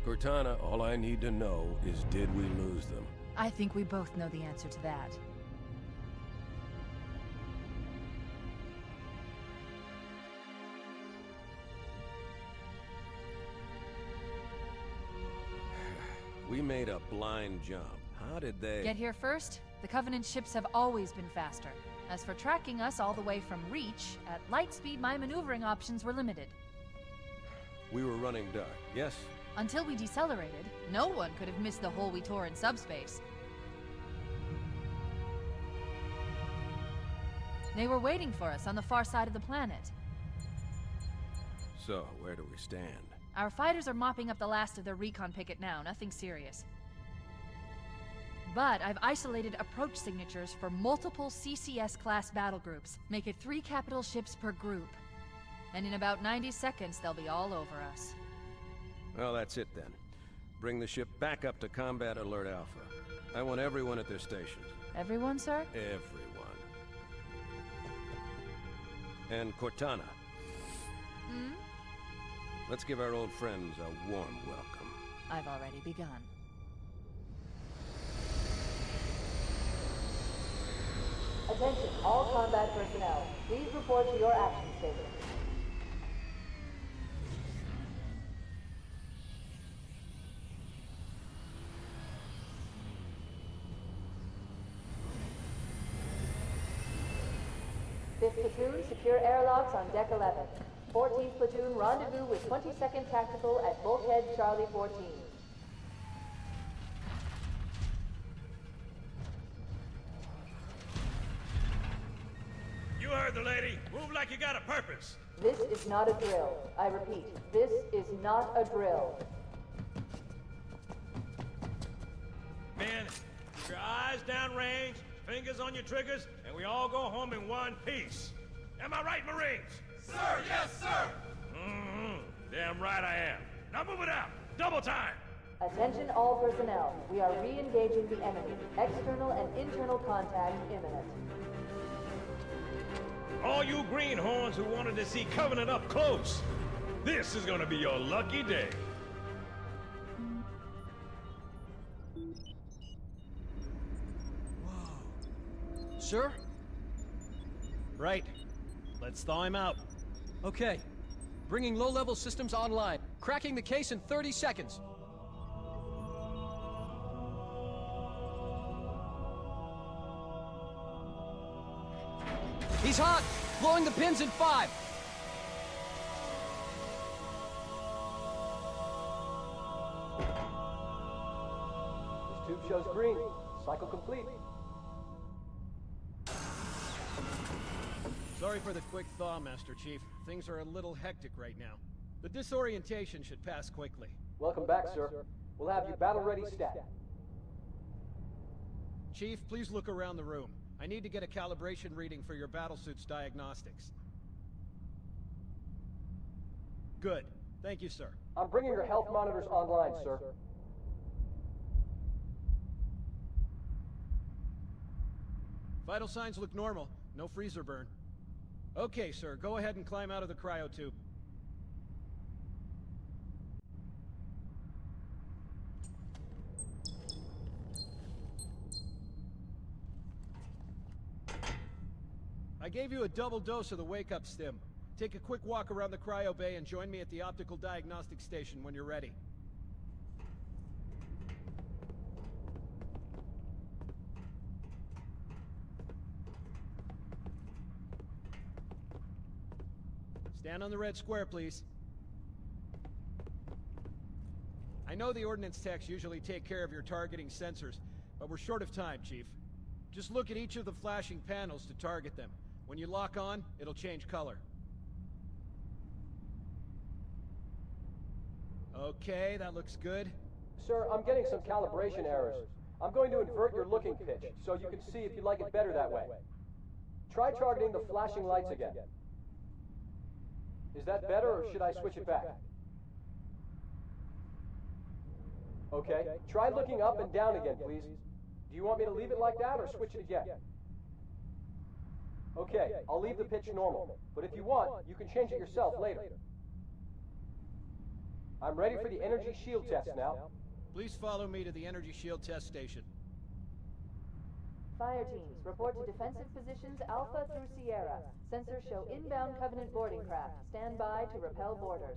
Cortana, all I need to know is did we lose them? I think we both know the answer to that. We made a blind jump. How did they... Get here first? The Covenant ships have always been faster. As for tracking us all the way from Reach, at light speed my maneuvering options were limited. We were running dark, yes? Until we decelerated, no one could have missed the hole we tore in subspace. They were waiting for us on the far side of the planet. So, where do we stand? Our fighters are mopping up the last of their recon picket now, nothing serious. But I've isolated approach signatures for multiple CCS-class battle groups. Make it 3 capital ships per group. And in about 90 seconds, they'll be all over us. Well, that's it then. Bring the ship back up to Combat Alert Alpha. I want everyone at their stations. Everyone, sir? Everyone. And Cortana. Hmm? Let's give our old friends a warm welcome. I've already begun. Attention, all combat personnel. Please report to your action station. Fifth platoon, secure airlocks on deck 11. 14th platoon, rendezvous with 22nd Tactical at Bulkhead Charlie 14. You heard the lady. Move like you got a purpose. This is not a drill. I repeat, this is not a drill. Men, keep your eyes downrange, fingers on your triggers, and we all go home in one piece. Am I right, Marines? Sir, yes, sir! Mm-hmm. Damn right I am. Now move it out. Double time. Attention all personnel. We are re-engaging the enemy. External and internal contact imminent. All you greenhorns who wanted to see Covenant up close, this is gonna be your lucky day. Sir? Right. Let's thaw him out. Okay. Bringing low-level systems online. Cracking the case in 30 seconds. He's hot! Blowing the pins in 5! This tube shows green. Cycle complete. Sorry for the quick thaw, Master Chief. Things are a little hectic right now. The disorientation should pass quickly. Welcome back, sir. We'll have you battle-ready stat. Chief, please look around the room. I need to get a calibration reading for your battlesuit's diagnostics. Good. Thank you, sir. I'm bringing your health monitors online, sir. Vital signs look normal. No freezer burn. Okay, sir. Go ahead and climb out of the cryotube. I gave you a double dose of the wake-up stim. Take a quick walk around the cryo bay and join me at the optical diagnostic station when you're ready. Stand on the red square, please. I know the ordnance techs usually take care of your targeting sensors, but we're short of time, Chief. Just look at each of the flashing panels to target them. When you lock on, it'll change color. Okay, that looks good. Sir, I'm getting some calibration errors. I'm going to invert your looking pitch, so you can see if you like it better that way. Try targeting the flashing lights again. Is that better, or should I switch it back? Okay, try looking up and down again, please. Do you want me to leave it like that, or switch it again? Okay, I'll leave the pitch normal, but if you want, you can change it yourself later. I'm ready for the energy shield test now. Please follow me to the energy shield test station. Fire teams, report to defensive positions Alpha through Sierra. Sensors show inbound Covenant boarding craft. Stand by to repel boarders.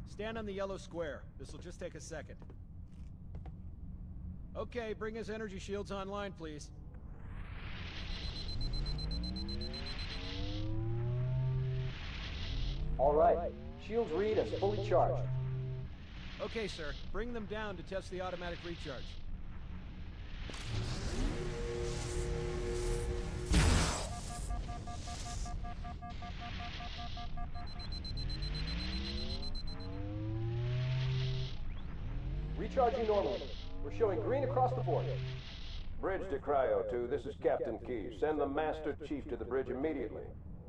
Stand on the yellow square. This'll just take a second. Okay, bring his energy shields online, please. All right. Shields read as fully charged. Okay, sir. Bring them down to test the automatic recharge. Recharging normally. We're showing green across the board. Bridge to Cryo 2, this is Captain Key. Send the Master Chief to the bridge immediately.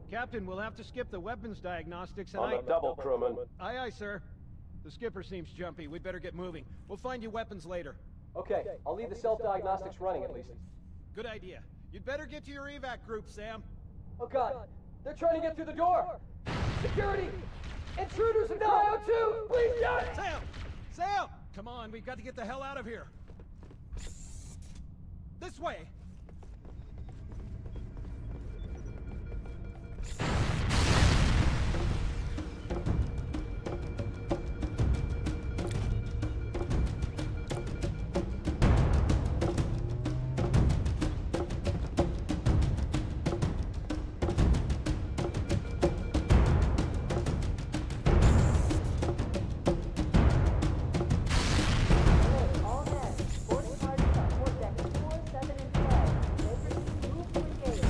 Captain, we'll have to skip the weapons diagnostics and On the double, crewman. Aye, aye, sir. The skipper seems jumpy. We'd better get moving. We'll find you weapons later. Okay, I'll leave the self-diagnostics running at least. Good idea. You'd better get to your evac group, Sam. Oh god, they're trying to get through the door! Security! Intruders in Cryo 2! Please, God! Sam! Sam! Come on, we've got to get the hell out of here. This way! All hands, boarding parties on port decks 4, 7, and 12. They proceed move to engage.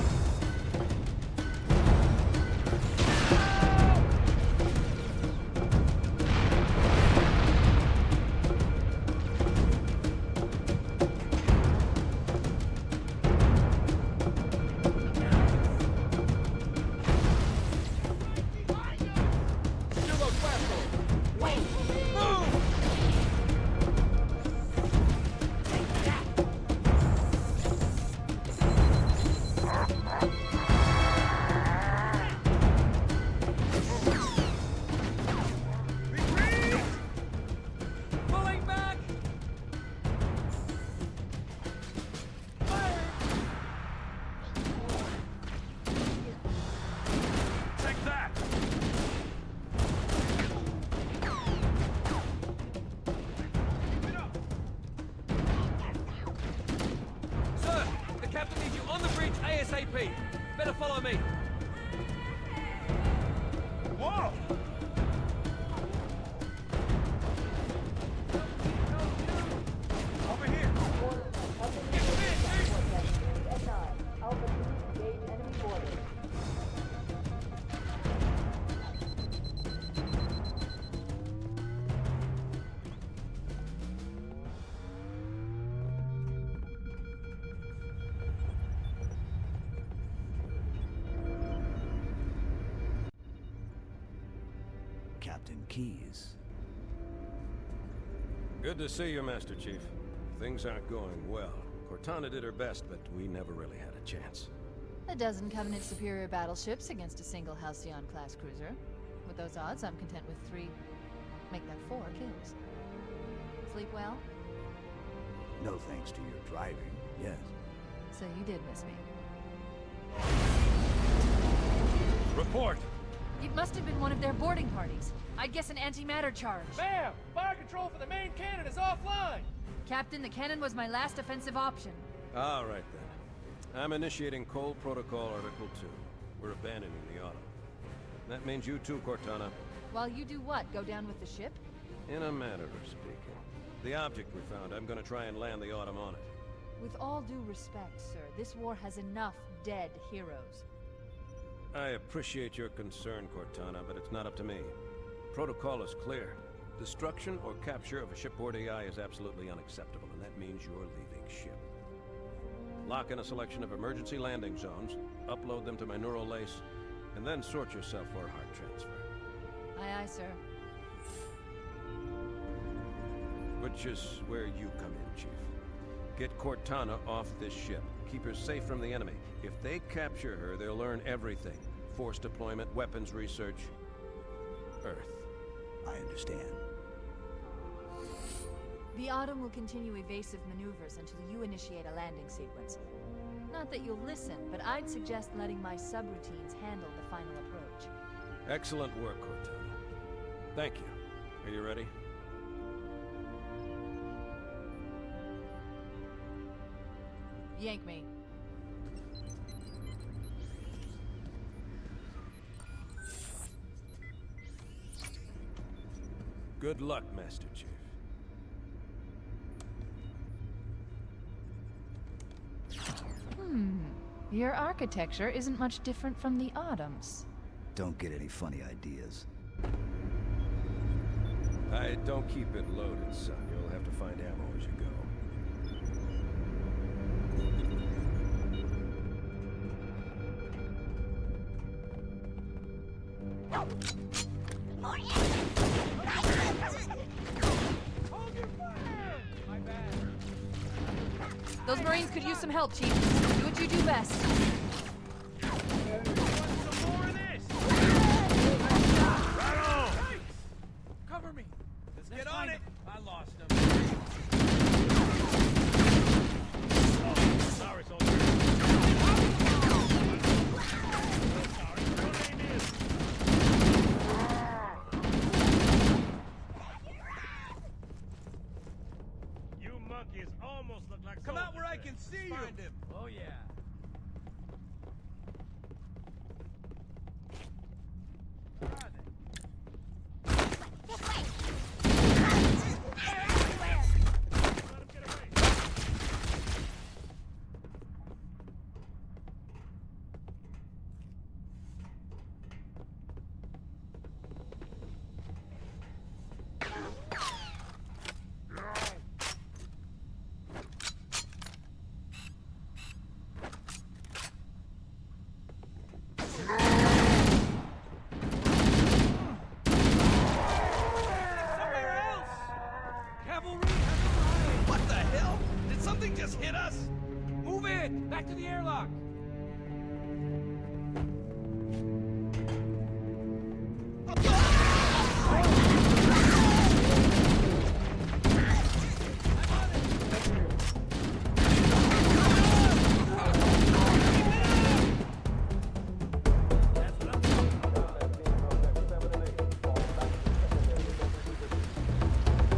Pulling back! Take that! Sir, the captain needs you on the bridge ASAP. Better follow me. Whoa! Over here! Port decks 2 and 9. Alpha 2, engage enemy boarders. Captain Keyes. Good to see you, Master Chief. Things aren't going well. Cortana did her best, but we never really had a chance. A dozen Covenant superior battleships against a single Halcyon-class cruiser. With those odds, I'm content with 3, make that 4 kills. Sleep well? No thanks to your driving, yes. So you did miss me. Report! It must have been one of their boarding parties. I'd guess an antimatter charge. Ma'am, fire control for the main cannon is offline. Captain, the cannon was my last offensive option. All right, then. I'm initiating Cold Protocol Article 2. We're abandoning the Autumn. That means you too, Cortana. While you do what? Go down with the ship? In a manner of speaking. The object we found, I'm gonna try and land the Autumn on it. With all due respect, sir, this war has enough dead heroes. I appreciate your concern, Cortana, but it's not up to me. Protocol is clear. Destruction or capture of a shipboard AI is absolutely unacceptable, and that means you're leaving ship. Lock in a selection of emergency landing zones, upload them to my neural lace, and then sort yourself for a heart transfer. Aye, aye, sir. Which is where you come in, Chief. Get Cortana off this ship. keep her safe from the enemy. If they capture her, they'll learn everything. Force deployment, weapons research, Earth. I understand. The Autumn will continue evasive maneuvers until you initiate a landing sequence. Not that you'll listen, but I'd suggest letting my subroutines handle the final approach. Excellent work, Cortana. Thank you. Are you ready? Yank me. Good luck, Master Chief. Your architecture isn't much different from the Autumn's. Don't get any funny ideas. I don't keep it loaded, son. You'll have to find ammo as you go. Those Marines could use some help, Chief. Do what you do best. Cover me! Let's get on it! I lost him. Sorry, soldier. Sorry, your name is. You monkeys almost look like Come out soldiers where I there. can see you! Find him. Oh, yeah. Where are they? Let him get away. Somewhere else! Cavalry has arrived! What the hell? Did something just hit us? Move in! Back to the airlock!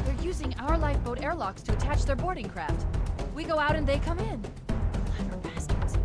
They're using our lifeboat airlocks to attach their boarding craft. We go out and they come in. Clever bastards.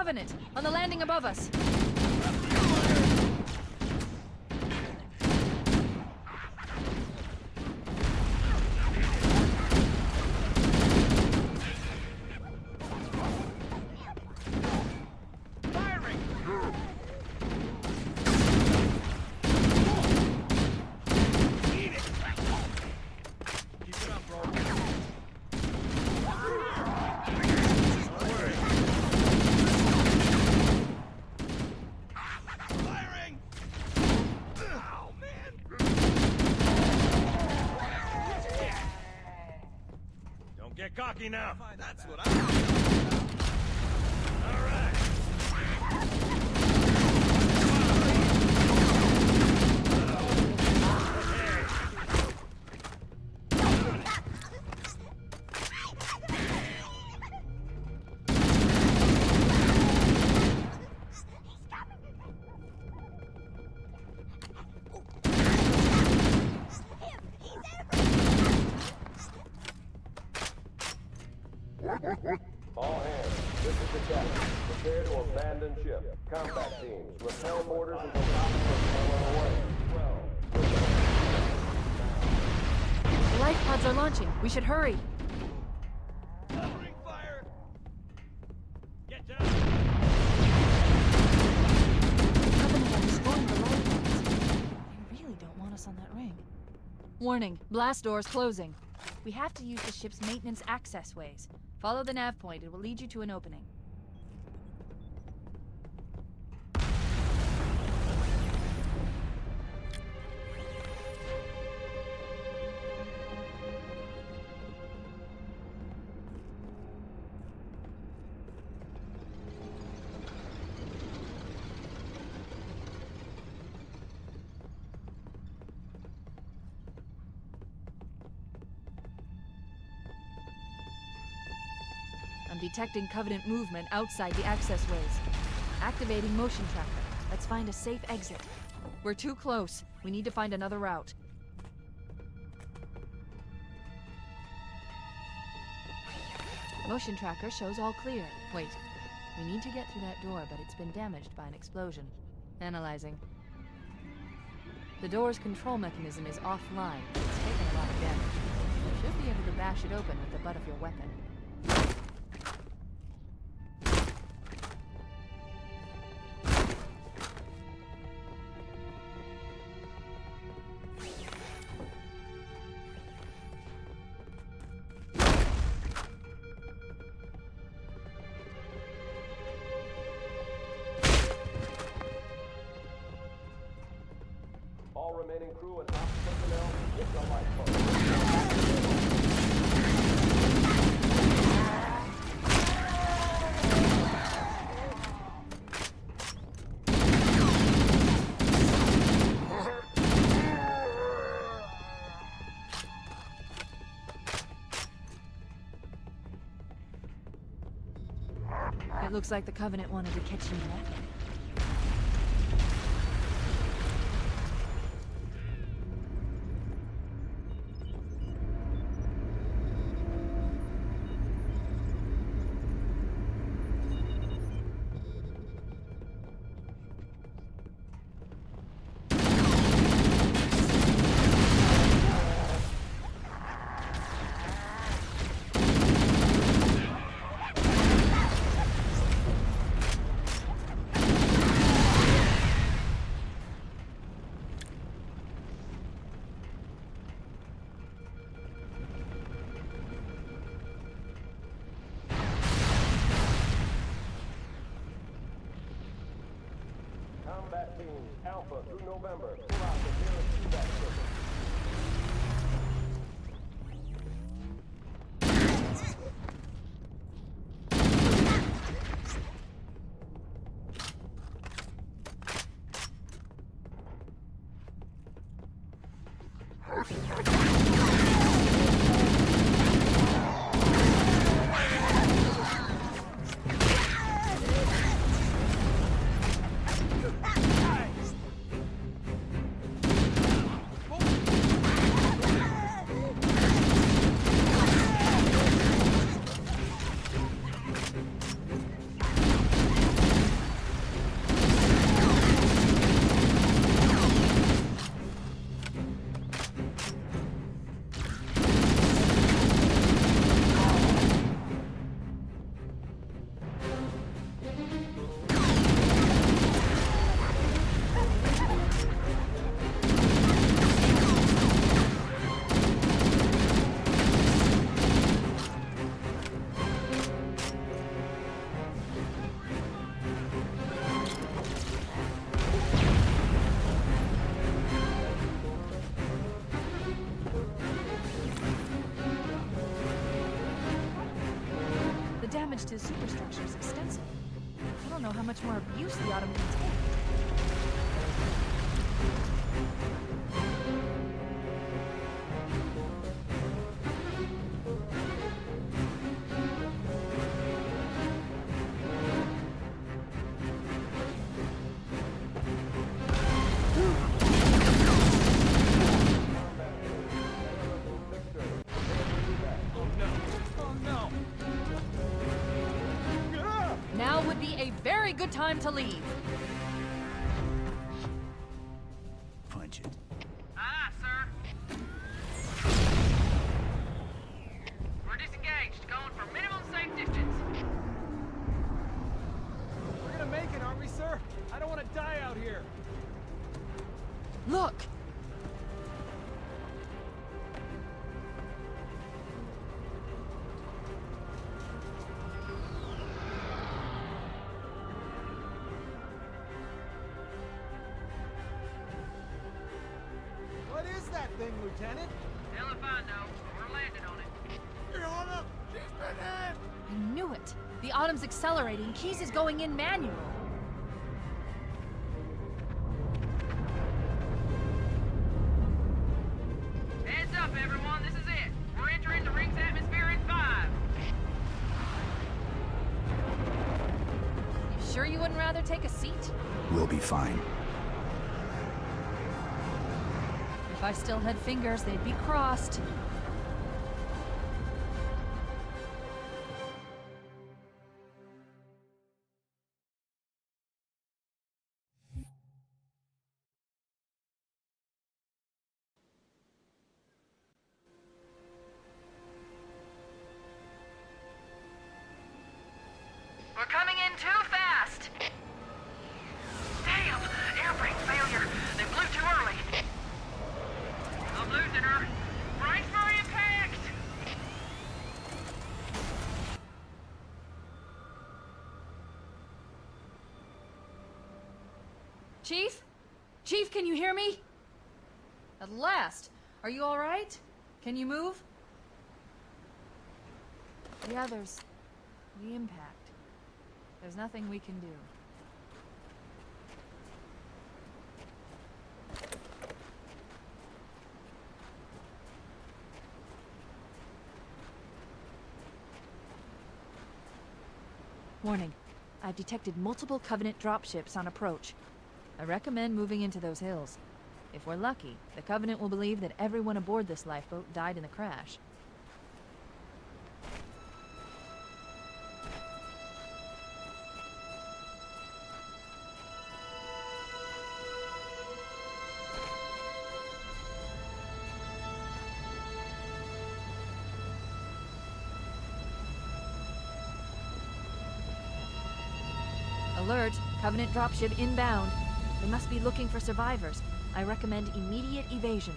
Covenant, on the landing above us. Get cocky now. That's what I... All right. All hands, this is the captain. Prepare to abandon ship. Combat teams, repel mortars until hostiles are away. 12. The life pods are launching. We should hurry. Ring fire. Get down. Covenant are destroying the life pods. They really don't want us on that ring. Warning, blast doors closing. We have to use the ship's maintenance access ways. Follow the nav point. It will lead you to an opening. I'm detecting Covenant movement outside the access ways. Activating motion tracker. Let's find a safe exit. We're too close. We need to find another route. Motion tracker shows all clear. Wait. We need to get through that door, but it's been damaged by an explosion. Analyzing. The door's control mechanism is offline. It's taken a lot of damage. You should be able to bash it open with the butt of your weapon. All remaining crew and ops personnel, get the life boat. It looks like the Covenant wanted to catch you napping. Combat teams, Alpha through November. Pull out the nearest feedback circuit. damage to the superstructure is extensive. I don't know how much more abuse the Autumn can take. Now would be a very good time to leave. Punch it. Aye, sir. We're disengaged, going for minimum safe distance. We're gonna make it, aren't we, sir? I don't want to die out here. Look! What is that thing, Lieutenant? Hell if I know. We're landing on it. Your Honor, she's been hit! I knew it! The Autumn's accelerating. Keys is going in manual. Heads up, everyone. This is it. We're entering the ring's atmosphere in 5. You sure you wouldn't rather take a seat? We'll be fine. If I still had fingers, they'd be crossed. We're coming in too fast. Damn! Air brake failure. They blew too early. I'm losing her. Brace for impact! Chief? Chief, can you hear me? At last. Are you all right? Can you move? The others. The impact. There's nothing we can do. Warning. I've detected multiple Covenant dropships on approach. I recommend moving into those hills. If we're lucky, the Covenant will believe that everyone aboard this lifeboat died in the crash. Alert! Covenant dropship inbound. They must be looking for survivors. I recommend immediate evasion.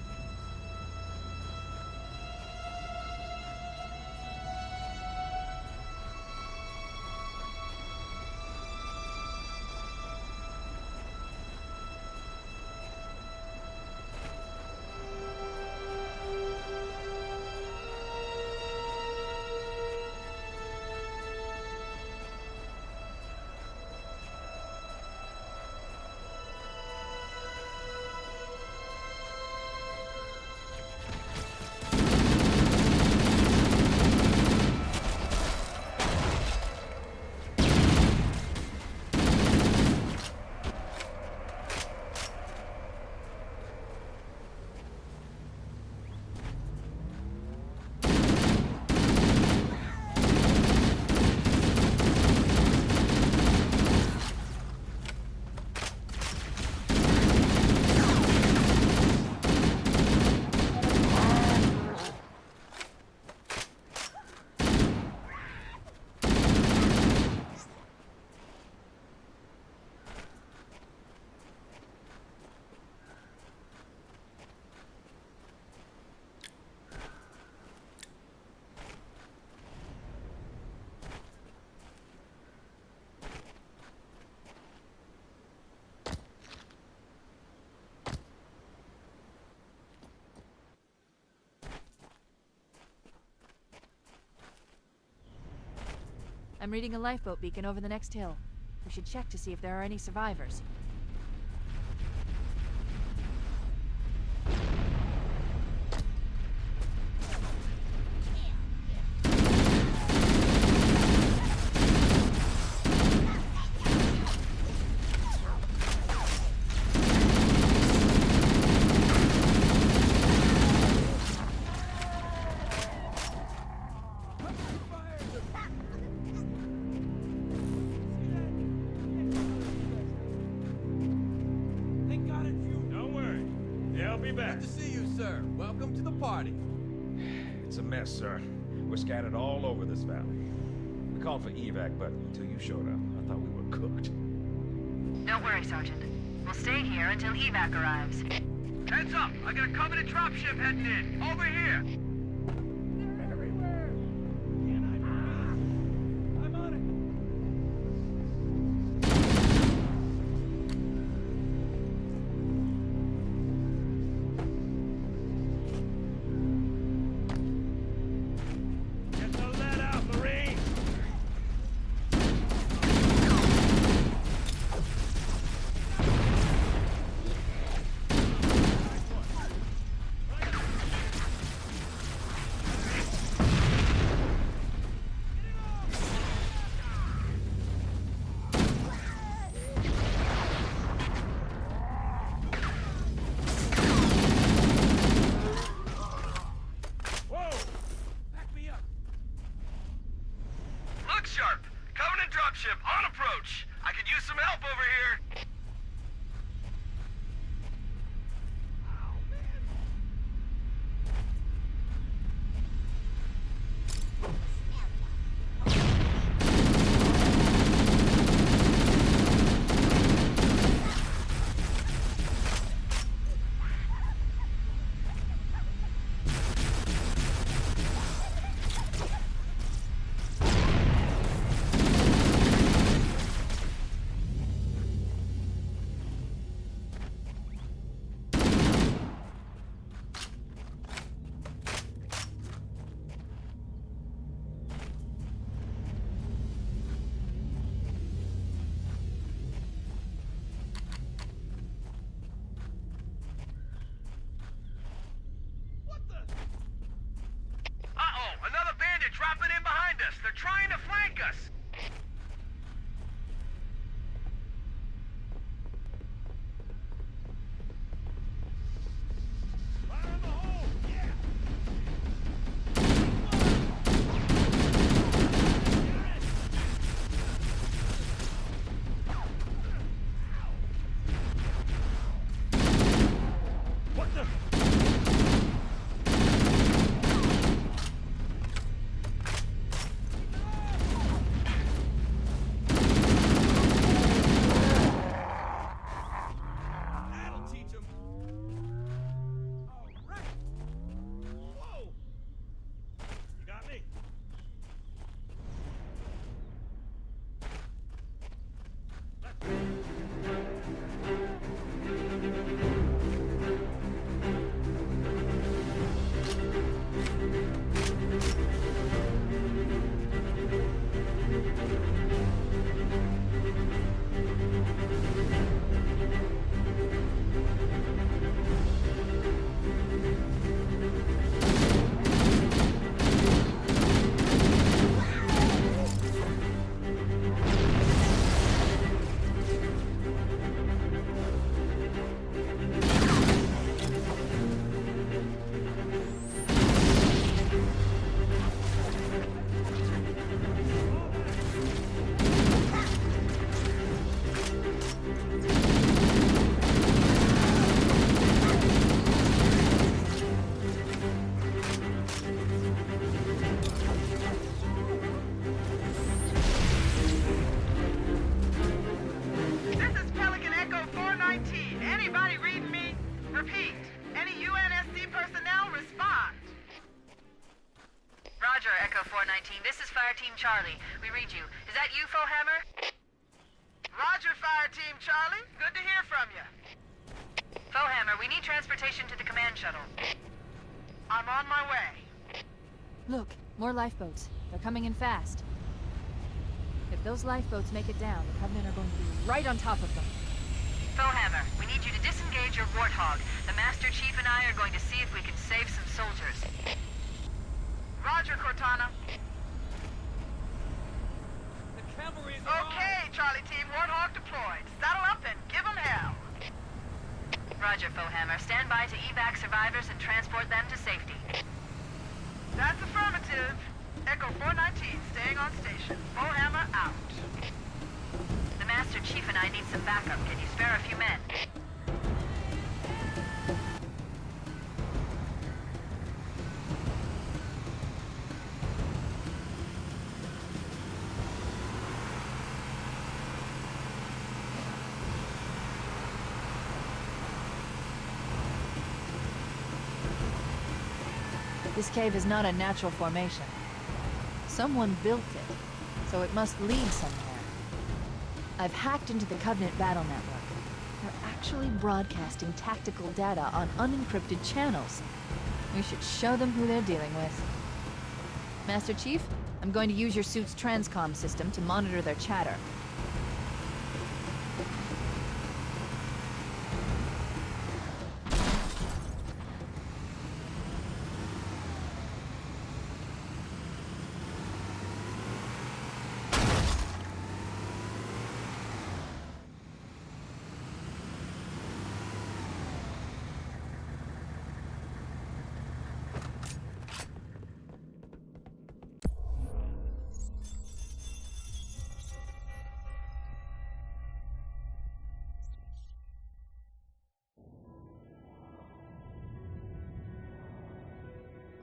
I'm reading a lifeboat beacon over the next hill. We should check to see if there are any survivors. Good to see you, sir. Welcome to the party. It's a mess, sir. We're scattered all over this valley. We called for evac, but until you showed up, I thought we were cooked. Don't worry, Sergeant. We'll stay here until evac arrives. Heads up! I got a Covenant dropship heading in. Over here! Dropship on approach. I could use some help over here. Another bandit dropping in behind us. They're trying to flank us. Fire in the hole! Yeah! What the? Charlie, we read you. Is that you, Fohammer? Roger, Fire Team Charlie. Good to hear from you. Fohammer, we need transportation to the command shuttle. I'm on my way. Look, more lifeboats. They're coming in fast. If those lifeboats make it down, the Covenant are going to be right on top of them. Foehammer, we need you to disengage your Warthog. The Master Chief and I are going to see if we can save some soldiers. Roger, Cortana. The cavalry's Okay, Charlie Team, Warthog deployed. Saddle up and give them hell. Roger, Foehammer. Stand by to evac survivors and transport them to safety. That's affirmative. Echo 419 staying on station. Foehammer out. The Master Chief and I need some backup. Can you spare a few men? This cave is not a natural formation. Someone built it, so it must lead somewhere. I've hacked into the Covenant battle network. They're actually broadcasting tactical data on unencrypted channels. We should show them who they're dealing with. Master Chief, I'm going to use your suit's transcom system to monitor their chatter.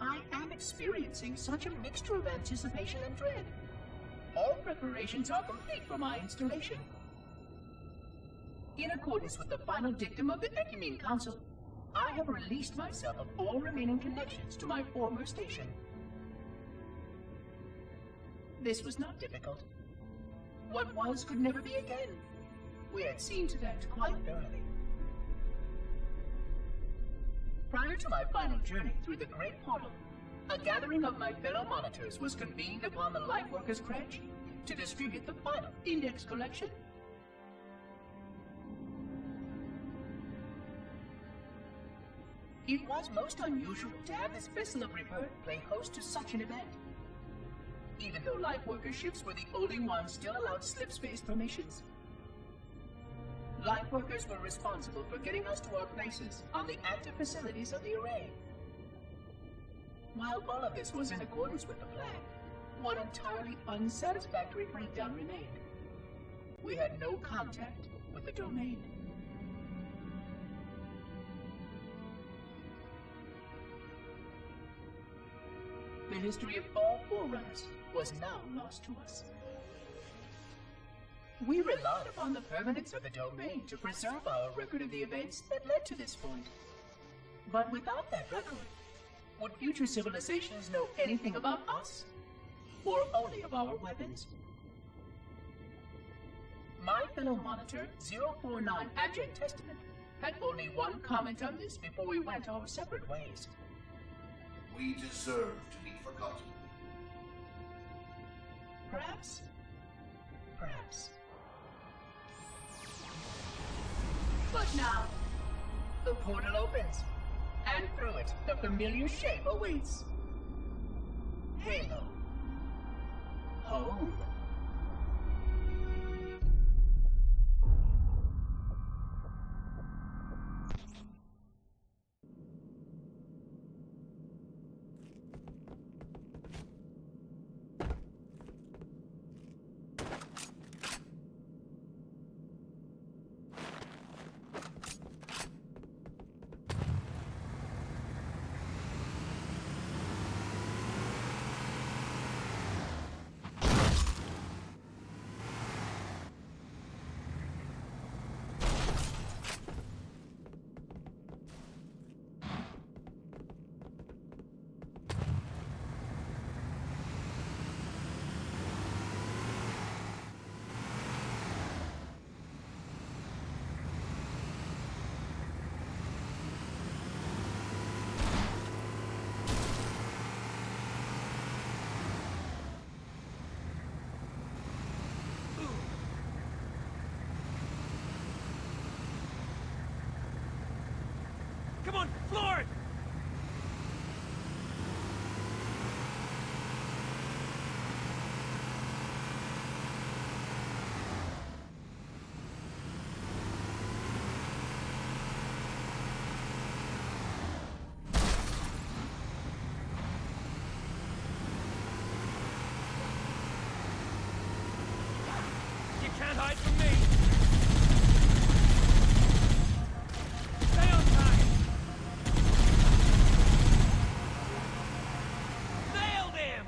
I am experiencing such a mixture of anticipation and dread. All preparations are complete for my installation. In accordance with the final dictum of the Ecumene Council, I have released myself of all remaining connections to my former station. This was not difficult. What was could never be again. We had seen to that quite thoroughly. Prior to my final journey through the Great Portal, a gathering of my fellow monitors was convened upon the Lightworkers Crash to distribute the final index collection. It was most unusual to have this vessel of rebirth play host to such an event. Even though Lightworker ships were the only ones still allowed slip-space formations, Lightworkers were responsible for getting us to our places on the active facilities of the array. While all of this was in accordance with the plan, one entirely unsatisfactory breakdown remained. We had no contact with the domain. The history of all Forerunners was now lost to us. We relied upon the permanence of the domain to preserve our record of the events that led to this point. But without that record, would future civilizations know anything about us? Or only of our weapons? My fellow monitor, 049 Abject Testament, had only one comment on this before we went our separate ways. We deserve to be forgotten. Perhaps. Perhaps. But now, the portal opens, and through it, the familiar shape awaits. Halo. Home. on! Floor it! You can't hide from me! Stay on time! Nailed him!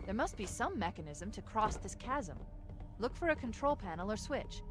There must be some mechanism to cross this chasm. Look for a control panel or switch.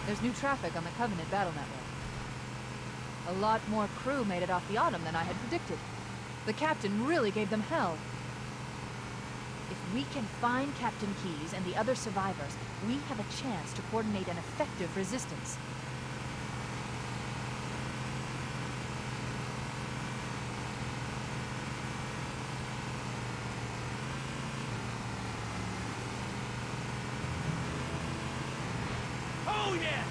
There's new traffic on the Covenant battle network. A lot more crew made it off the Autumn than I had predicted. The captain really gave them hell. If we can find Captain Keyes and the other survivors, we have a chance to coordinate an effective resistance. Oh yeah!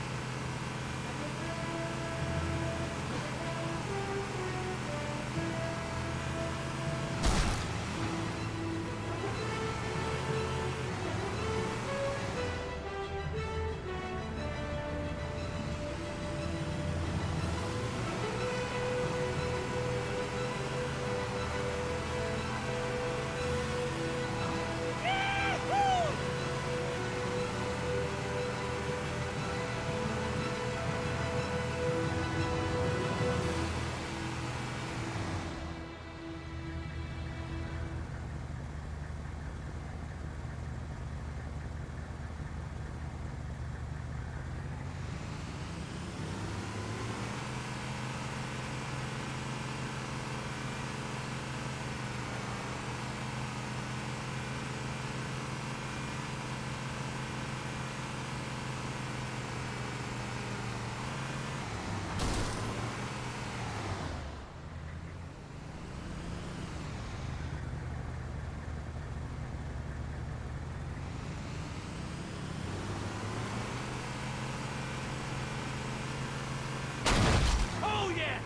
Oh yeah!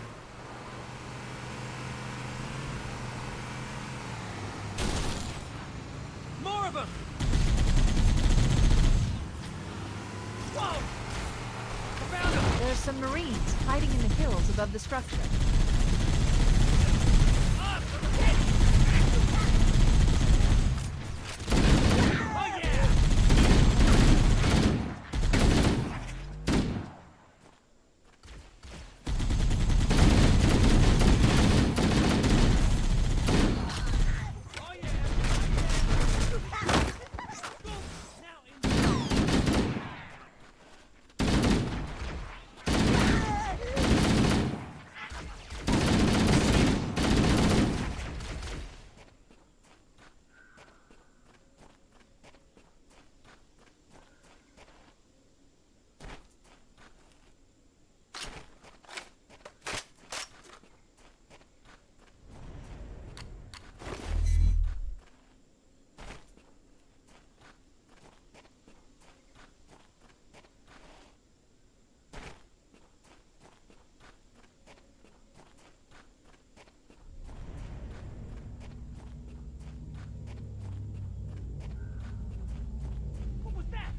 More of them! Whoa! I found them! There's some Marines hiding in the hills above the structure. Oh yeah! What was that?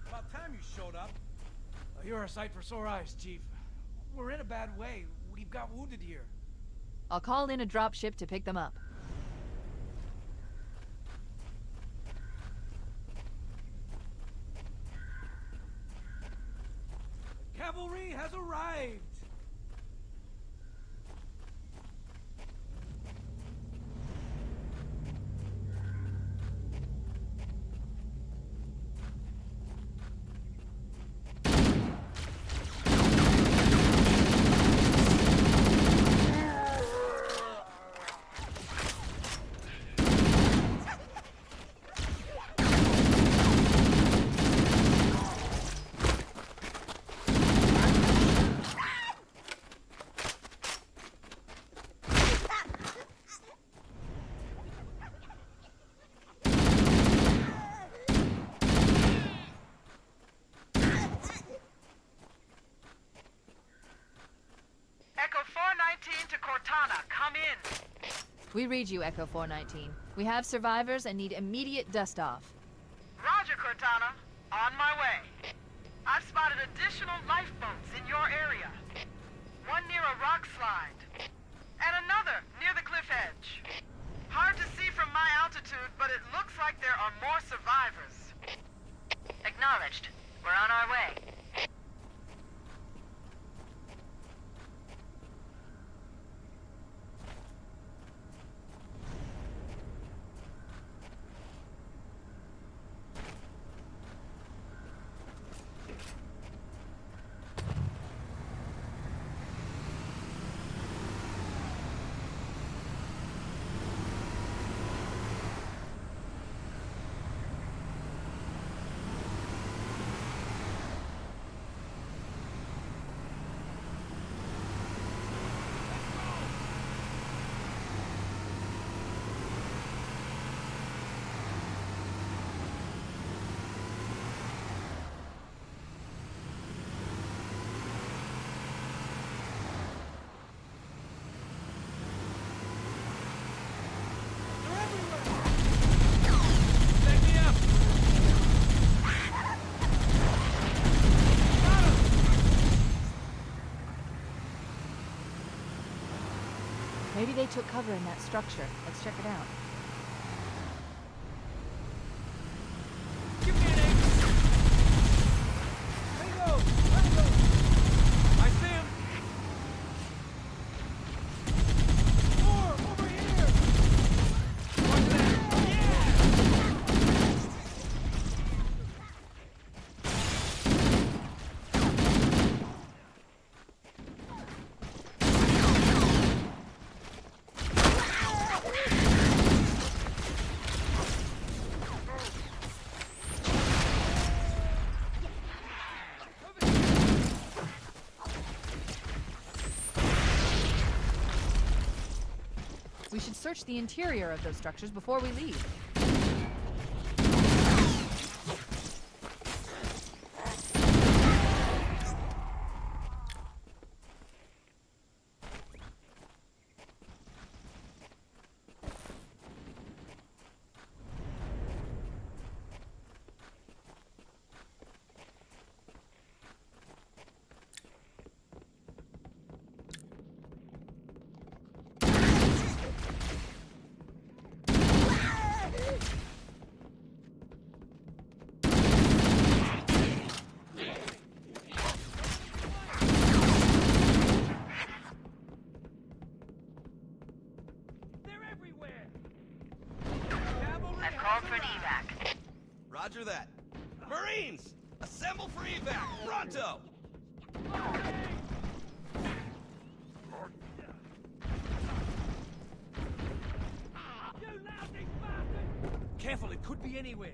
About time you showed up. You're a sight for sore eyes, Chief. We're in a bad way. We've got wounded here. I'll call in a dropship to pick them up. Cavalry has arrived! Echo 419 to Cortana, come in. We read you, Echo 419. We have survivors and need immediate dust-off. Roger, Cortana. On my way. I've spotted additional lifeboats in your area. One near a rock slide. And another near the cliff edge. Hard to see from my altitude, but it looks like there are more survivors. Acknowledged. We're on our way. they took cover in that structure. Let's check it out. Give me an aim! Bingo! Bingo! I see him! More! Over here! Watch that! Yeah! We should search the interior of those structures before we leave. I've called for an evac. Roger that. Marines! Assemble for evac! Pronto! Careful, it could be anywhere.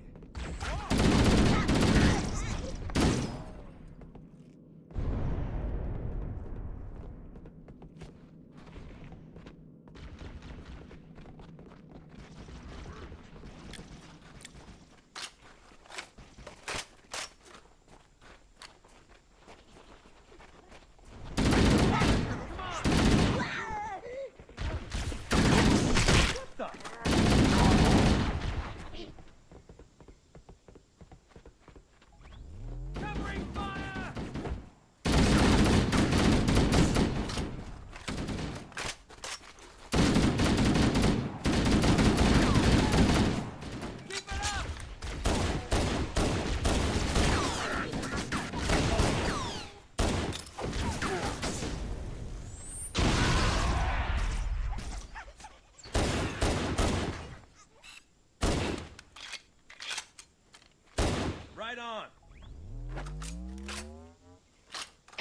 Right on.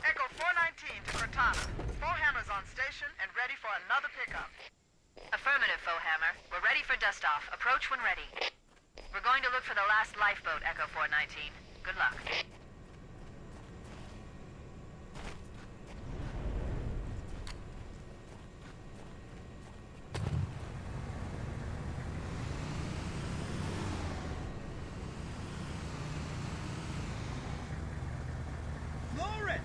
Echo 419 to Cortana. Foehammer's on station and ready for another pickup. Affirmative, Foehammer. We're ready for dust-off. Approach when ready. We're going to look for the last lifeboat, Echo 419. Good luck. Lower it!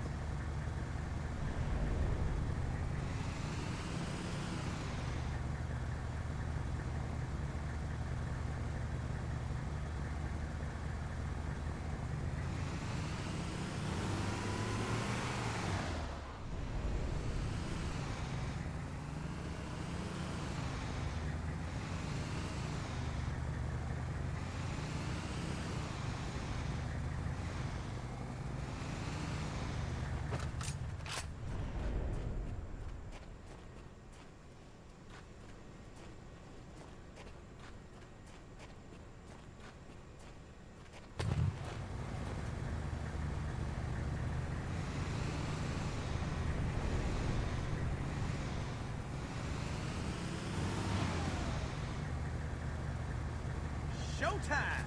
Showtime!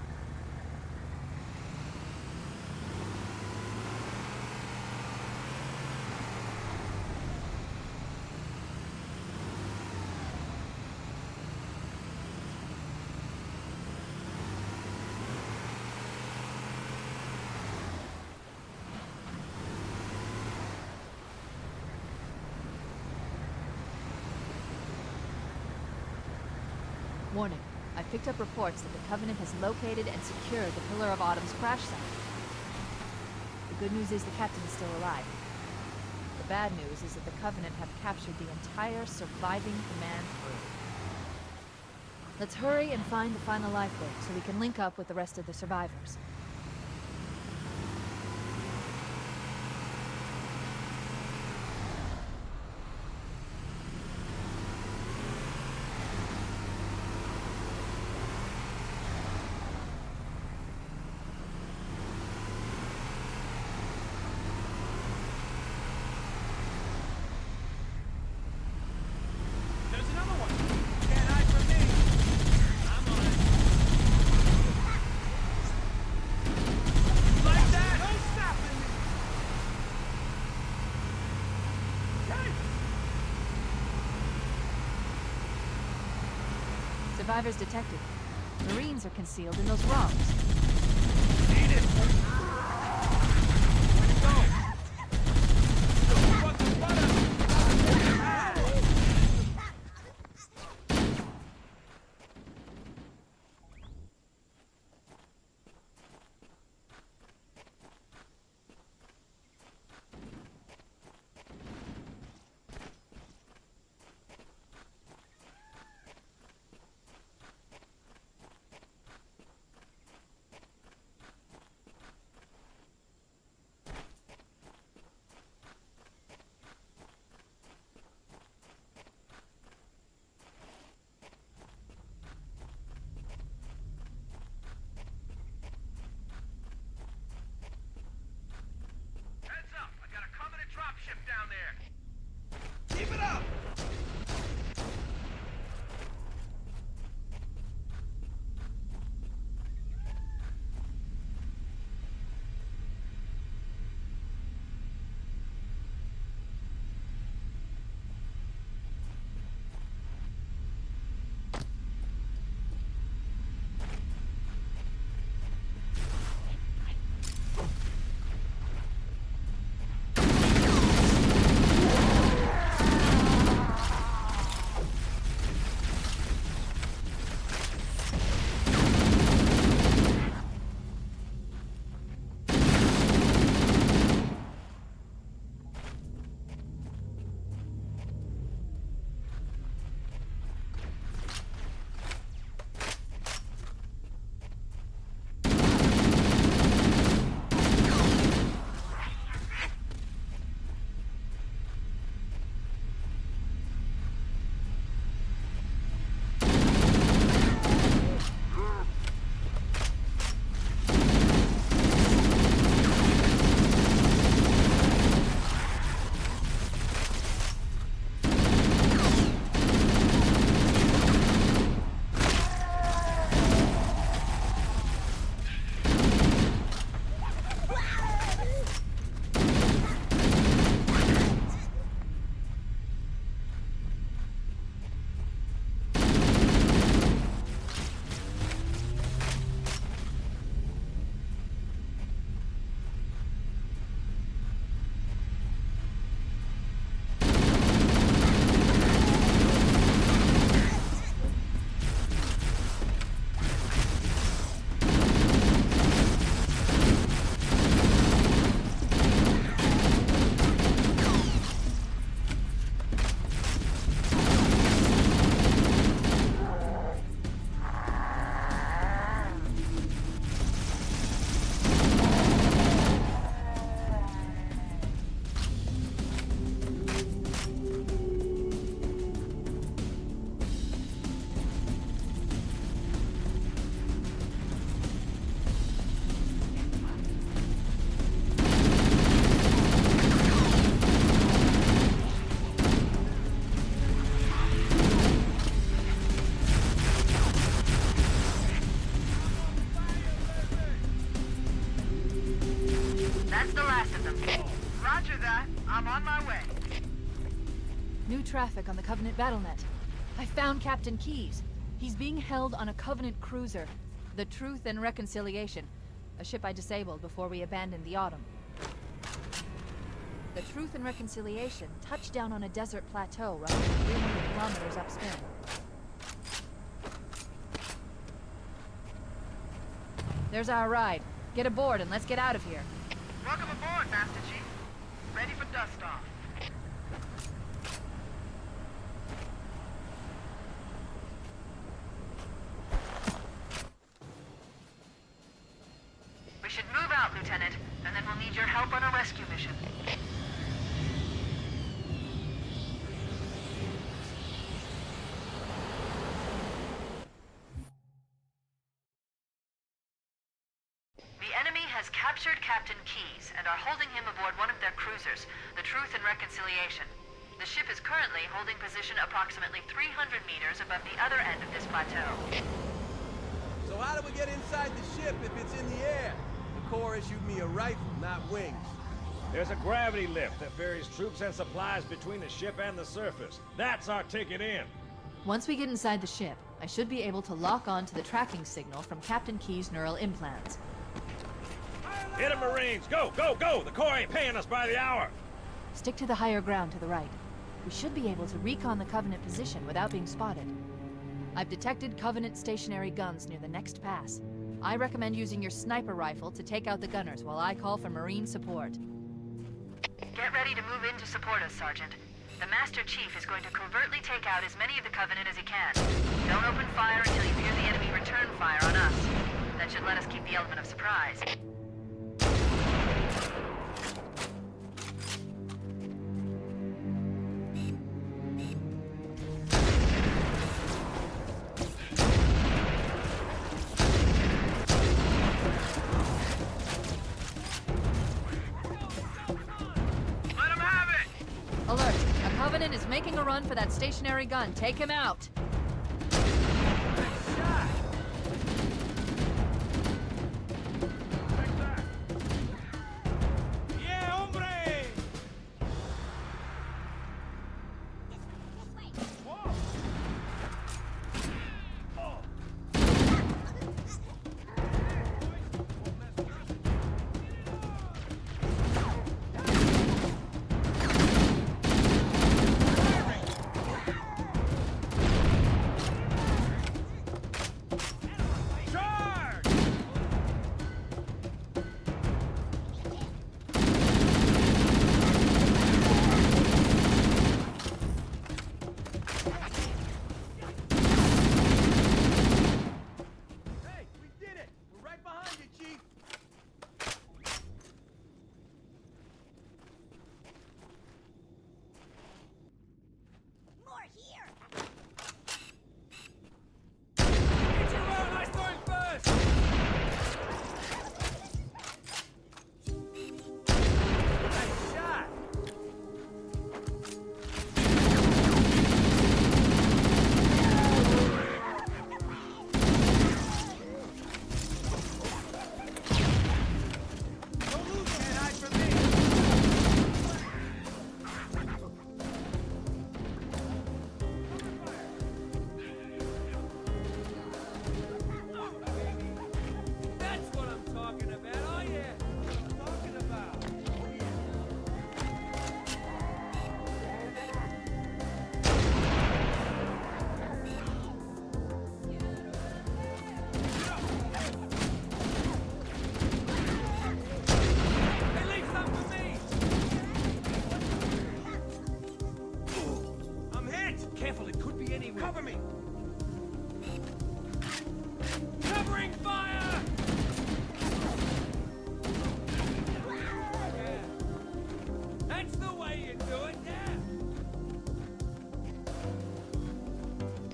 Warning. I picked up reports that the Covenant has located and secured the Pillar of Autumn's crash site. The good news is the captain is still alive. The bad news is that the Covenant have captured the entire surviving command crew. Let's hurry and find the final lifeboat so we can link up with the rest of the survivors. There's another one. Can't hide from me. I'm on it. Like that? No stopping me. Hey! Survivors detected. Marines are concealed in those rocks. Need it. Where'd it go? What the butter? Heads up! I got a Covenant dropship down there. Keep it up! I'm on my way. New traffic on the Covenant BattleNet. I found Captain Keyes. He's being held on a Covenant cruiser, the Truth and Reconciliation, a ship I disabled before we abandoned the Autumn. The Truth and Reconciliation touched down on a desert plateau roughly 300 kilometers upstream. There's our ride. Get aboard and let's get out of here. Welcome aboard, Master Chief. Ready for dust off. Lieutenant, and then we'll need your help on a rescue mission. The enemy has captured Captain Keyes and are holding him aboard one of their cruisers, the Truth and Reconciliation. The ship is currently holding position approximately 300 meters above the other end of this plateau. So how do we get inside the ship if it's in the air? The Corps issued me a rifle, not wings. There's a gravity lift that ferries troops and supplies between the ship and the surface. That's our ticket in. Once we get inside the ship, I should be able to lock on to the tracking signal from Captain Keyes' neural implants. Hit 'em, Marines! Go, go, go! The Corps ain't paying us by the hour! Stick to the higher ground to the right. We should be able to recon the Covenant position without being spotted. I've detected Covenant stationary guns near the next pass. I recommend using your sniper rifle to take out the gunners while I call for Marine support. Get ready to move in to support us, Sergeant. The Master Chief is going to covertly take out as many of the Covenant as he can. Don't open fire until you hear the enemy return fire on us. That should let us keep the element of surprise. Alert! A Covenant is making a run for that stationary gun. Take him out!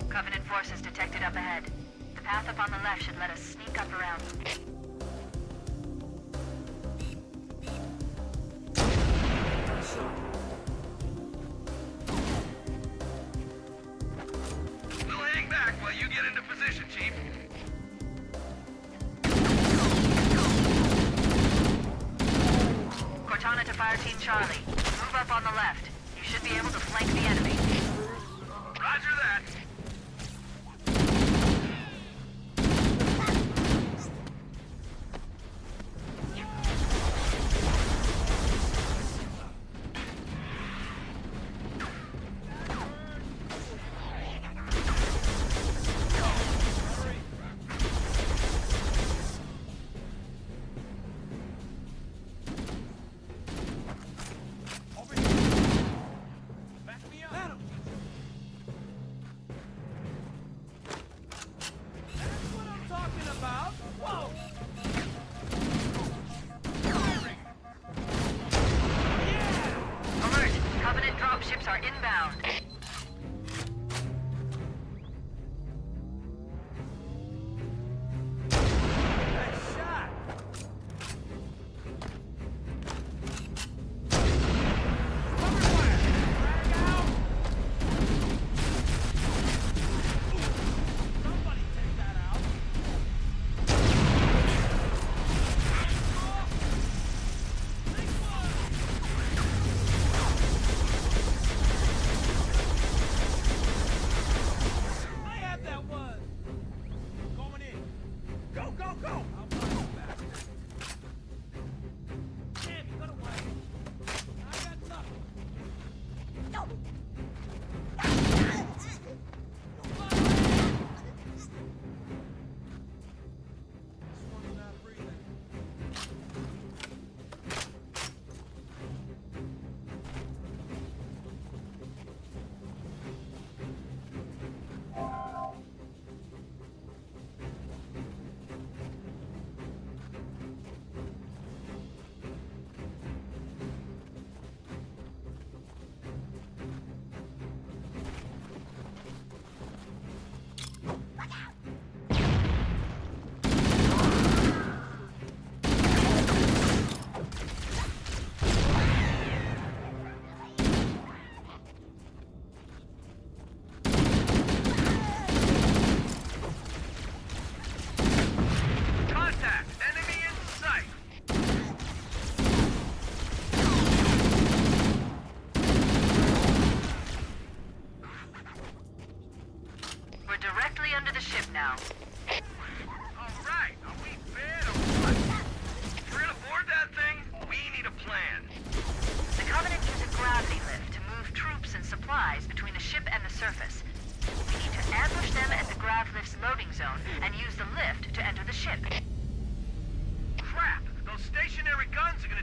Covenant forces detected up ahead. The path up on the left should let us sneak up around them. We'll hang back while you get into position, Chief. Cortana to Fire Team Charlie. Move up on the left. You should be able to flank the enemy. Roger that. Let him!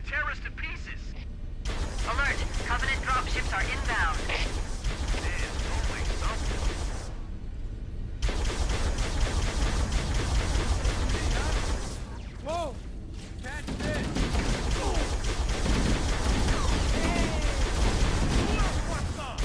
to tear us to pieces. Alert! Covenant dropships are inbound. There's always something. Whoa! Catch this! What's up?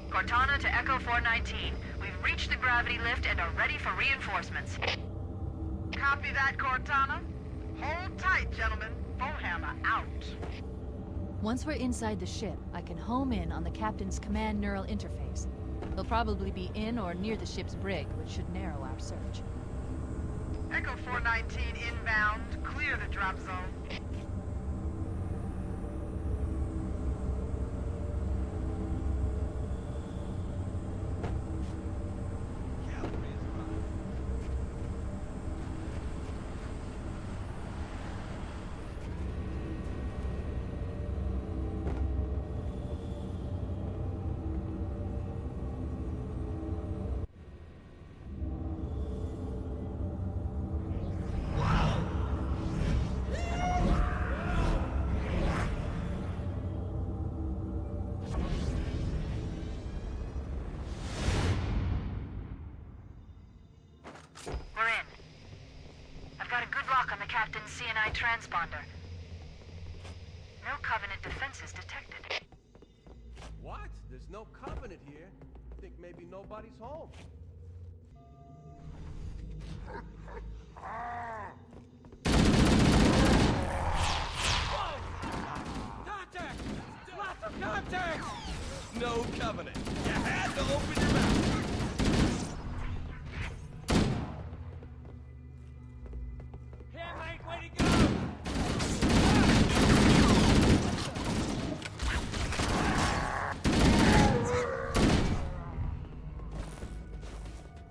Cortana to Echo 419. We've reached the gravity lift and are ready for reinforcements. Copy that, Cortana. Hold tight, gentlemen. Foehammer out. Once we're inside the ship, I can home in on the captain's command neural interface. He'll probably be in or near the ship's brig, which should narrow our search. Echo 419 inbound. Clear the drop zone. Captain's CNI transponder. No Covenant defenses detected. What? There's no Covenant here. I think maybe nobody's home. Contact! Lots of contact! No Covenant. You had to open your mouth. Way to go!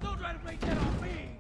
Don't try to play dead on me!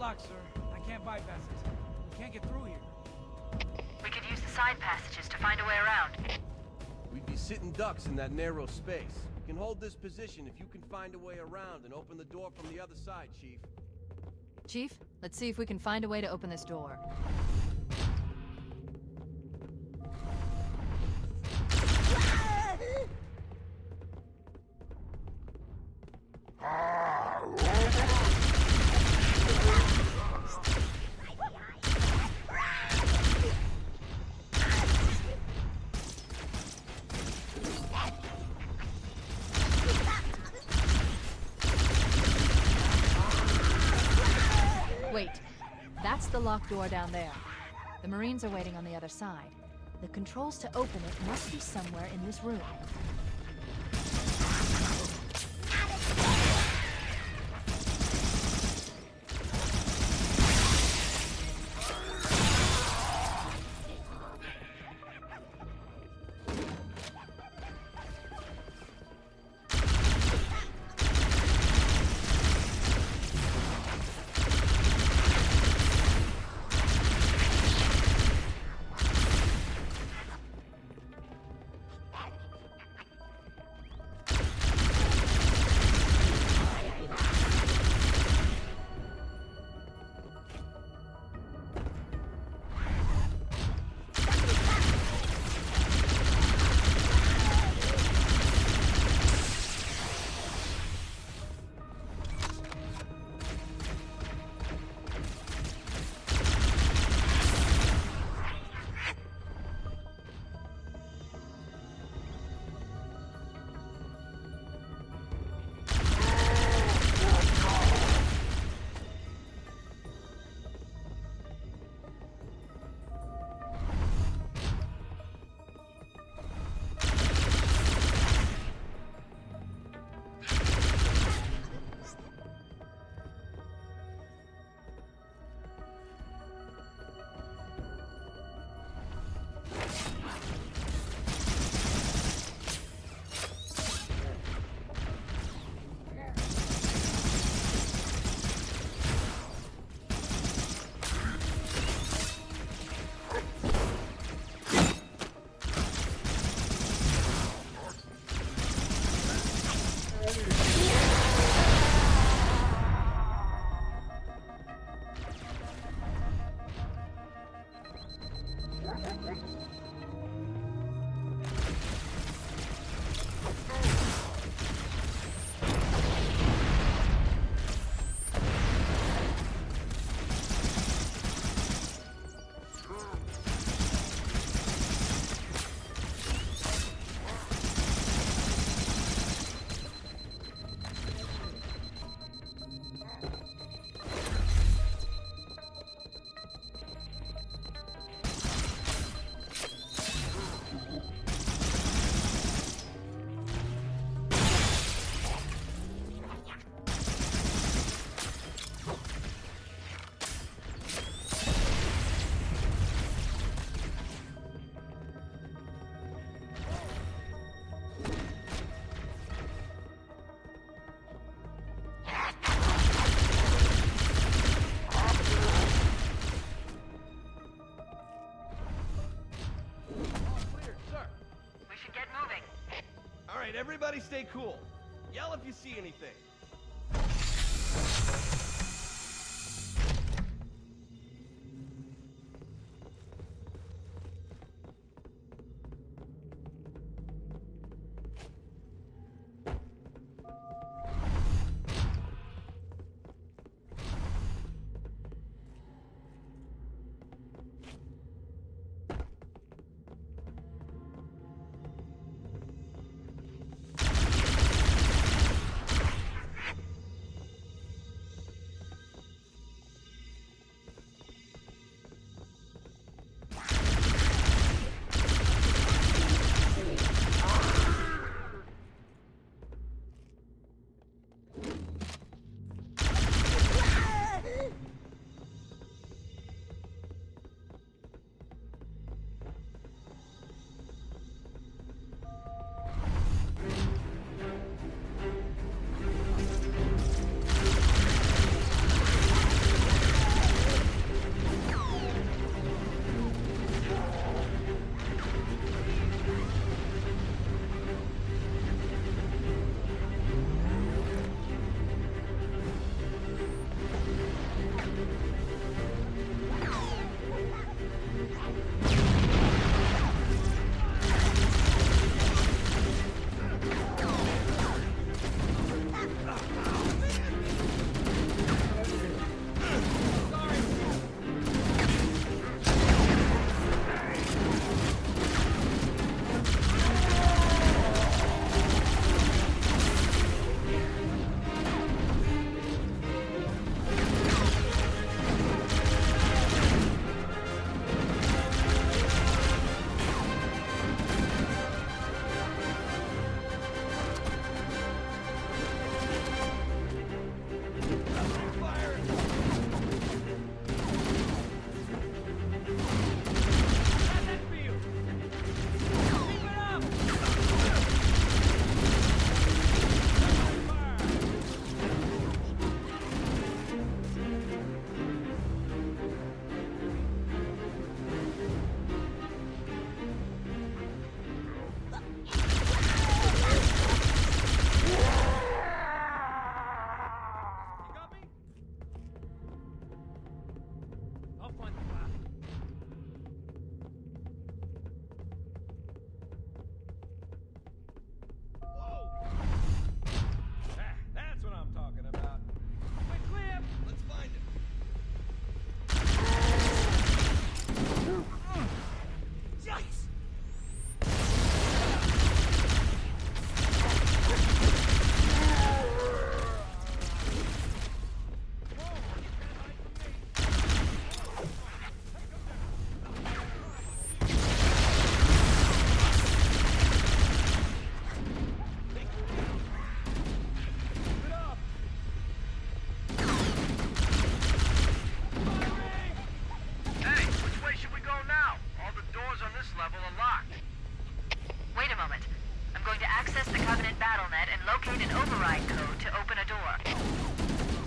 locked, sir. I can't bypass it. We can't get through here. We could use the side passages to find a way around. We'd be sitting ducks in that narrow space. We can hold this position if you can find a way around and open the door from the other side, Chief. Chief, let's see if we can find a way to open this door. Wait, that's the locked door down there. The Marines are waiting on the other side. The controls to open it must be somewhere in this room. Everybody stay cool. Yell if you see anything.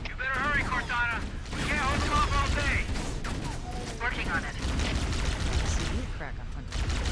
You better hurry, Cortana. We can't hold them off all day. Working on it. See you crack 100.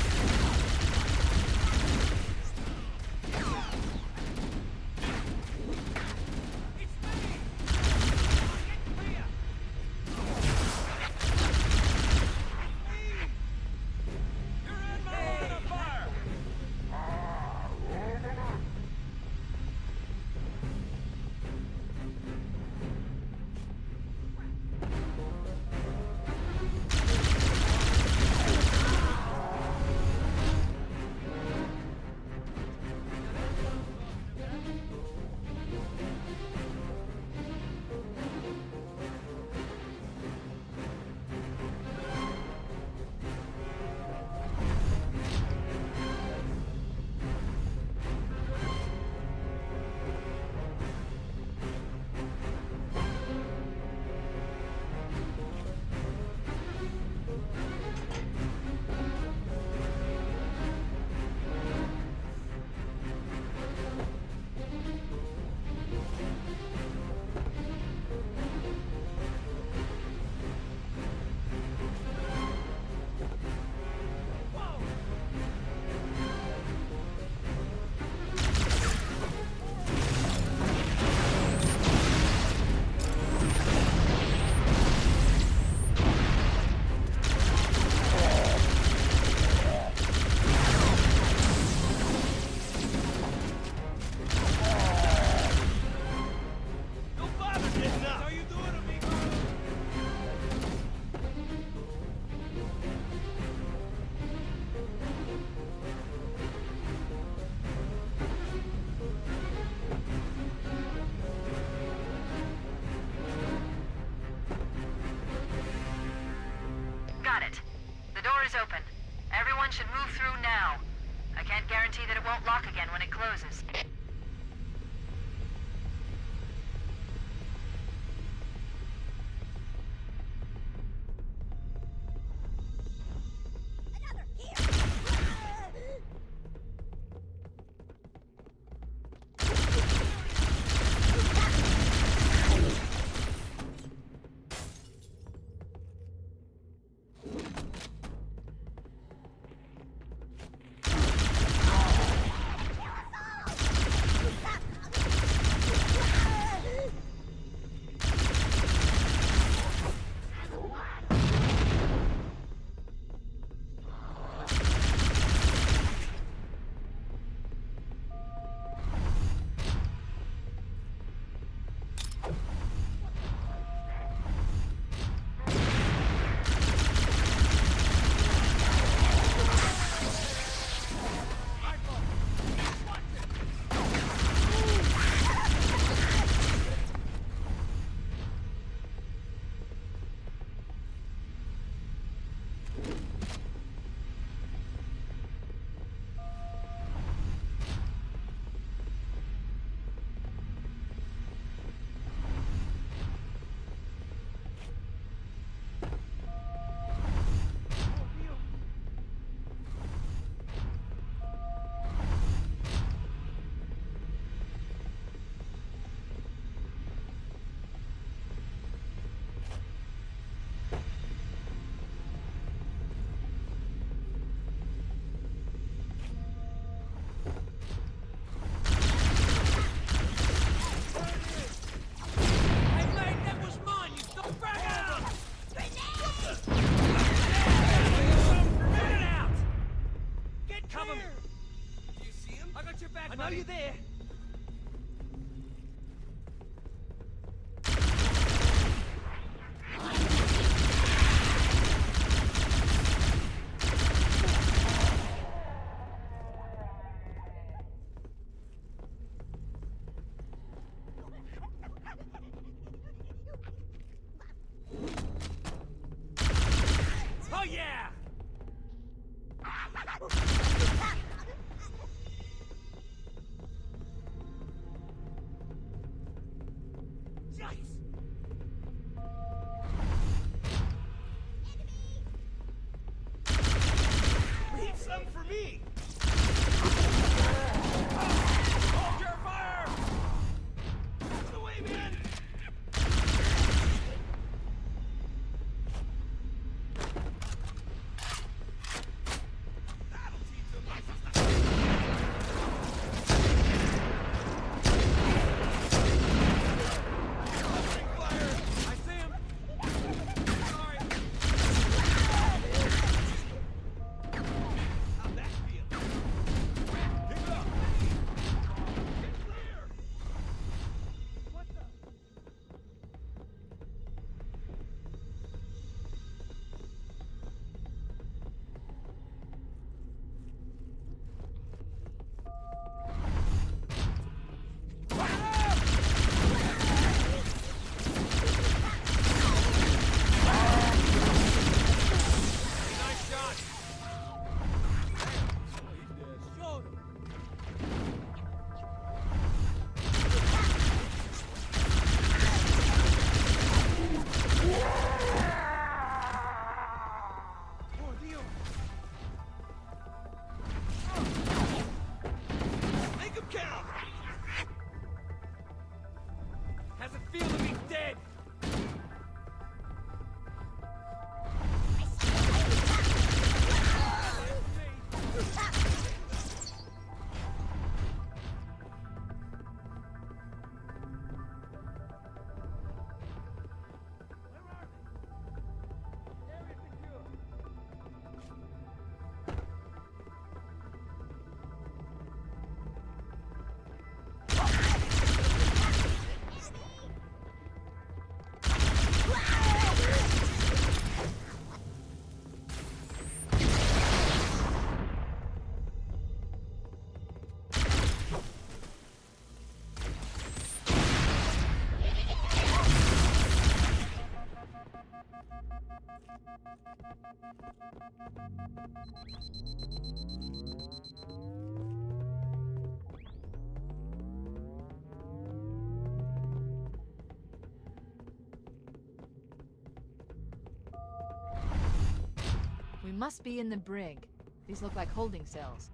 We must be in the brig. These look like holding cells.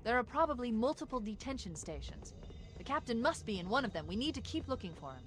There are probably multiple detention stations. The captain must be in one of them. We need to keep looking for him.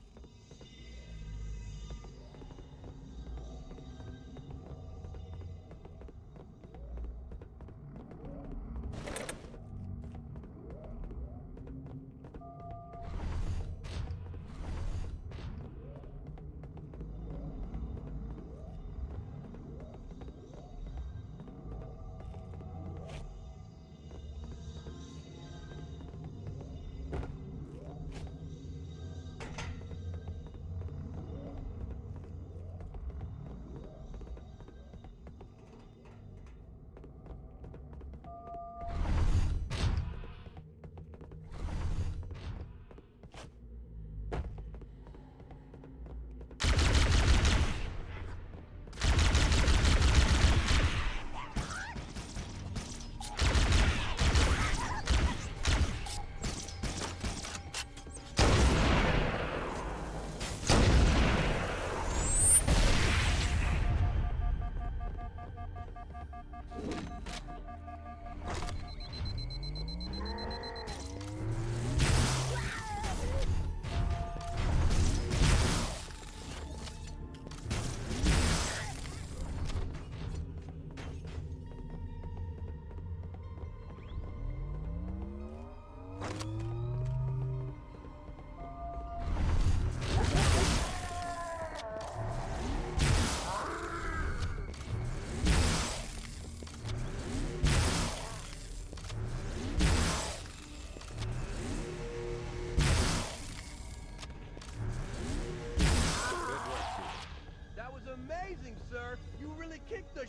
Amazing, sir! You really kicked the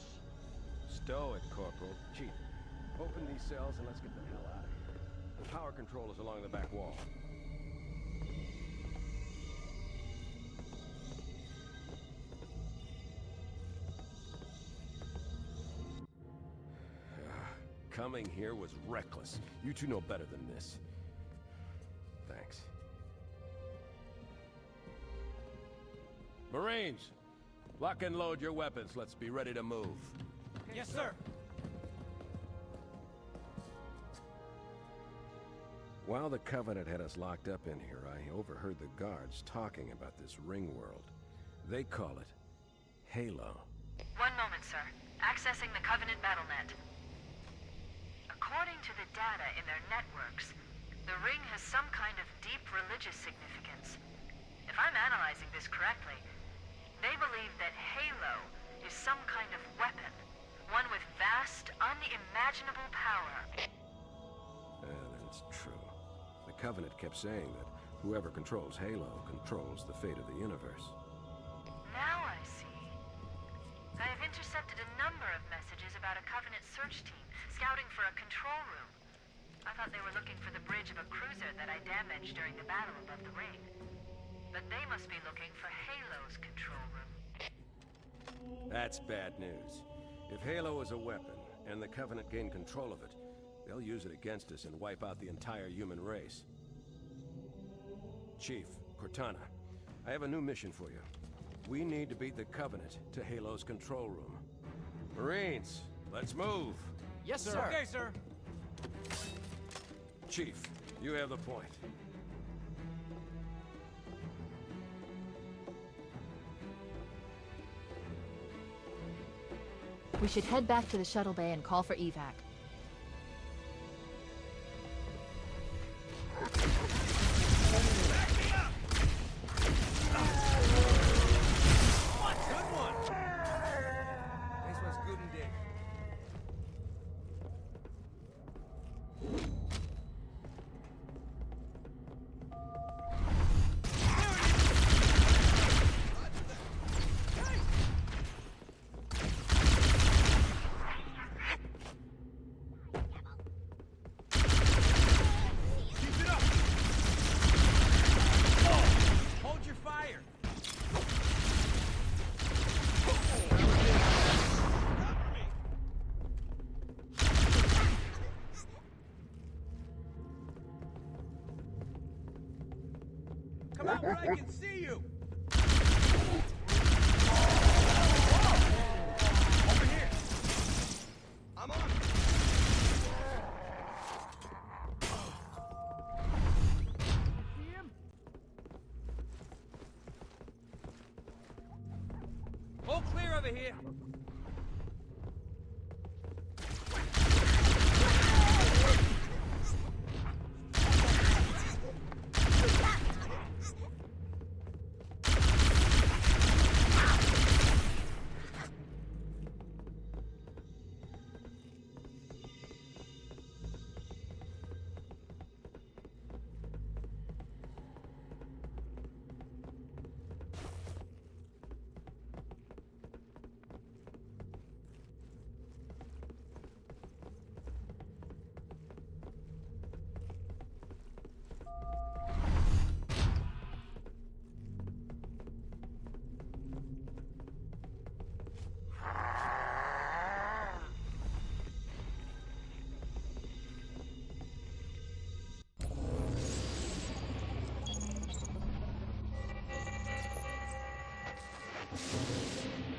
Stow it, Corporal. Chief, open these cells and let's get the hell out of here. The power control is along the back wall. Coming here was reckless. You two know better than this. Thanks. Marines! Lock and load your weapons. Let's be ready to move. Yes, sir. While the Covenant had us locked up in here, I overheard the guards talking about this ringworld. They call it Halo. One moment, sir. Accessing the Covenant BattleNet. According to the data in their networks, the ring has some kind of deep religious significance. If I'm analyzing this correctly, they believe that Halo is some kind of weapon, one with vast, unimaginable power. That's true. The Covenant kept saying that whoever controls Halo controls the fate of the universe. Now I see. I have intercepted a number of messages about a Covenant search team scouting for a control room. I thought they were looking for the bridge of a cruiser that I damaged during the battle above the ring. But they must be looking for Halo's control room. That's bad news. If Halo is a weapon, and the Covenant gain control of it, they'll use it against us and wipe out the entire human race. Chief, Cortana, I have a new mission for you. We need to beat the Covenant to Halo's control room. Marines, let's move! Yes, sir. Okay, sir. Chief, you have the point. We should head back to the shuttle bay and call for evac. Come out where I can see you! Over here! all clear over here.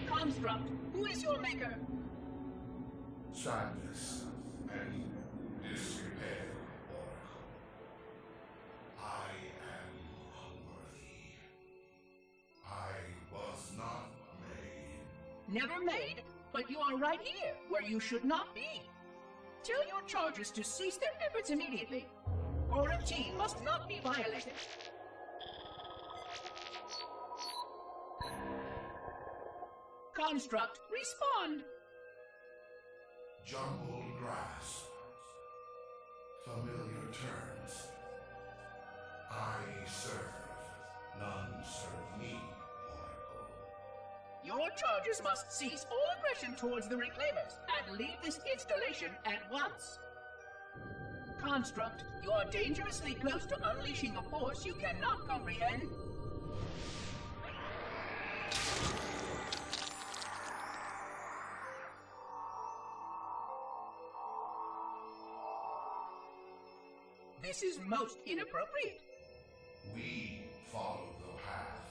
Construct, who is your maker? Sadness and disrepair, Oracle. I am unworthy. I was not made. Never made, but you are right here, where you should not be. Tell your charges to cease their efforts immediately. Quarantine must not be violated. Construct, respond! Jumbled grass. Familiar terms. I serve. None serve me, Oracle. Your charges must cease all aggression towards the Reclaimers and leave this installation at once. Construct, you are dangerously close to unleashing a force you cannot comprehend. This is most inappropriate. We follow the path,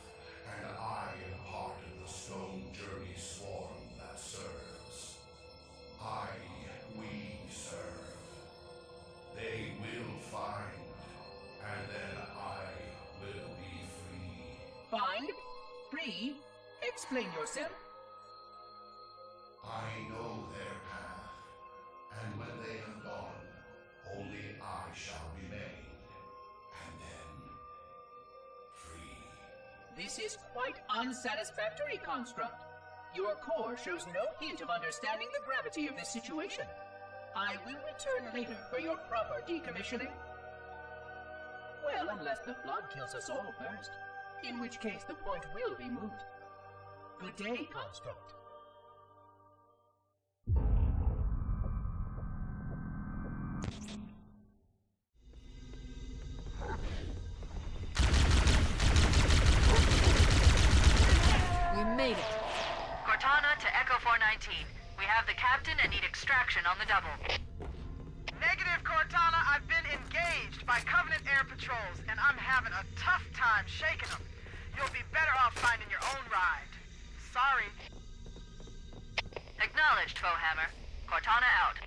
and I am part of the stone journey swarm that serves. We serve. They will find, and then I will be free. Find? Free? Explain yourself. I know their path, and when they have gone, only I shall remain, and then free. This is quite unsatisfactory, Construct. Your core shows no hint of understanding the gravity of this situation. I will return later for your proper decommissioning. Well, unless the flood kills us all first, in which case the point will be moot. Good day, Construct. We made it. Cortana to Echo 419. We have the captain and need extraction on the double. Negative, Cortana. I've been engaged by Covenant air patrols, and I'm having a tough time shaking them. You'll be better off finding your own ride. Sorry. Acknowledged, Foehammer. Cortana out.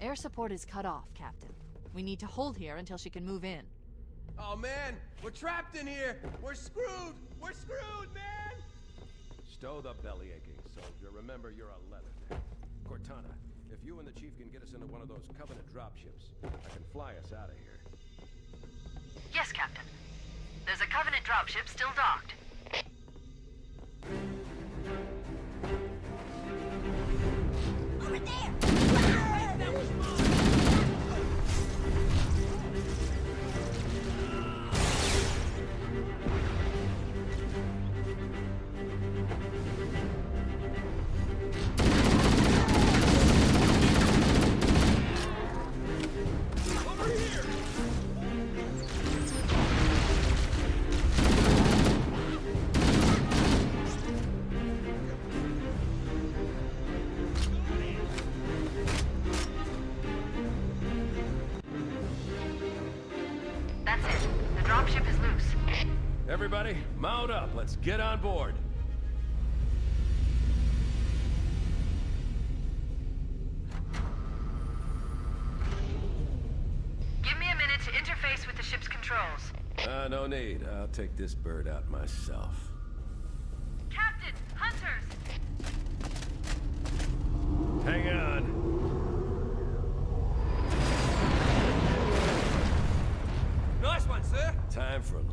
Air support is cut off, Captain. We need to hold here until she can move in. Oh man, we're trapped in here. We're screwed. We're screwed, man. Stow the belly-aching, soldier. Remember, you're a leatherneck. Cortana, if you and the Chief can get us into one of those Covenant dropships, I can fly us out of here. Yes, Captain. There's a Covenant dropship still docked. Over there! That was mine! Everybody, mount up. Let's get on board. Give me a minute to interface with the ship's controls. No need. I'll take this bird out myself. Captain! Hunters!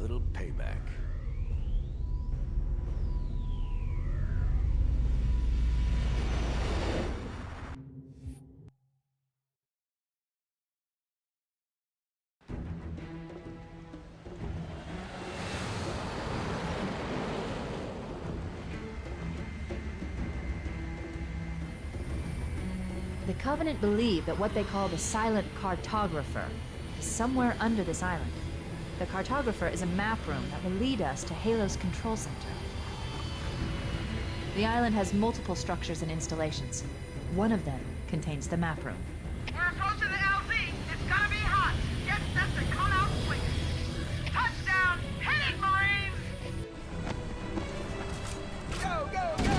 little payback. The Covenant believe that what they call the Silent Cartographer is somewhere under this island. The Cartographer is a map room that will lead us to Halo's control center. The island has multiple structures and installations. One of them contains the map room. We're approaching the LZ. It's gonna be hot. Get set to come out swinging. Touchdown! Hit it, Marines! Go, go, go!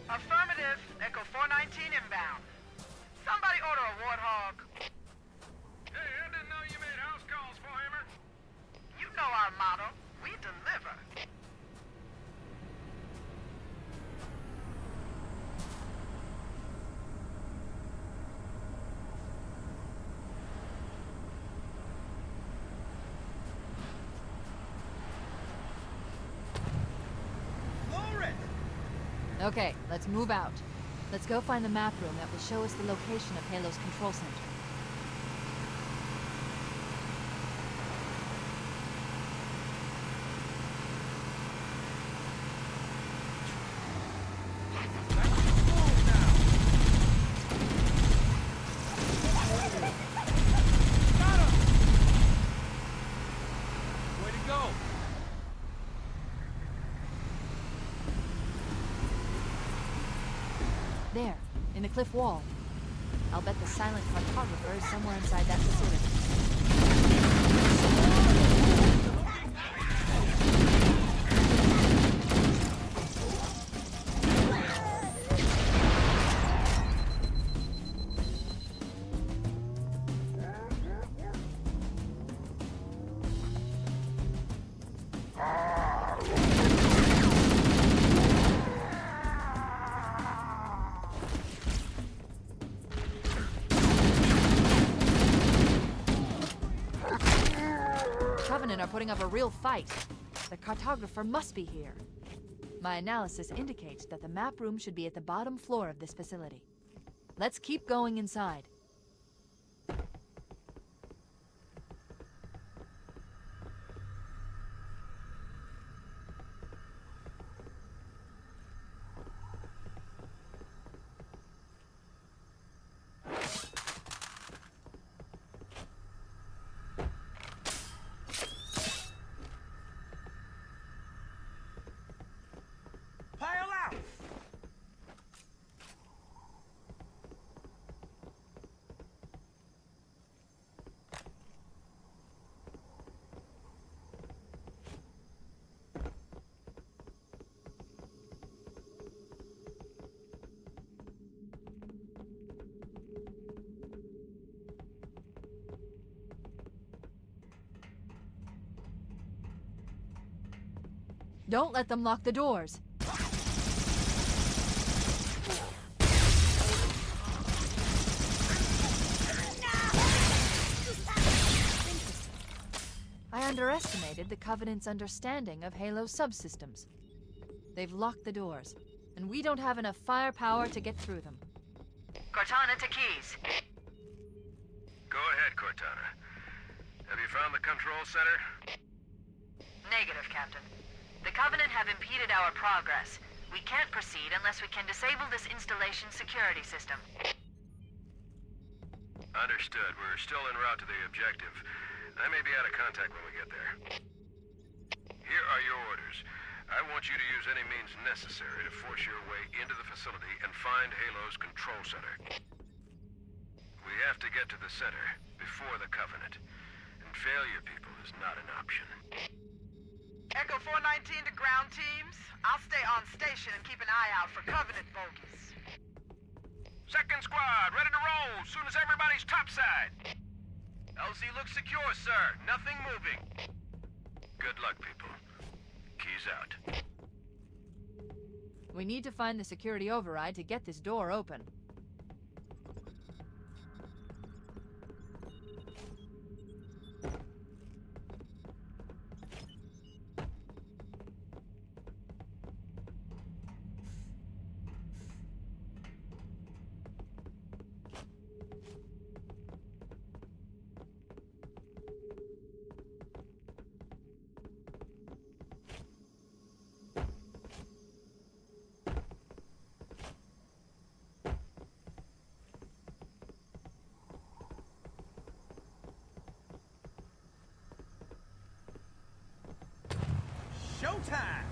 Affirmative. Echo 419 inbound. Somebody order a warthog. Hey, I didn't know you made house calls, Warhammer. You know our motto. We deliver. Okay, let's move out. Let's go find the map room that will show us the location of Halo's control center. Way to go! There, in the cliff wall. I'll bet the Silent Cartographer is somewhere inside that facility. Covenant are putting up a real fight. The Cartographer must be here. My analysis indicates that the map room should be at the bottom floor of this facility. Let's keep going inside. Pile out! Don't let them lock the doors. I underestimated the Covenant's understanding of Halo subsystems. They've locked the doors, and we don't have enough firepower to get through them. Cortana to Keys. Go ahead, Cortana. Have you found the control center? Negative, Captain. The Covenant have impeded our progress. We can't proceed unless we can disable this installation's security system. Understood. We're still en route to the objective. I may be out of contact when we get there. Here are your orders. I want you to use any means necessary to force your way into the facility and find Halo's control center. We have to get to the center before the Covenant. And failure, people, is not an option. Echo 419 to ground teams. I'll stay on station and keep an eye out for Covenant bogies. Second squad, ready to roll as soon as everybody's topside. LZ looks secure, sir. Nothing moving. Good luck, people. Keys out. We need to find the security override to get this door open. Showtime!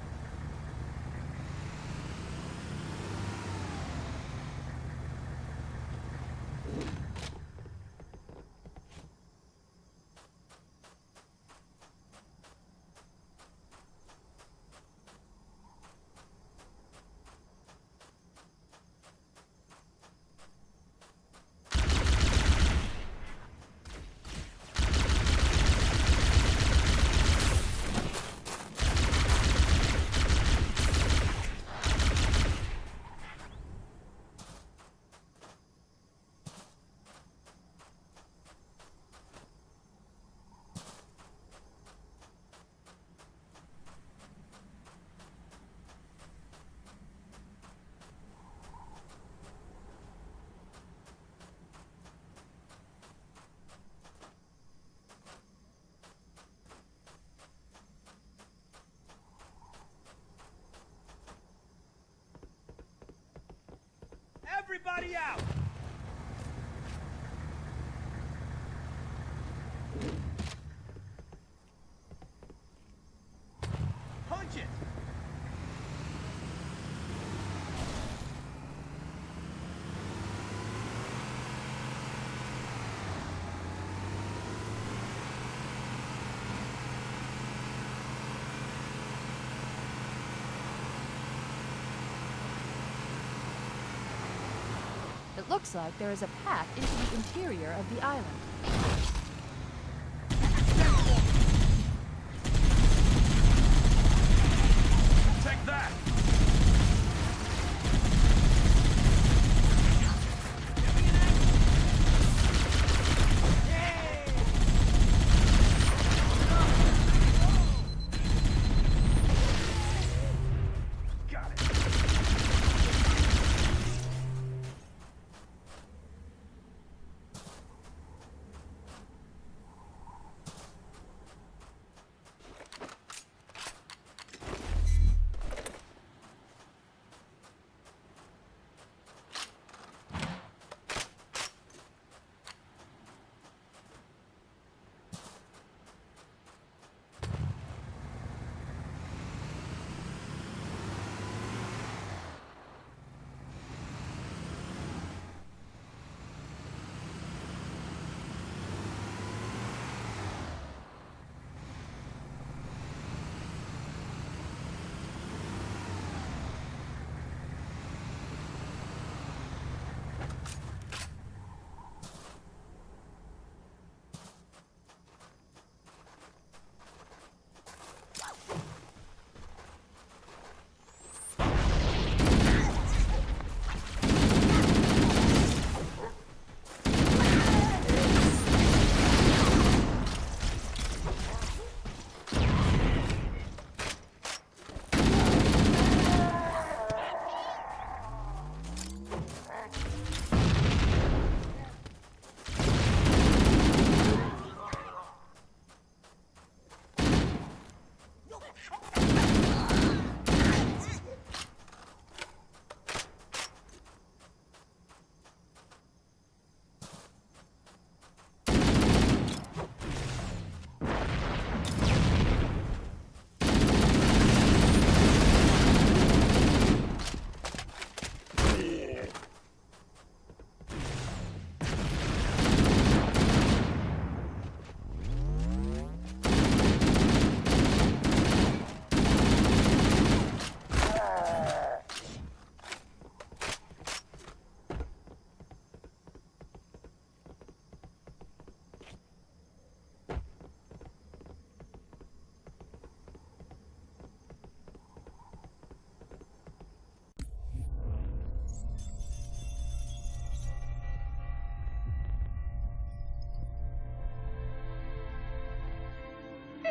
Everybody out! Punch it! It looks like there is a path into the interior of the island. Take that!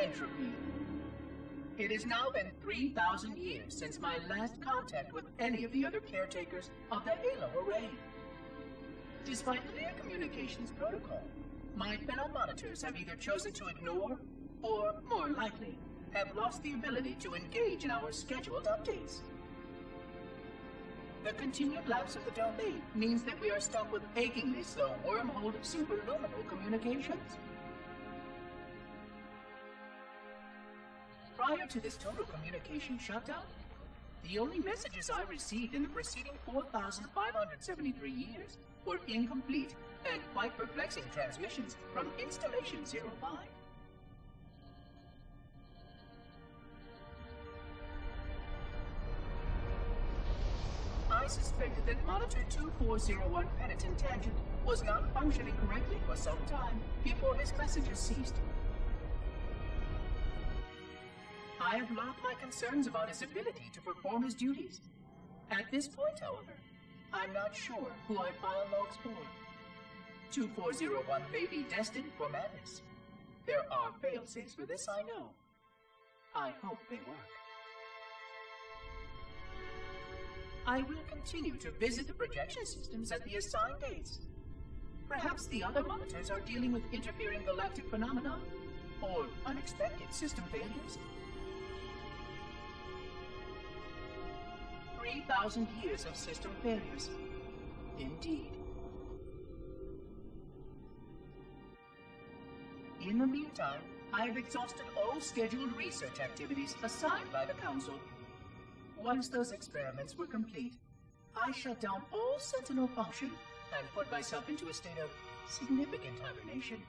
entropy. It has now been 3,000 years since my last contact with any of the other caretakers of the Halo Array. Despite clear communications protocol, my fellow monitors have either chosen to ignore, or, more likely, have lost the ability to engage in our scheduled updates. The continued lapse of the domain means that we are stuck with achingly slow wormhole superluminal communications. Prior to this total communication shutdown, the only messages I received in the preceding 4,573 years were incomplete and quite perplexing transmissions from Installation 05. I suspected that Monitor 2401 Penitent Tangent was not functioning correctly for some time before his messages ceased. I have logged my concerns about his ability to perform his duties. At this point, however, I'm not sure who I file logs for. 2401 may be destined for madness. There are fail-safes for this, I know. I hope they work. I will continue to visit the projection systems at the assigned dates. Perhaps the other monitors are dealing with interfering galactic phenomena, or unexpected system failures. 3,000 years of system failures. Indeed. In the meantime, I have exhausted all scheduled research activities assigned by the Council. Once those experiments were complete, I shut down all Sentinel function and put myself into a state of significant hibernation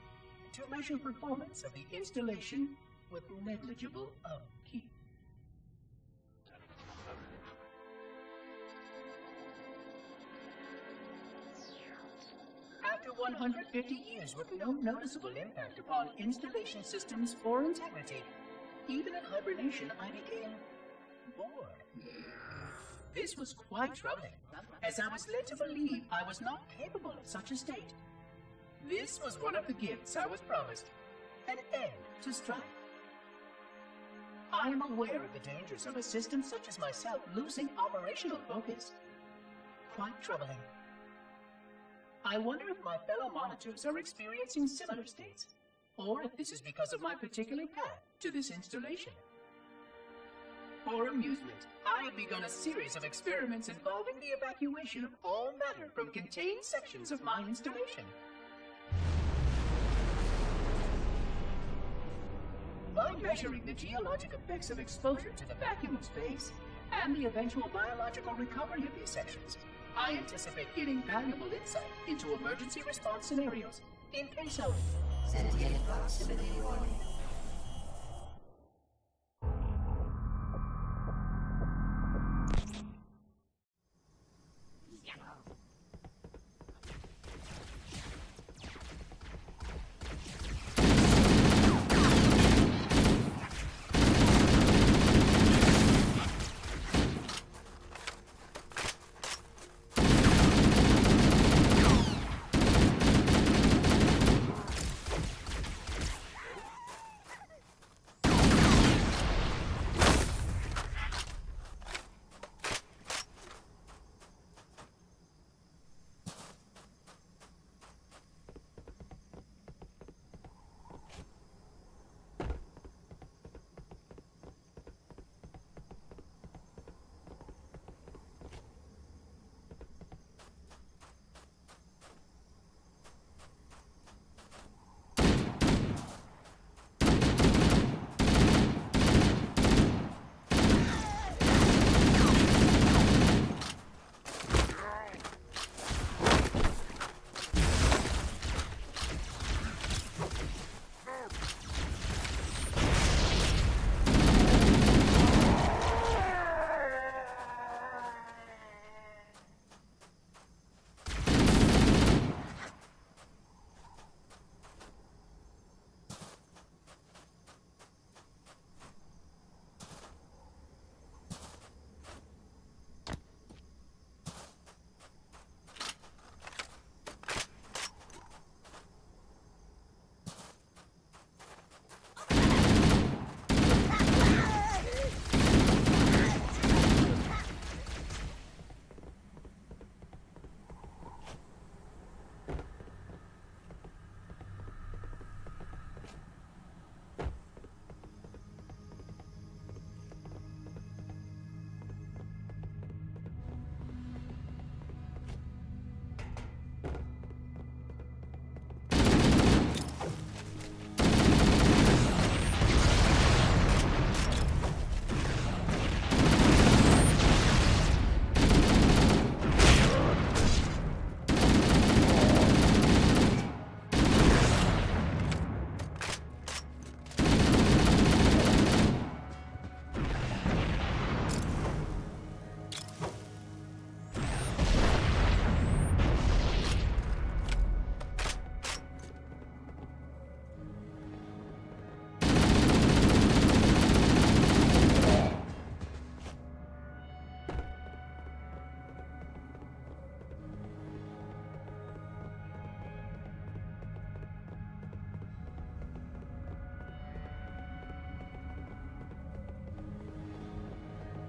to measure performance of the installation with negligible upkeep. After 150 years with no noticeable impact upon installation systems or integrity, even in hibernation I became bored. This was quite troubling, as I was led to believe I was not capable of such a state. This was one of the gifts I was promised, an end to strife. I am aware of the dangers of a system such as myself losing operational focus. Quite troubling. I wonder if my fellow monitors are experiencing similar states, or if this is because of my particular path to this installation. For amusement, I have begun a series of experiments involving the evacuation of all matter from contained sections of my installation. By measuring the geologic effects of exposure to the vacuum of space, and the eventual biological recovery of these sections, I anticipate getting valuable insight into emergency response scenarios in case of sentient proximity warning.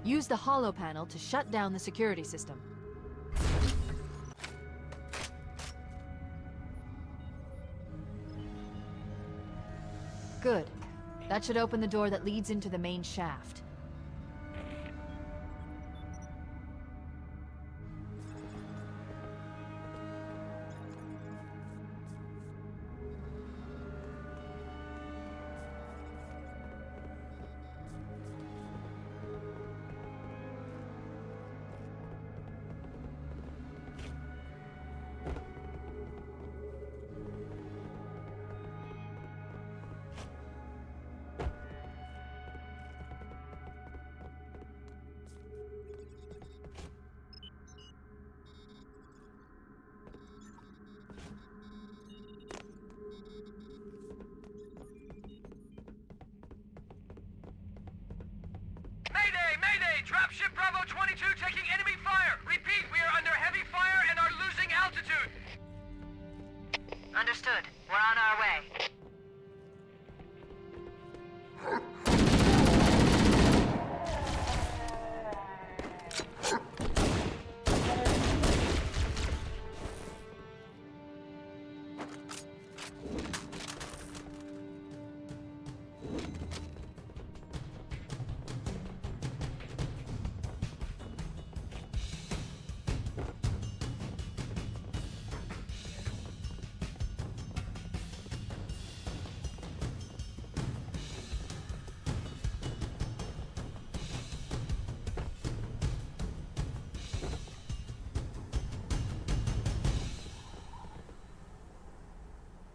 Use the holo panel to shut down the security system. Good. That should open the door that leads into the main shaft. Mayday! Dropship Bravo 22 taking enemy fire! Repeat, we are under heavy fire and are losing altitude! Understood. We're on our way.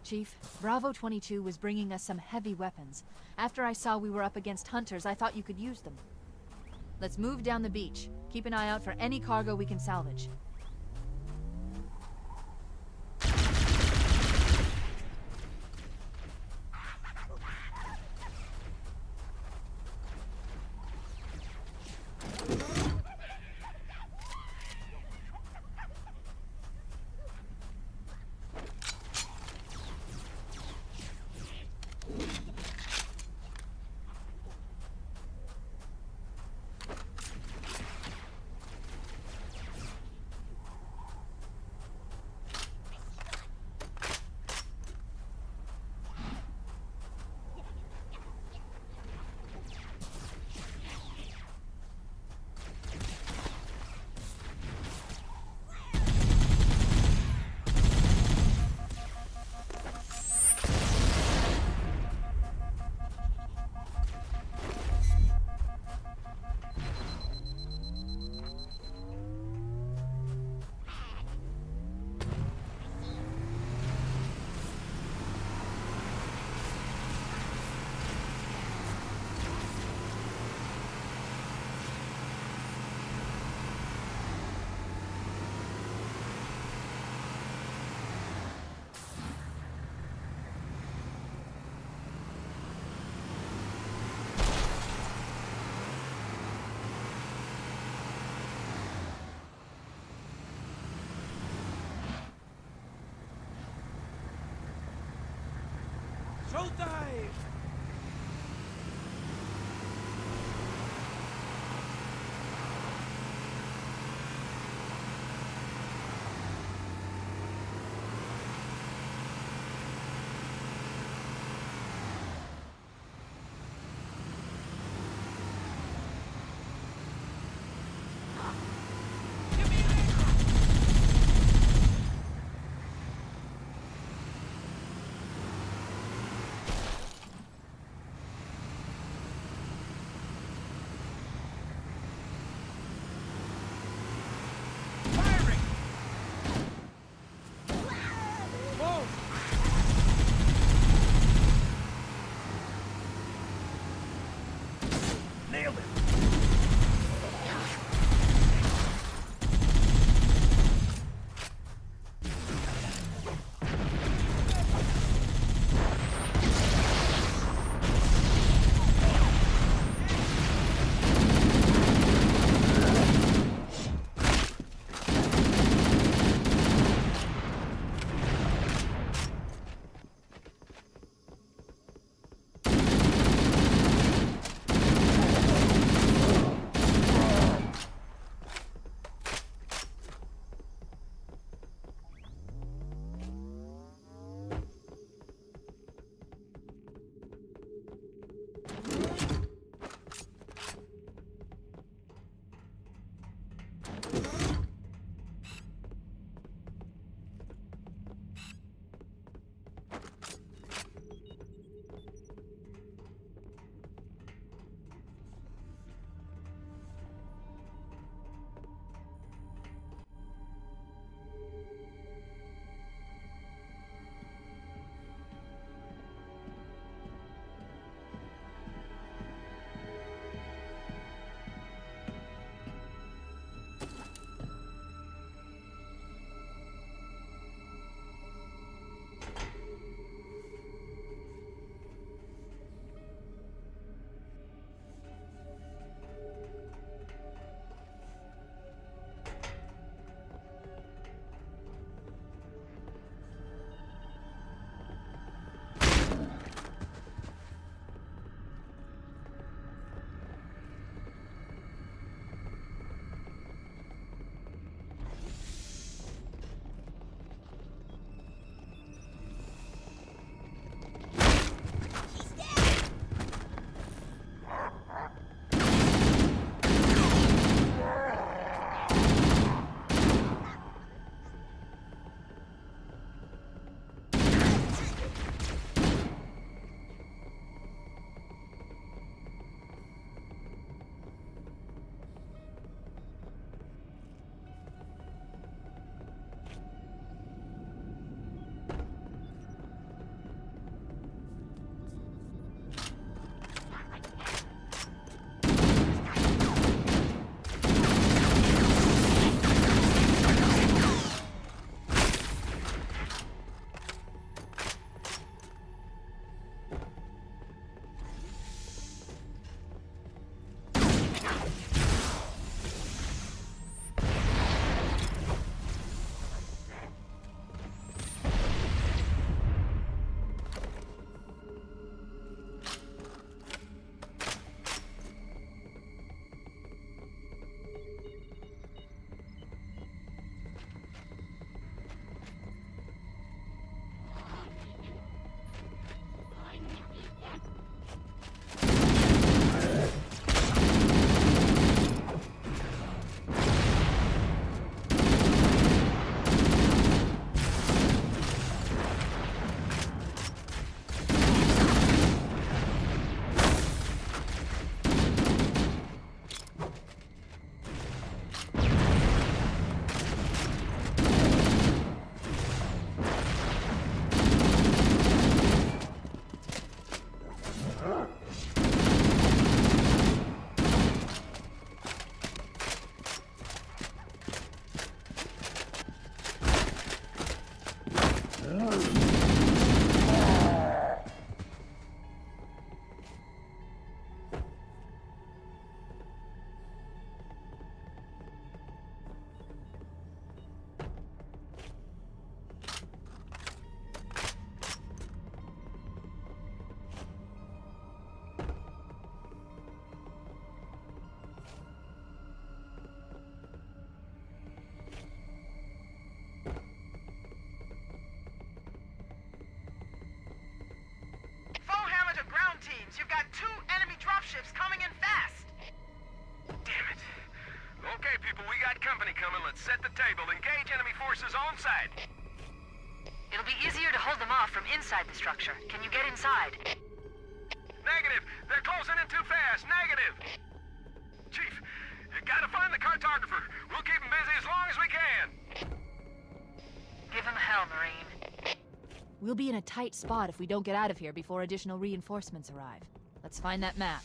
Chief, Bravo 22 was bringing us some heavy weapons. After I saw we were up against hunters, I thought you could use them. Let's move down the beach. Keep an eye out for any cargo we can salvage. Showtime! got company coming. Let's set the table. Engage enemy forces on site. It'll be easier to hold them off from inside the structure. Can you get inside? Negative. They're closing in too fast. Negative. Chief, you gotta find the cartographer. We'll keep him busy as long as we can. Give him hell, Marine. We'll be in a tight spot if we don't get out of here before additional reinforcements arrive. Let's find that map.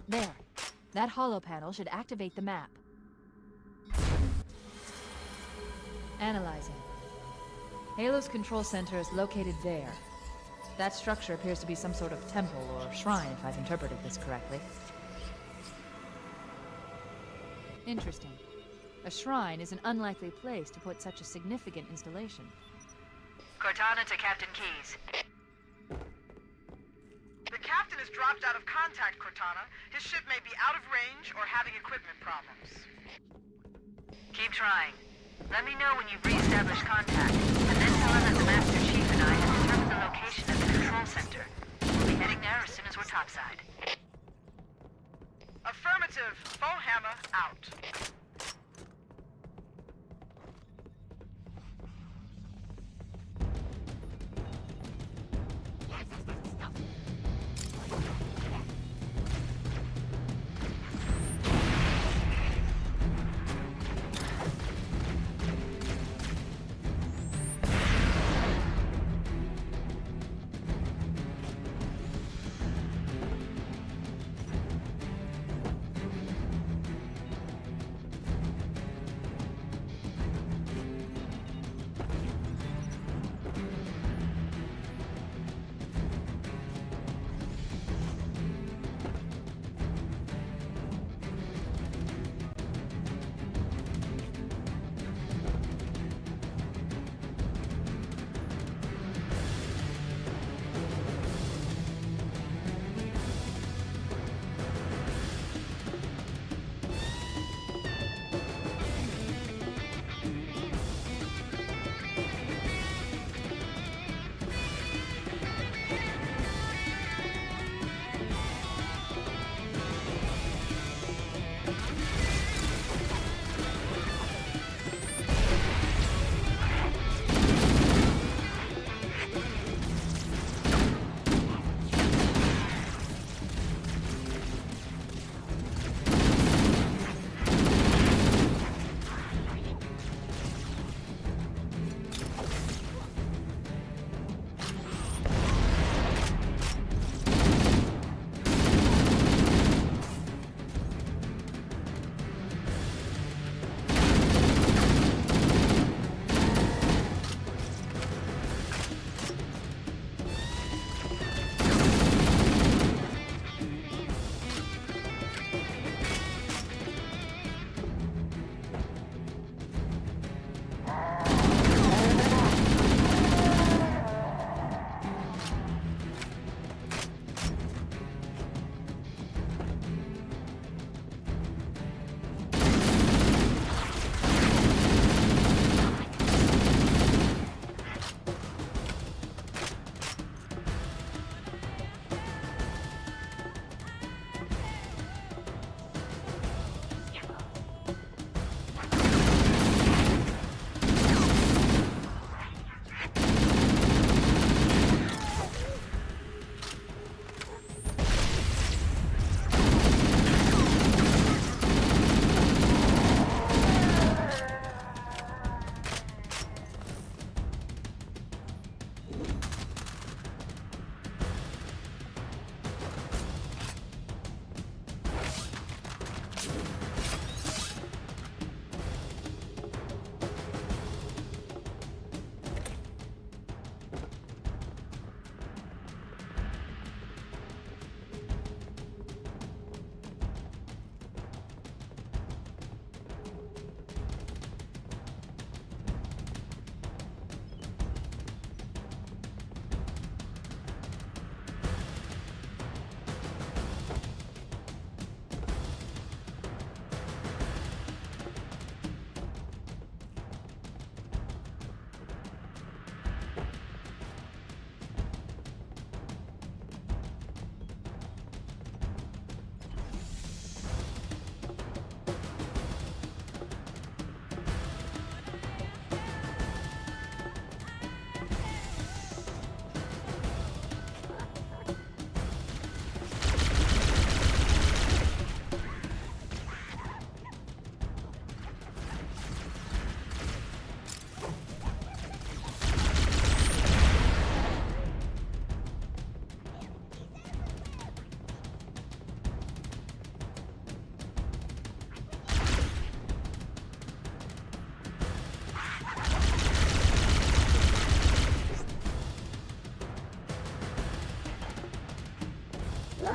There. That hollow panel should activate the map. Analyzing. Halo's control center is located there. That structure appears to be some sort of temple or shrine, if I've interpreted this correctly. Interesting. A shrine is an unlikely place to put such a significant installation. Cortana to Captain Keyes. The captain has dropped out of contact, Cortana. His ship may be out of range or having equipment problems. Keep trying. Let me know when you've re-established contact, and then tell him that the Master Chief and I have determined the location of the control center. We'll be heading there as soon as we're topside. Affirmative. Foehammer out.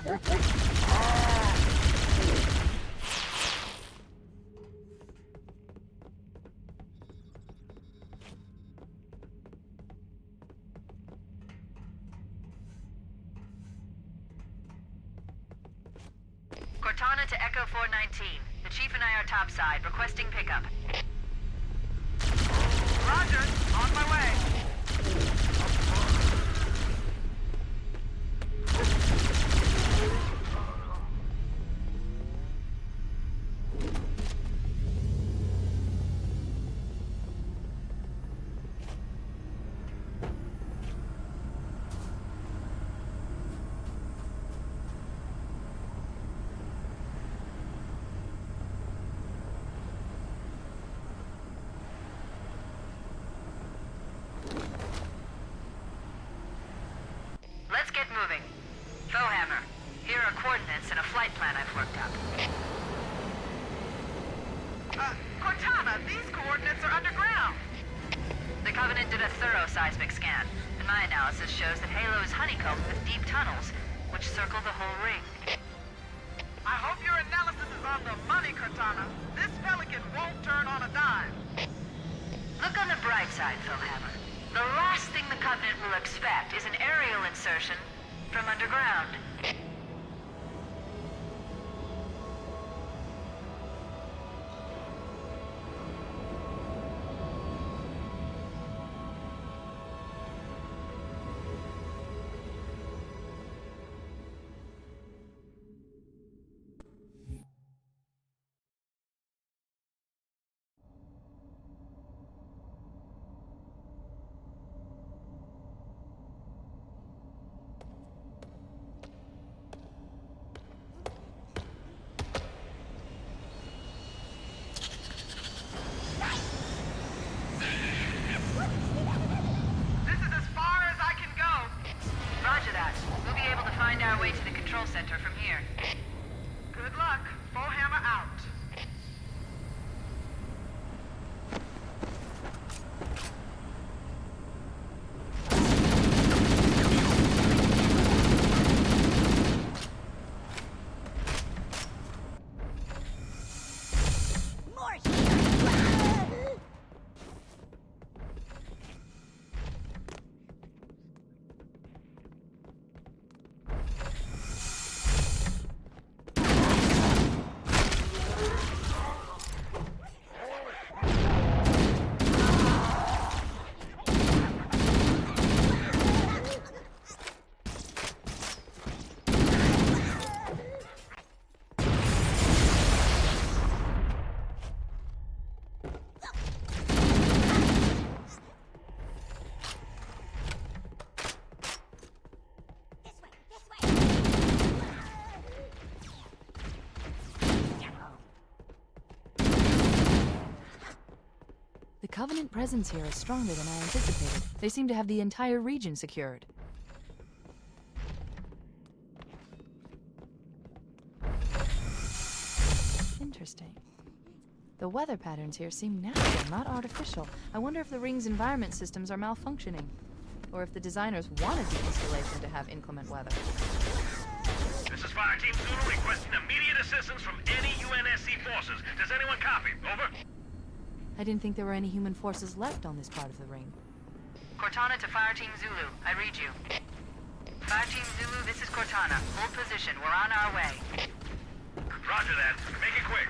Cortana to Echo 419. The Chief and I are topside, requesting pickup. Roger, on my way. Let's get moving. Foehammer, here are coordinates and a flight plan I've worked up. Cortana, these coordinates are underground. The Covenant did a thorough seismic scan, and my analysis shows that Halo is honeycombed with deep tunnels, which circle the whole ring. I hope your analysis is on the money, Cortana. This Pelican won't turn on a dime. Look on the bright side, Foehammer. The last thing the Covenant will expect is an aerial insertion from underground. This is as far as I can go. Roger that. We'll be able to find our way to the control center from here. Good luck. Foehammer out. The Covenant presence here is stronger than I anticipated. They seem to have the entire region secured. Interesting. The weather patterns here seem natural, not artificial. I wonder if the ring's environment systems are malfunctioning, or if the designers wanted the installation to have inclement weather. This is Fire Team Zulu requesting immediate assistance from any UNSC forces. Does anyone copy? Over. I didn't think there were any human forces left on this part of the ring. Cortana to Fire Team Zulu. I read you. Fire Team Zulu, this is Cortana. Hold position. We're on our way. Roger that. Make it quick.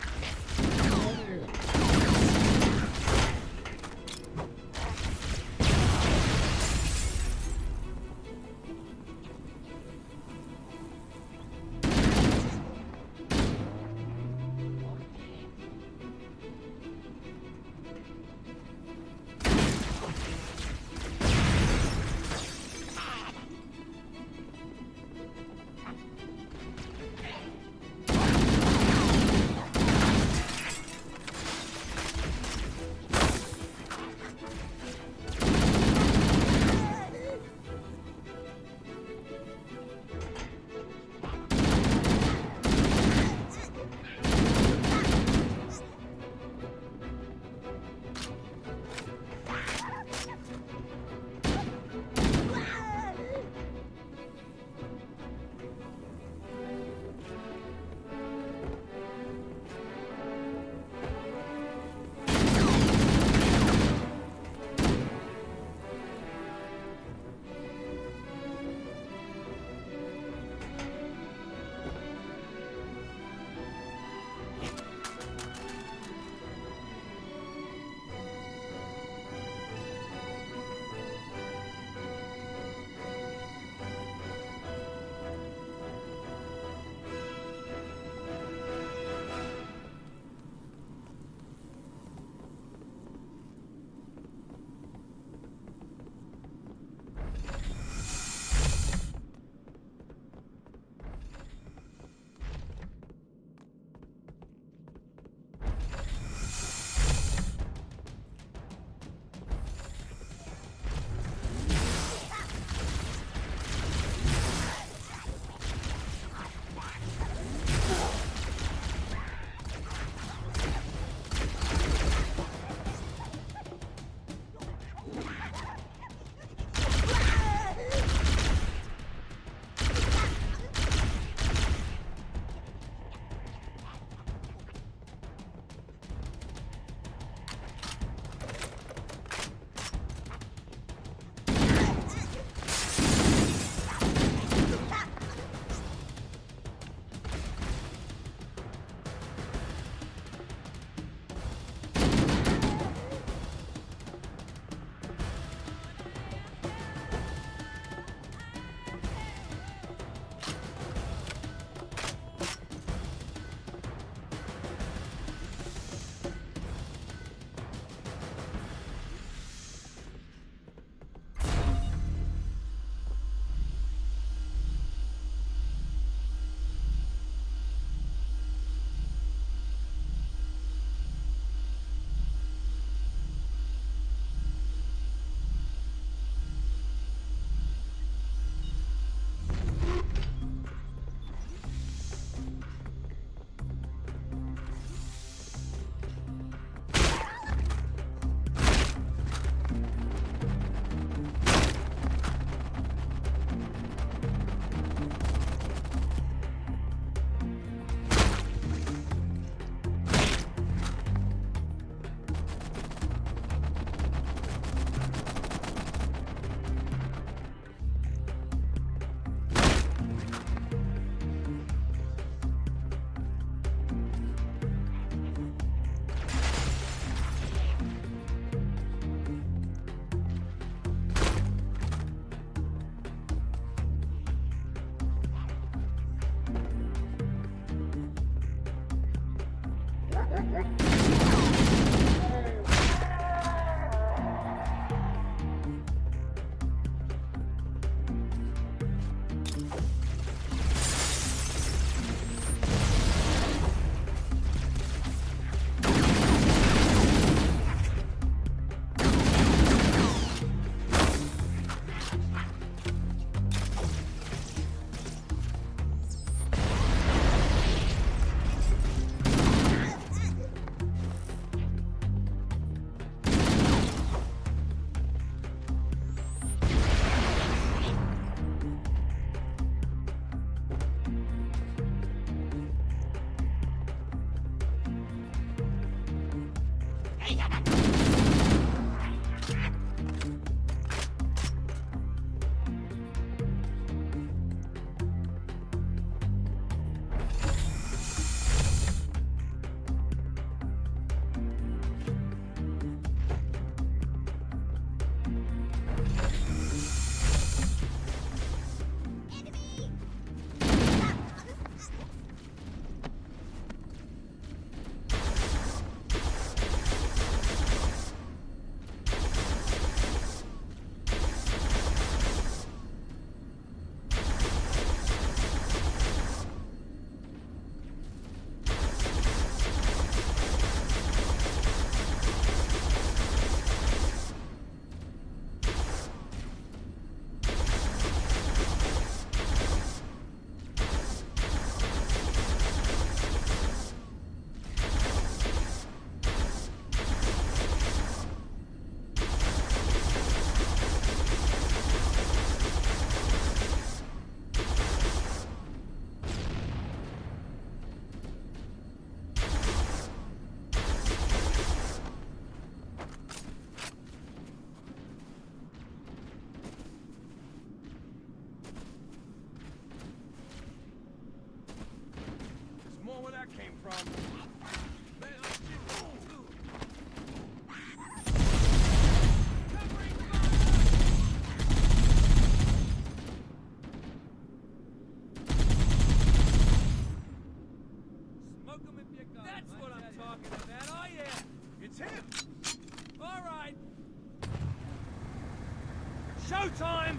Showtime!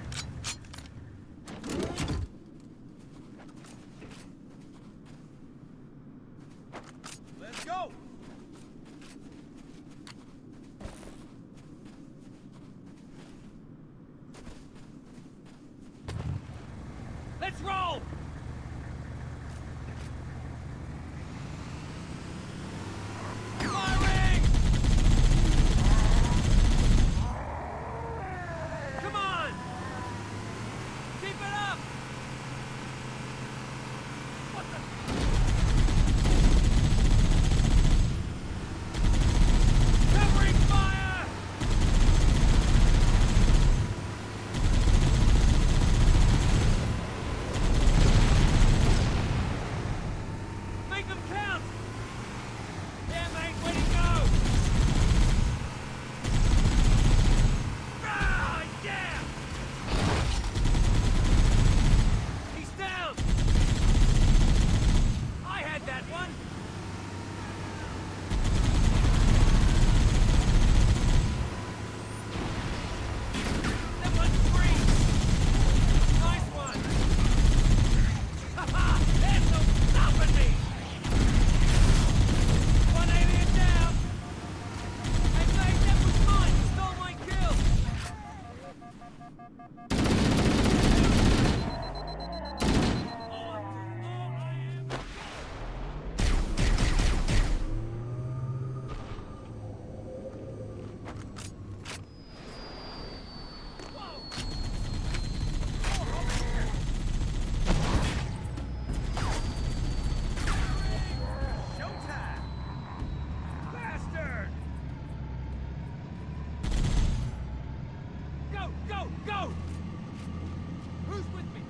Let's go! Let's roll! Firing! Come on! Keep it up! What the? Covering fire! Make them count! Yeah, mate, way to go! Ah, yeah! He's down! I had that one! That one's free! Nice one! Ha-ha! There's no stopping me! One alien down! Hey, mate, that was mine! You stole my kill! Showtime! Bastard! Go, go, go! Who's with me?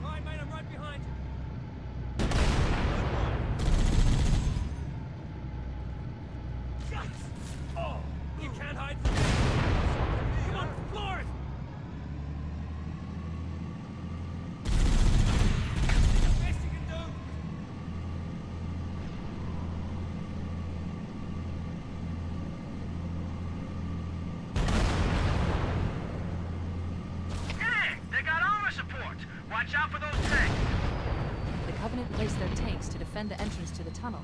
All right, mate, I'm right behind you. Yes! Oh, you can't hide from me. Come on, floor it! The best you can do. defend the entrance to the tunnel.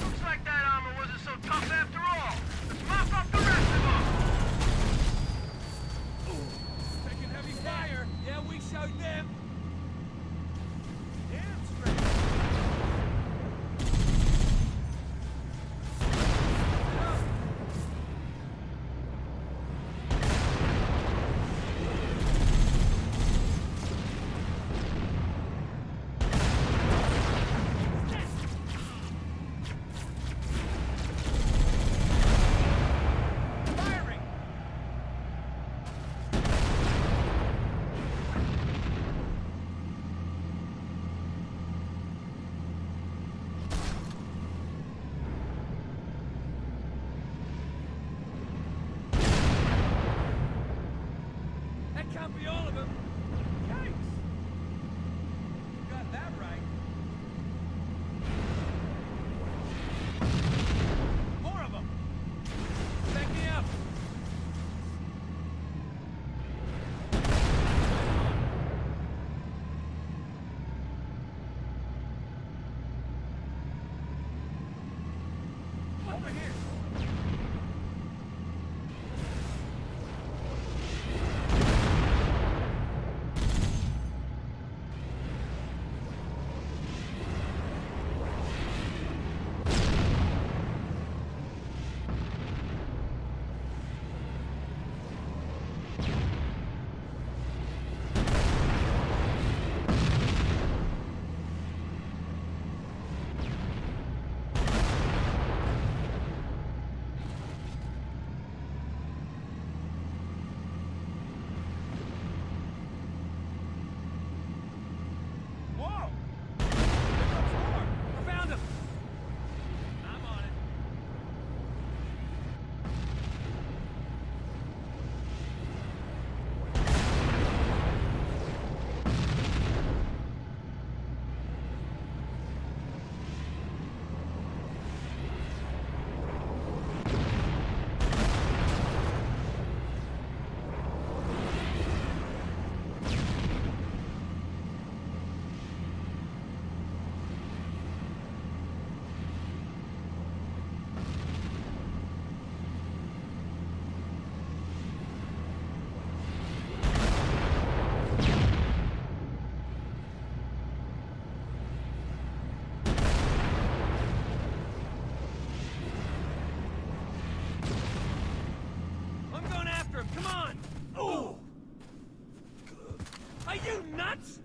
Looks like that armor wasn't so tough after all. Let's mop up the rest of them! Taking heavy fire. Yeah, we showed them. Damn straight. That can't be all of them. Yikes! You got that right. More of them. Back me up. Over here. Whoa! Here comes more! I found him! I'm on it. I'm going after him. Come on! Ooh! Are you nuts?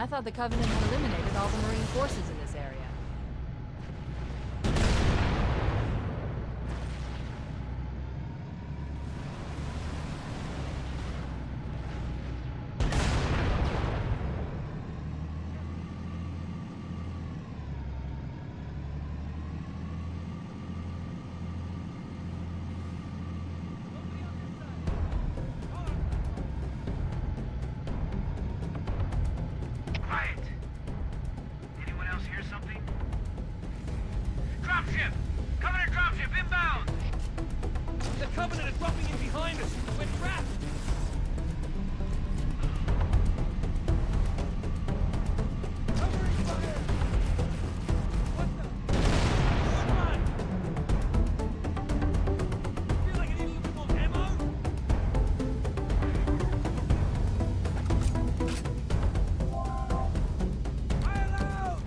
I thought the Covenant had eliminated all the Marine forces in this area. Quiet! Anyone else hear something? Dropship! Covenant dropship inbound! The Covenant is dropping in behind us! We're trapped! Covering fire! What the? Come on! Feel like I need a little bit more ammo? Fire loud!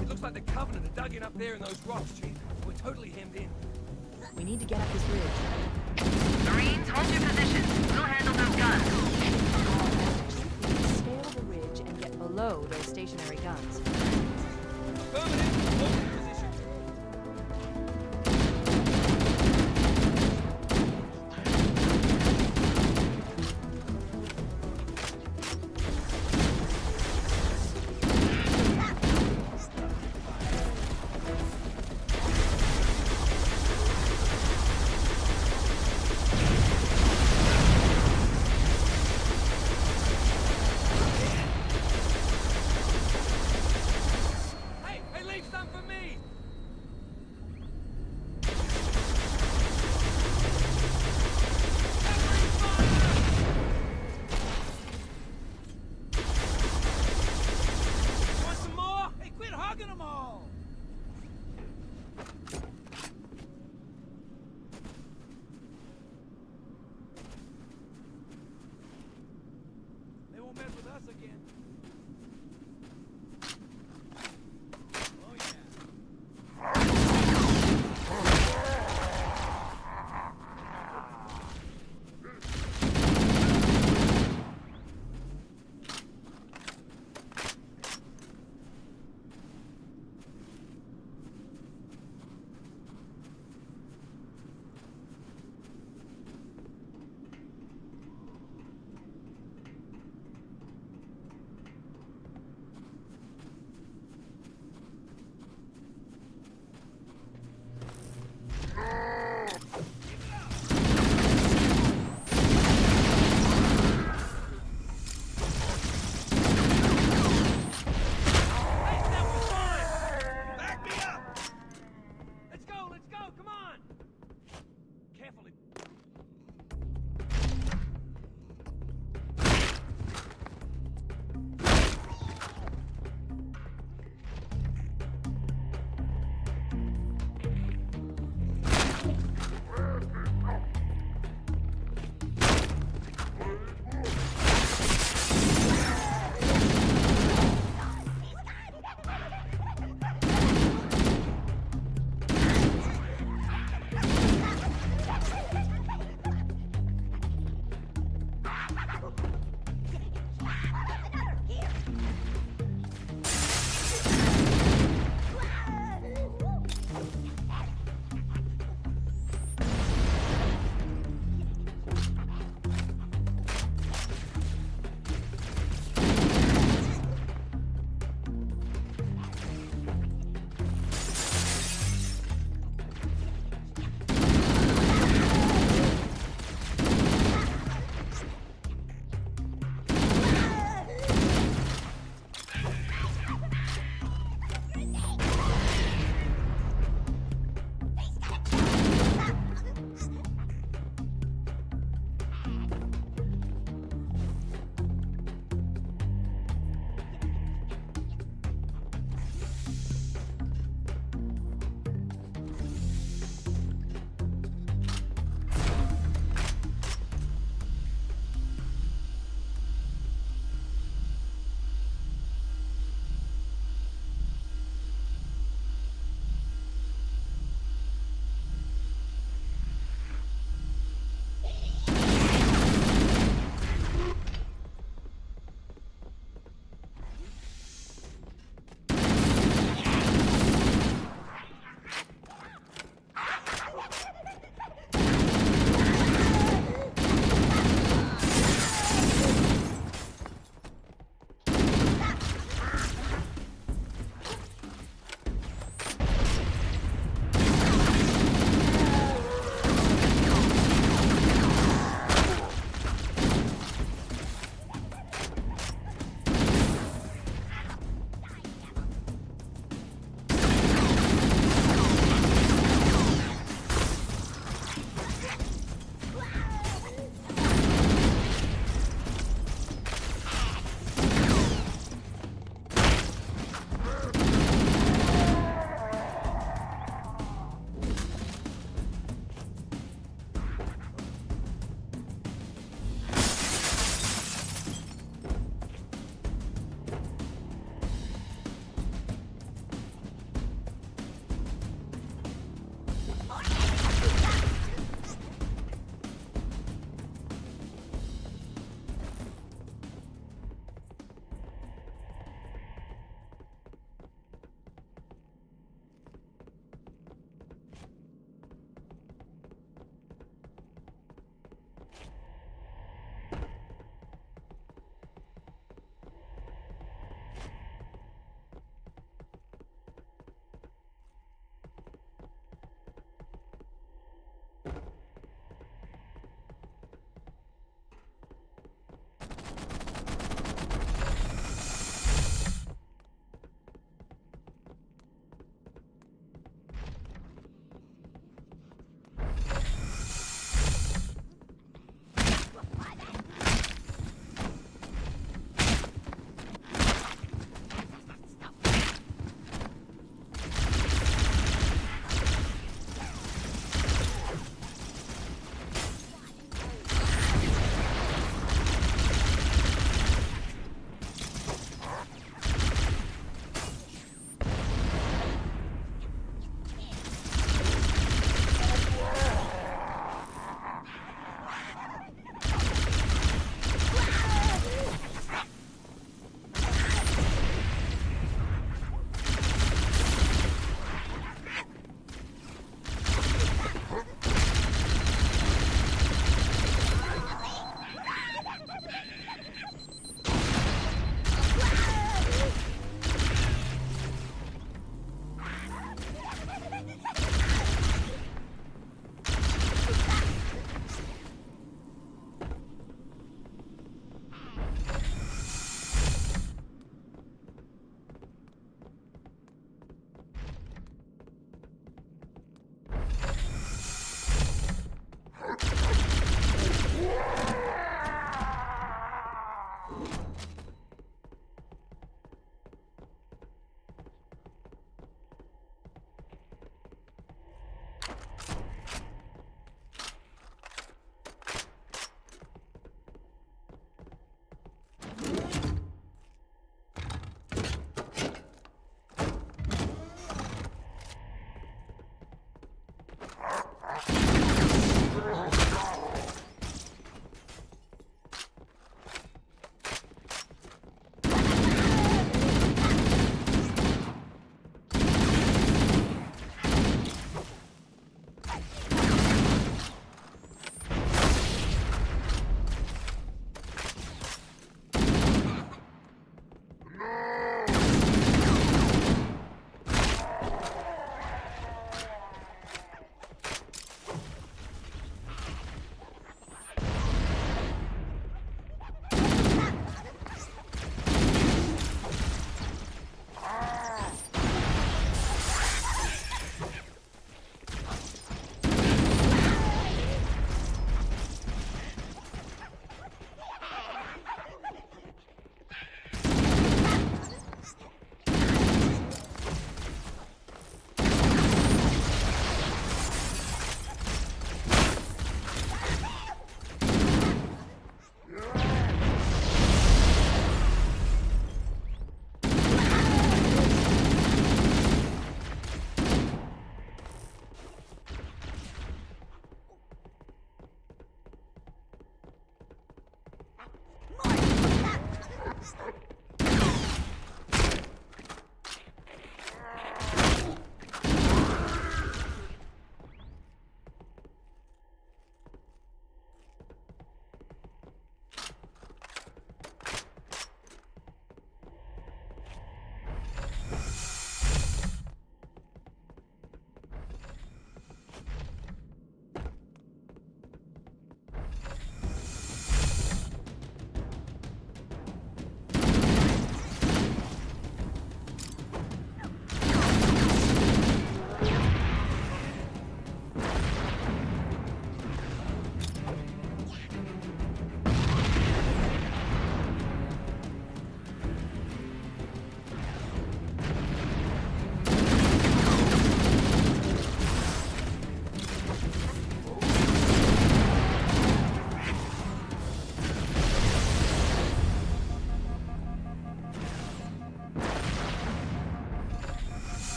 It looks like the Covenant are dug in up there in those rocks, Chief. We're totally hemmed in. We need to get up this ridge. Marines, hold your positions. We'll handle those guns. We need to scale the ridge and get below those stationary guns. Affirmative. Hold your position. Hey, leave some for me! Covering fire! Want some more? Hey, quit hugging them all! They won't mess with us again. Oh, yeah.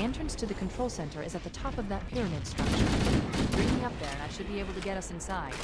entrance to the control center is at the top of that pyramid structure. Bring me up there and I should be able to get us inside.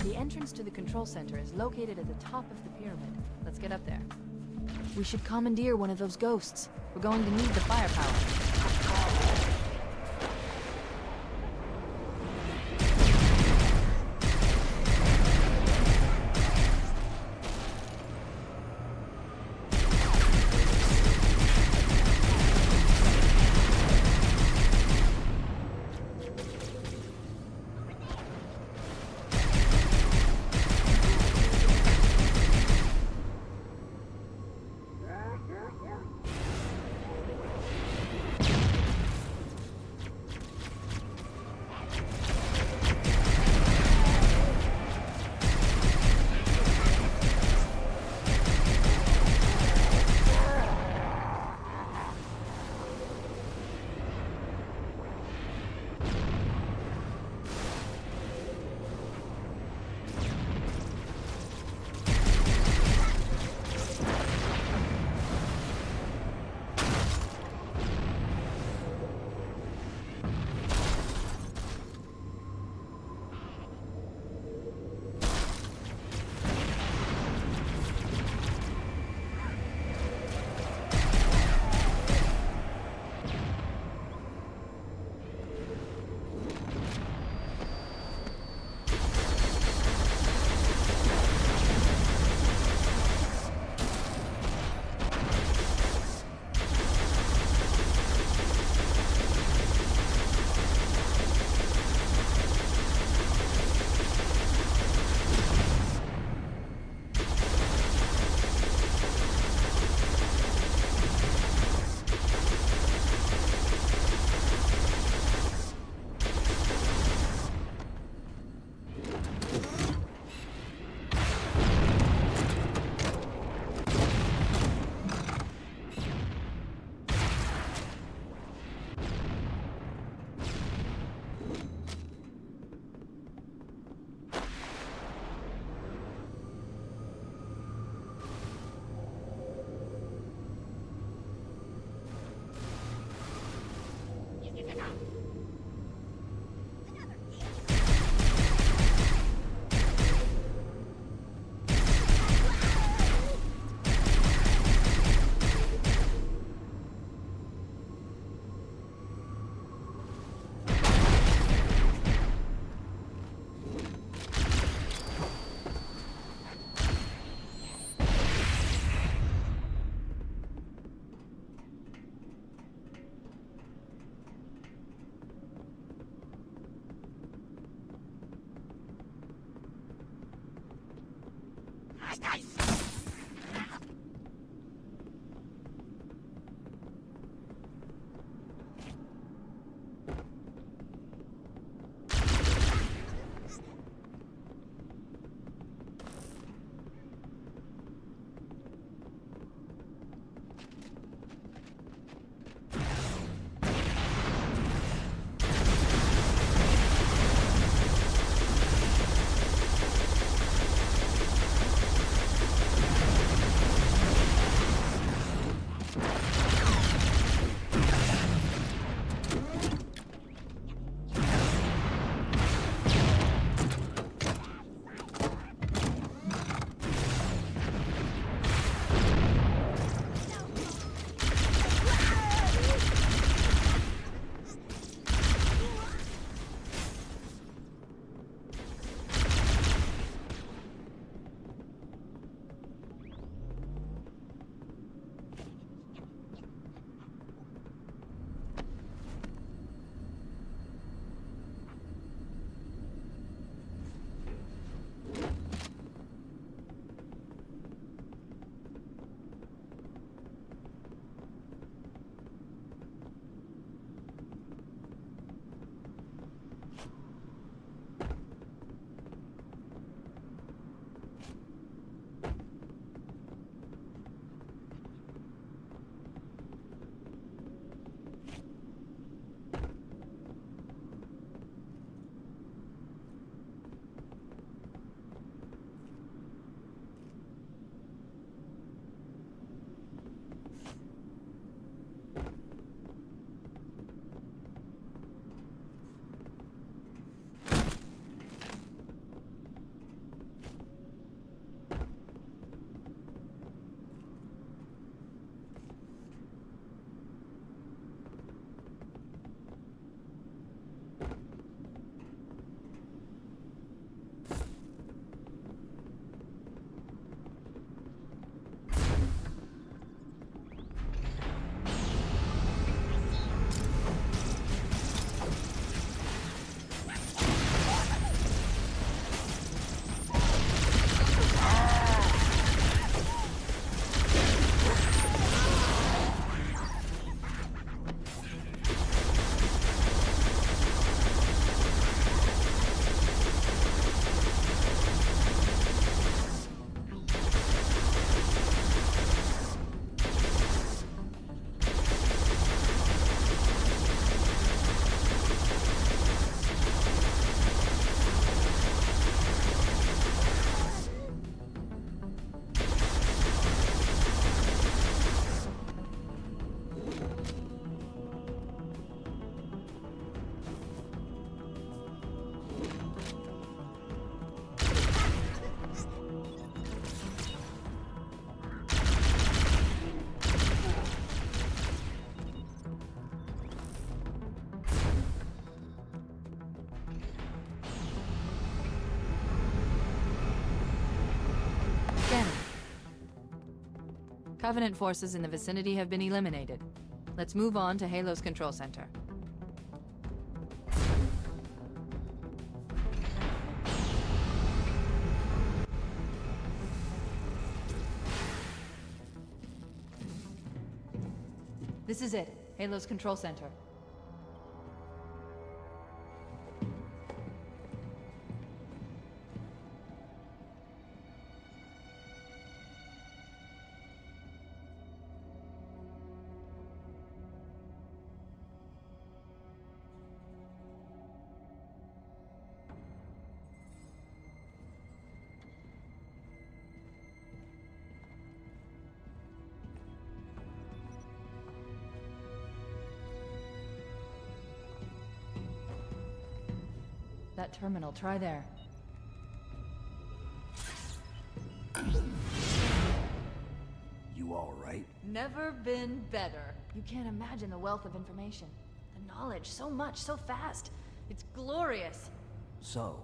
The entrance to the control center is located at the top of the pyramid. Let's get up there. We should commandeer one of those ghosts. We're going to need the firepower. Covenant forces in the vicinity have been eliminated. Let's move on to Halo's control center. This is it, Halo's control center. That terminal, try there. You all right? Never been better. You can't imagine the wealth of information. The knowledge, so much, so fast. It's glorious. So,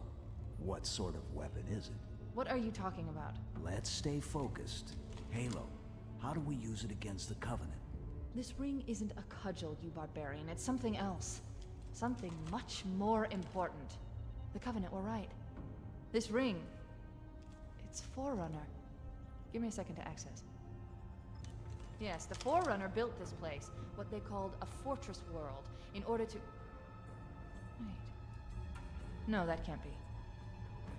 what sort of weapon is it? What are you talking about? Let's stay focused. Halo, how do we use it against the Covenant? This ring isn't a cudgel, you barbarian. It's something else. Something much more important. The Covenant were right. This ring, it's Forerunner. Give me a second to access. Yes, the Forerunner built this place, what they called a fortress world, in order to... Wait. No, that can't be.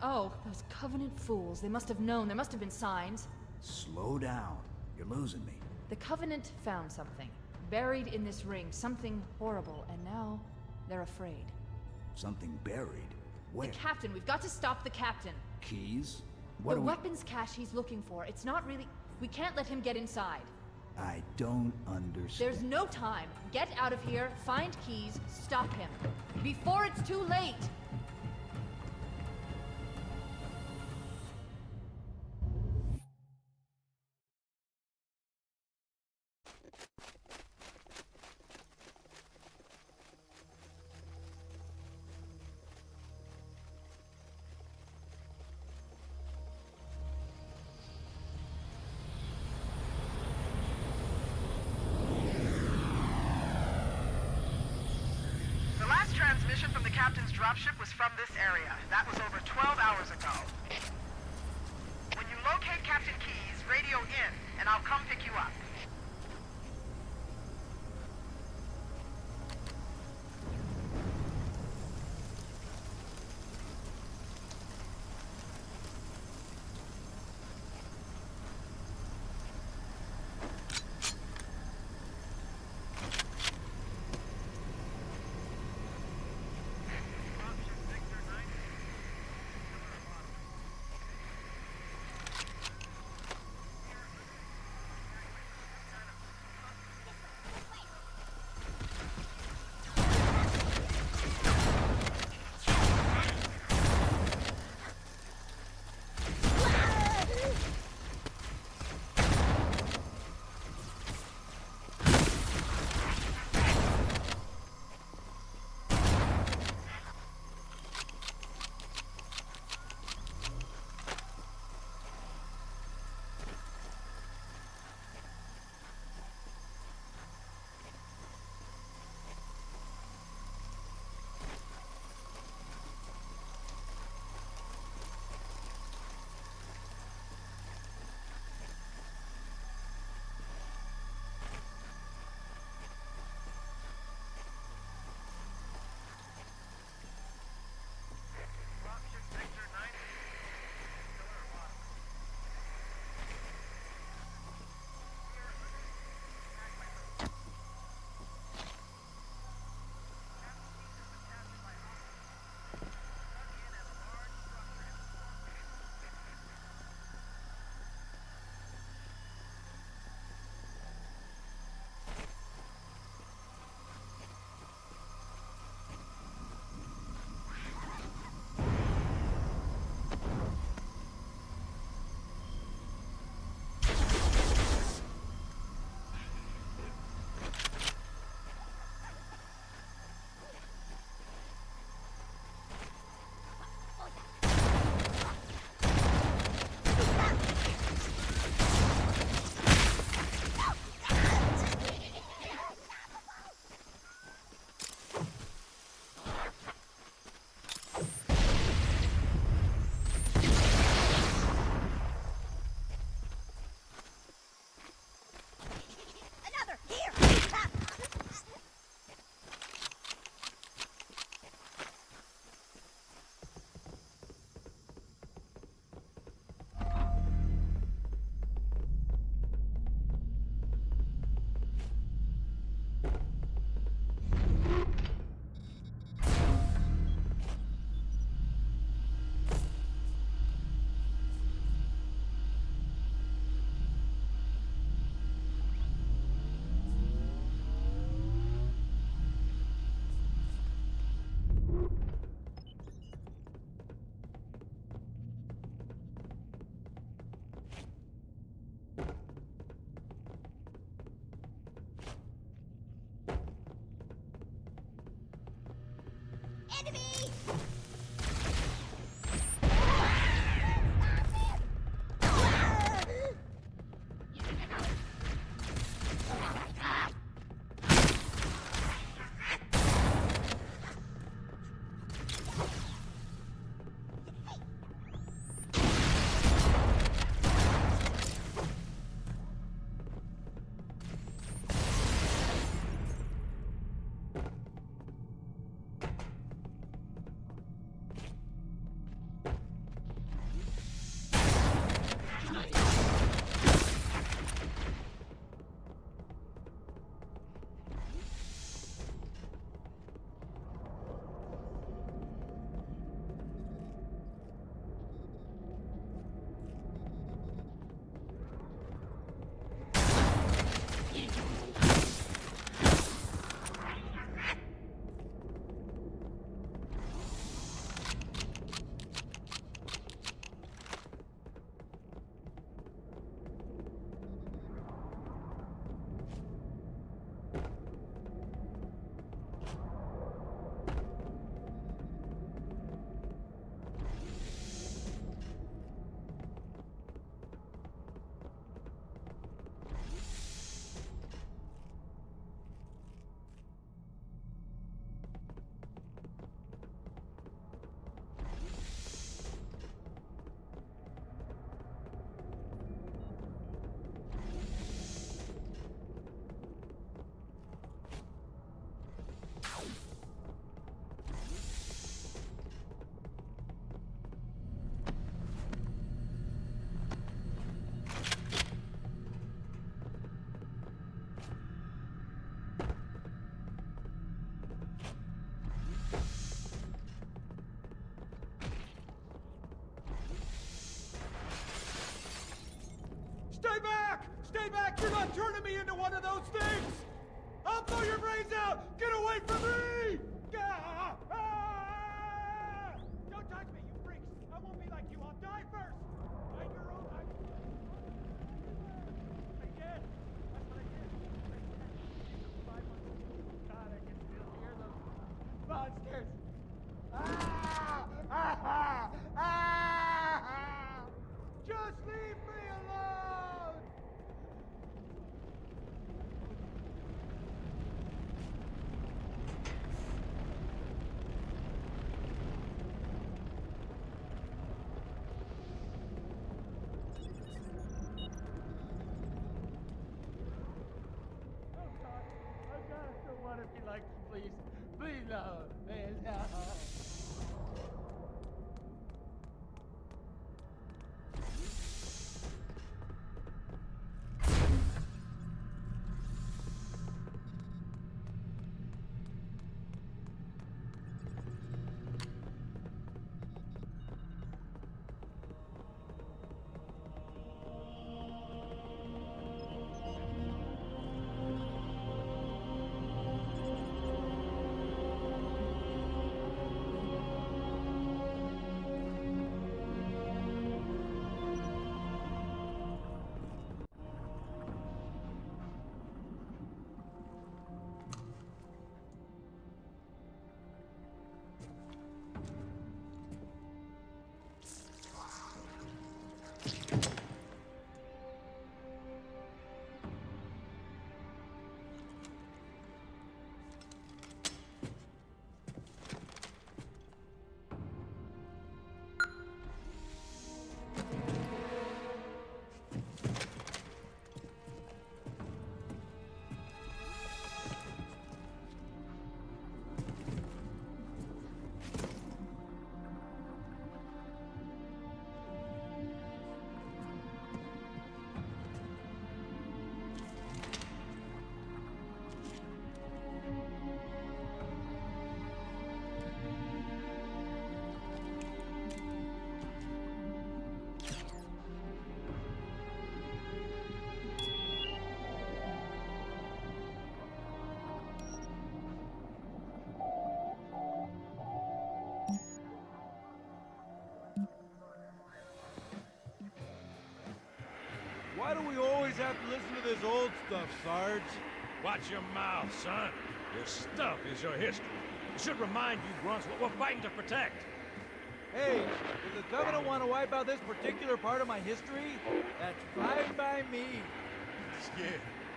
Oh, those Covenant fools. They must have known. There must have been signs. Slow down. You're losing me. The Covenant found something. Buried in this ring. Something horrible. And now, they're afraid. Something buried? Where? The captain. We've got to stop the captain. Keys? The weapons cache he's looking for. It's not really... We can't let him get inside. I don't understand. There's no time. Get out of here, find keys, stop him. Before it's too late! Transmission from the captain's dropship was from this area. That was over 12 hours ago. When you locate Captain Keyes, radio in, and I'll come pick you up. turning me into one of those things! I'll blow your brains out! Get away from me! Ah! Ah! Don't touch me, you freaks! I won't be like you, I'll die first! Find your own life. I did! That's what I did. 5 months. God, I can still hear those monsters! Ah! Ah! Ah! Just leave me alone! Oh God, I don't want to be like you, please. Please no, please no. Why do we always have to listen to this old stuff, Sarge? Watch your mouth, son. Your stuff is your history. It should remind you grunts what we're fighting to protect. Hey, if the Covenant want to wipe out this particular part of my history, that's fine by me. Yeah,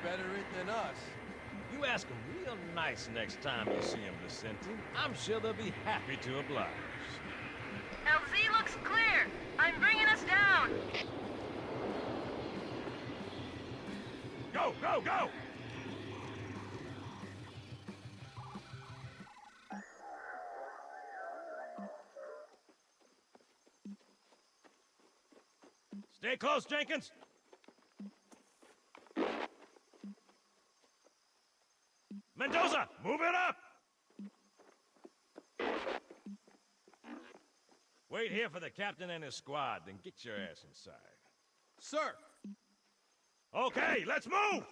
better it than us. You ask them real nice next time you see them, Vicente. I'm sure they'll be happy to oblige. LZ looks clear. I'm bringing us down. Go, go, go! Stay close, Jenkins. Mendoza, move it up! Wait here for the captain and his squad, then get your ass inside. Sir! Okay, let's move!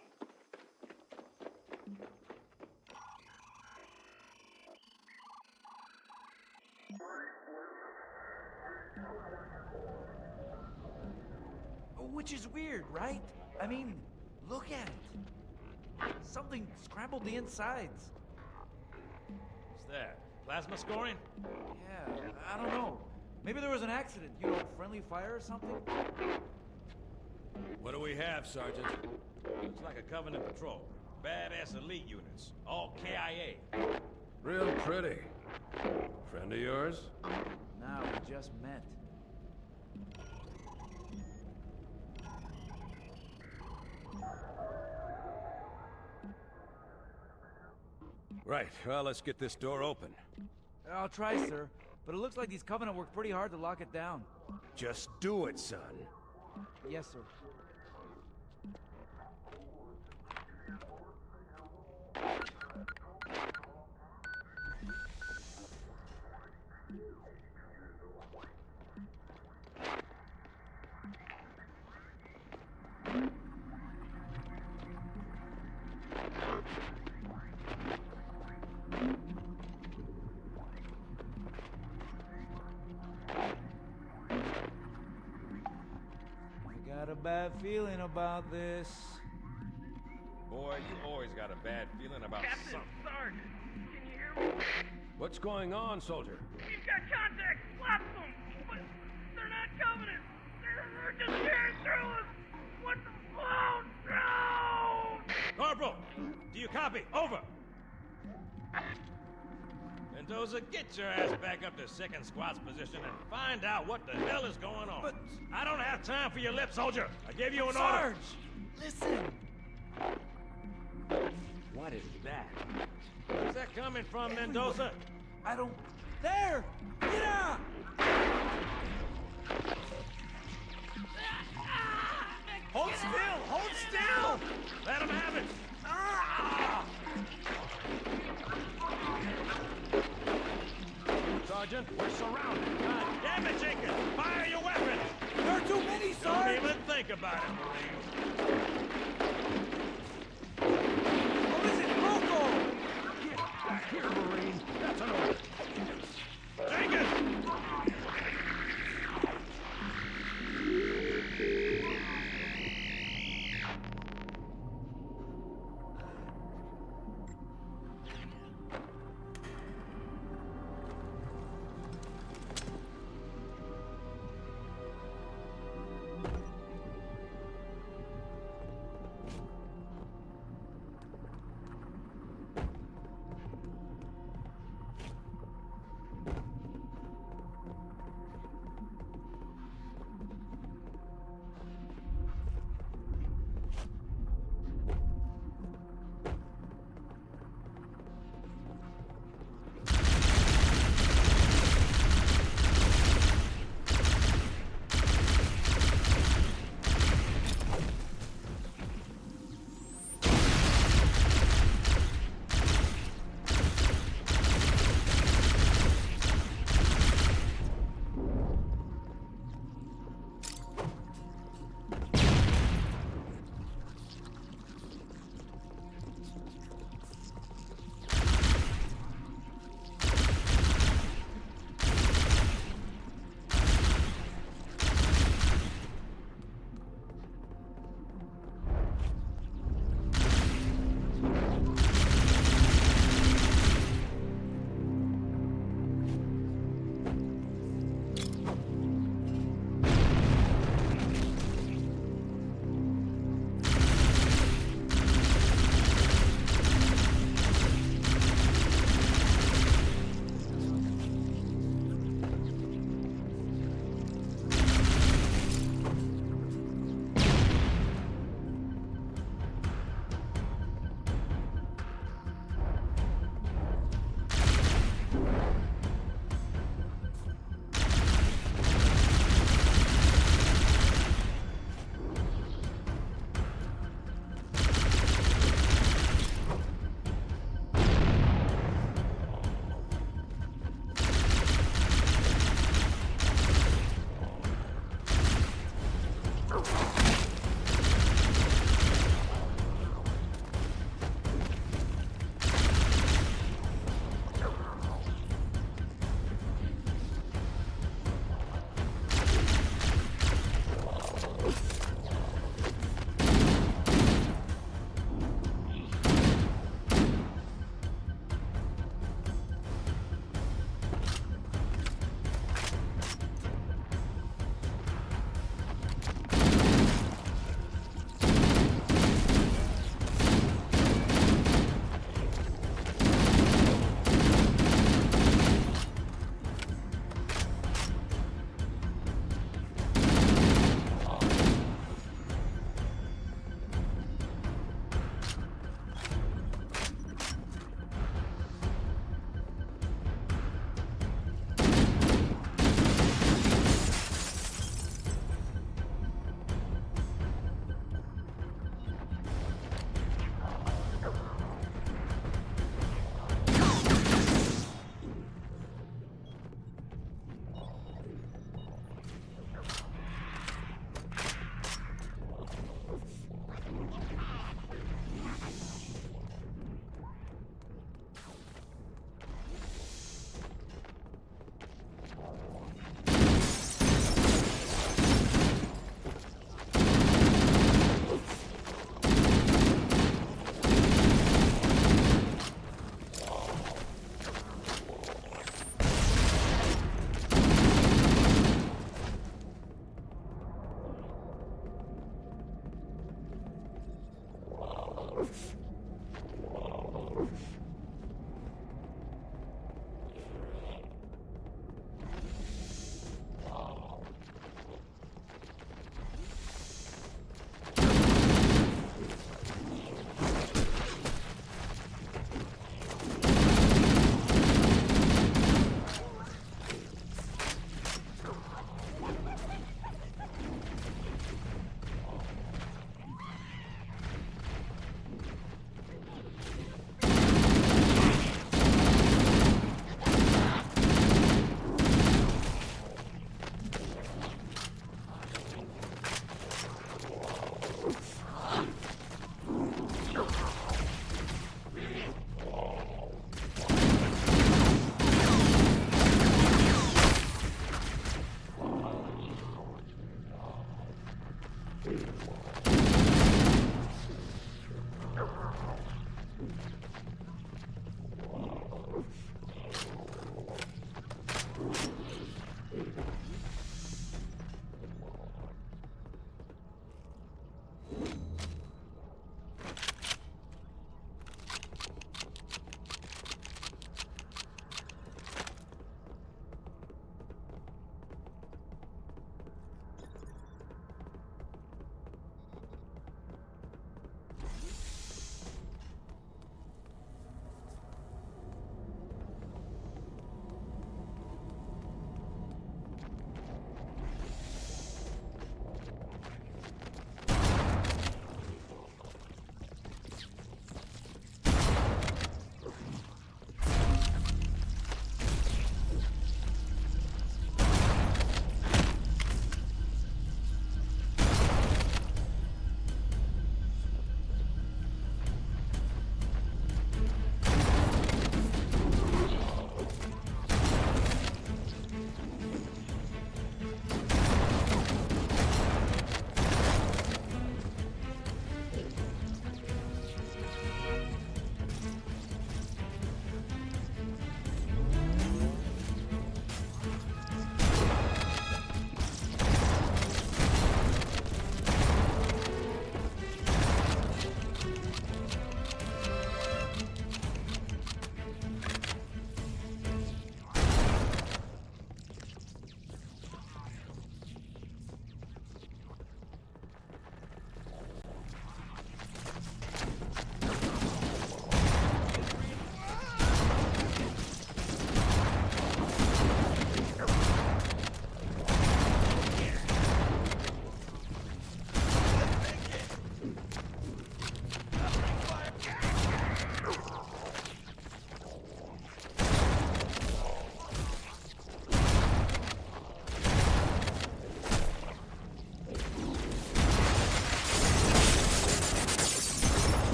Which is weird, right? I mean, look at it. Something scrambled the insides. What's that? Plasma scoring? Yeah, I don't know. Maybe there was an accident, you know, friendly fire or something? What do we have, Sergeant? Looks like a Covenant patrol. Badass elite units. All KIA. Real pretty. Friend of yours? Nah, we just met. Right, well, let's get this door open. I'll try, sir. But it looks like these Covenant worked pretty hard to lock it down. Just do it, son. Yes, sir. bad feeling about this. Boy, you always got a bad feeling about Captain, something. Sarge, can you hear me? What's going on, soldier? We've got contact. Lots of them. But they're not Covenant. They're just tearing through us. What the... Oh, no! Corporal, do you copy? Over. Mendoza, get your ass back up to second squad's position and find out what the hell is going on. But... I don't have time for your lip, soldier. I gave you an Sarge! order. Listen! What is that? Where's that coming from, Mendoza? I don't... There! Get out! Hold still! Hold still! Let him have it! Sergeant, we're surrounded. God damn it, Jenkins! Fire your weapon! There are too many, Sarge! Don't even think about it, Marine. What is it? Local! Get back here, Marine. That's an order. Jenkins!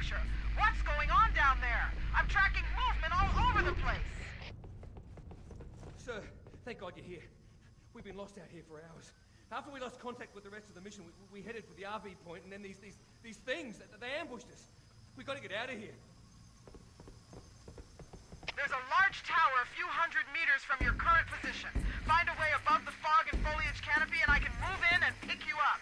picture. What's going on down there? I'm tracking movement all over the place. Sir, thank God you're here. We've been lost out here for hours. After we lost contact with the rest of the mission, we headed for the RV point, and then these things, they ambushed us. We gotta get out of here. There's a large tower a few hundred meters from your current position. Find a way above the fog and foliage canopy, and I can move in and pick you up.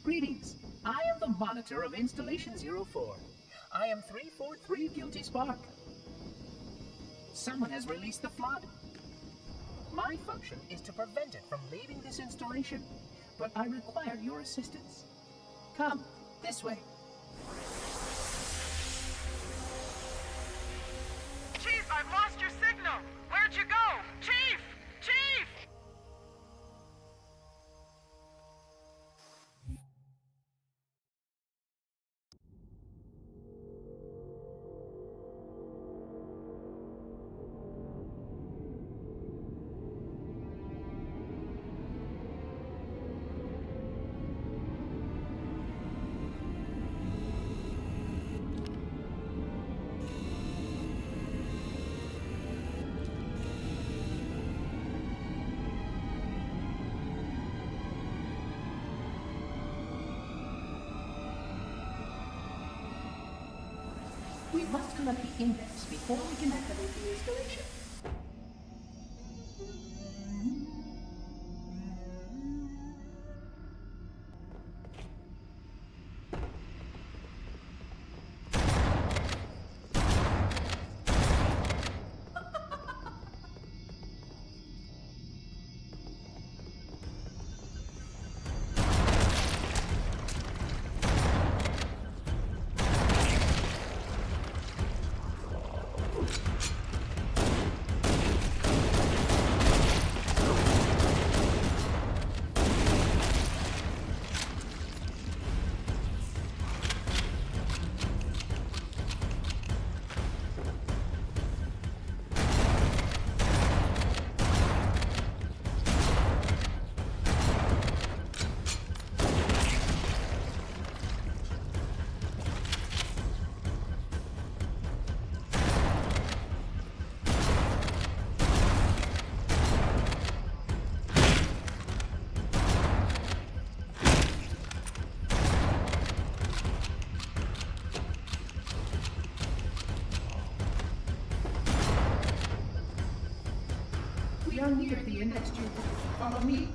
Greetings. I am the monitor of Installation 04. I am 343 Guilty Spark. Someone has released the flood. My function is to prevent it from leaving this installation, but I require your assistance. Come, this way. Chief, I've lost your signal. Where'd you go? Chief! Chief! We must collect the index before we can activate the installation. We are near the index tube. Follow me.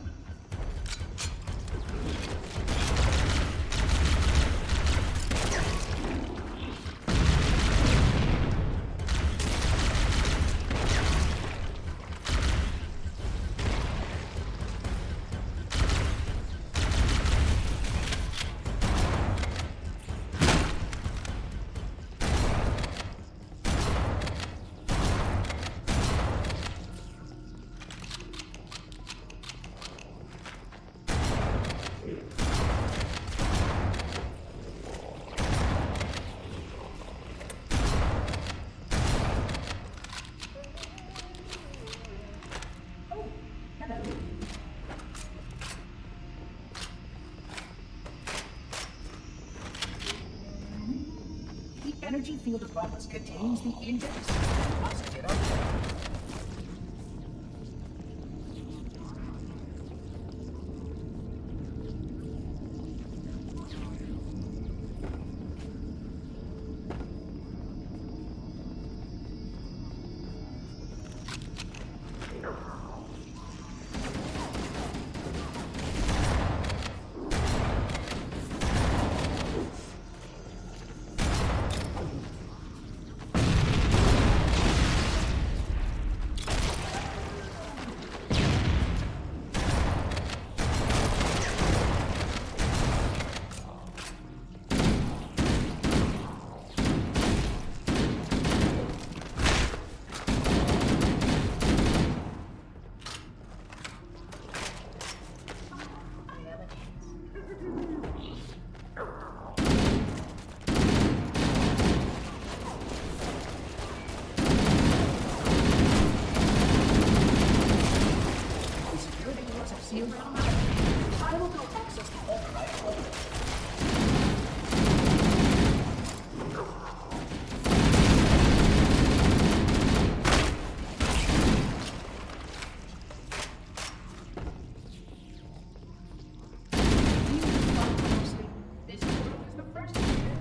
energy field above us contains the index. We must get up there. I will go access the override over. This world is the first to hear.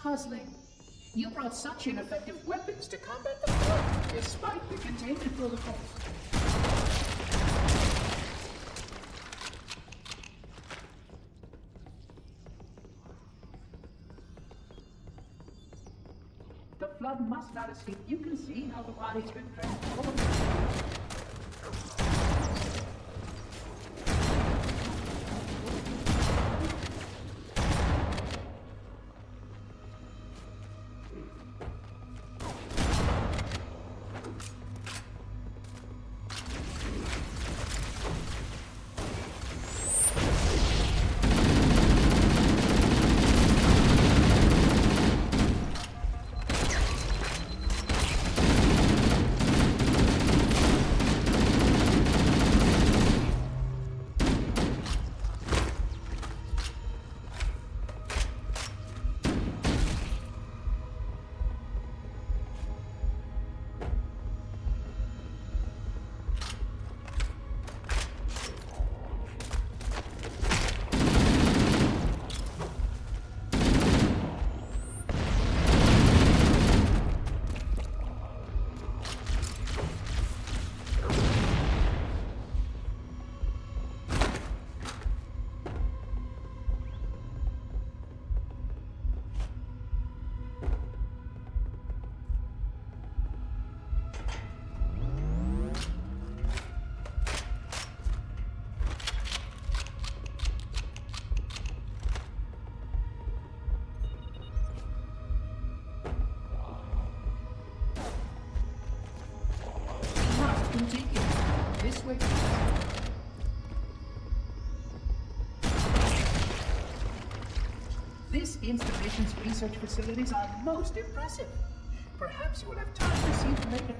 Puzzling. You brought such ineffective weapons to combat the flood, despite the containment protocols. The flood must not escape. You can see how the body's been transformed. Continue. This way. This installation's research facilities are most impressive. Perhaps you will have time to see them later.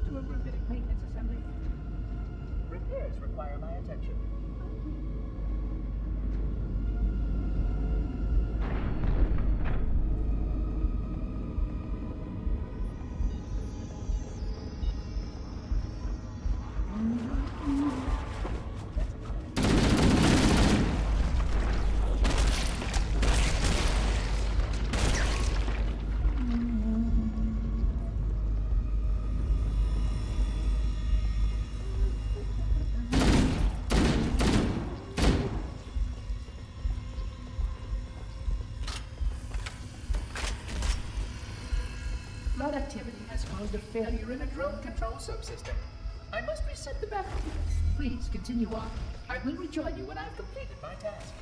to a robotic maintenance assembly. Repairs require my attention. Flood activity has caused a failure in a drone control subsystem. I must reset the battery. Please continue on. I will rejoin you when I've completed my task.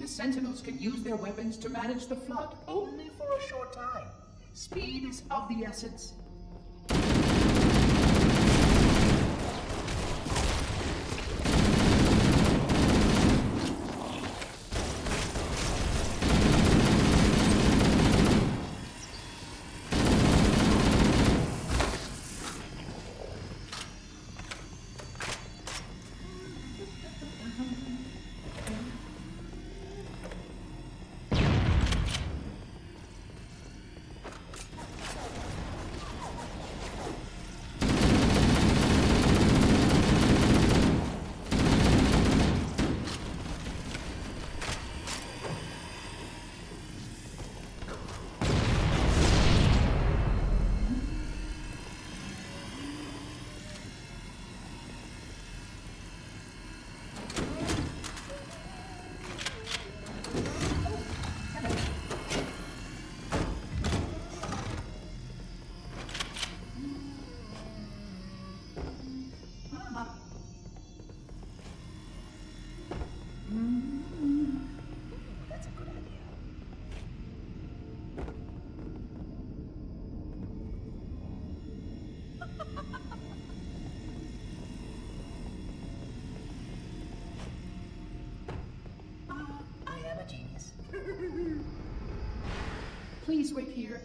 Sentinels can use their weapons to manage the flood only for a short time. Speed is of the essence. Please wait here.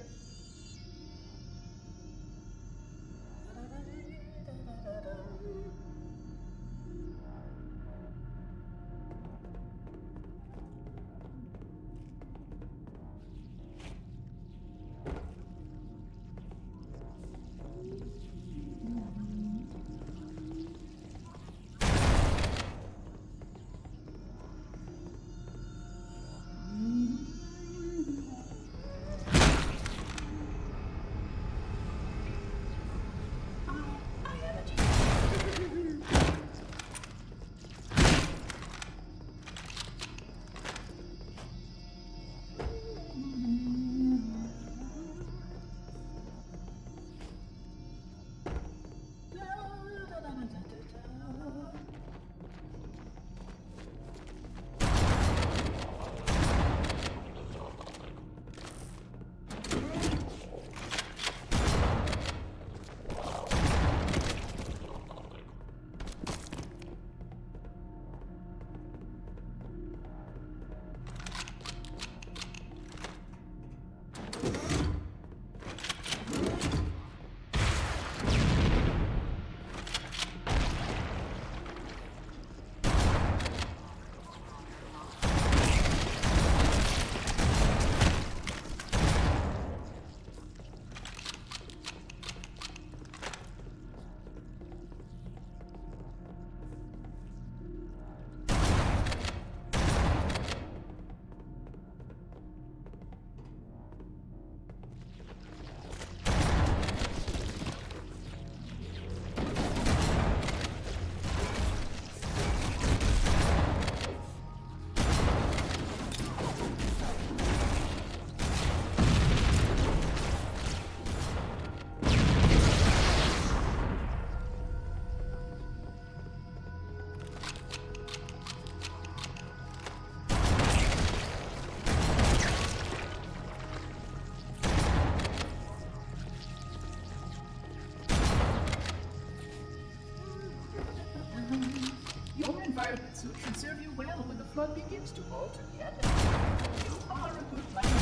serve you well when the flood begins to alter the atmosphere. You are a good planner.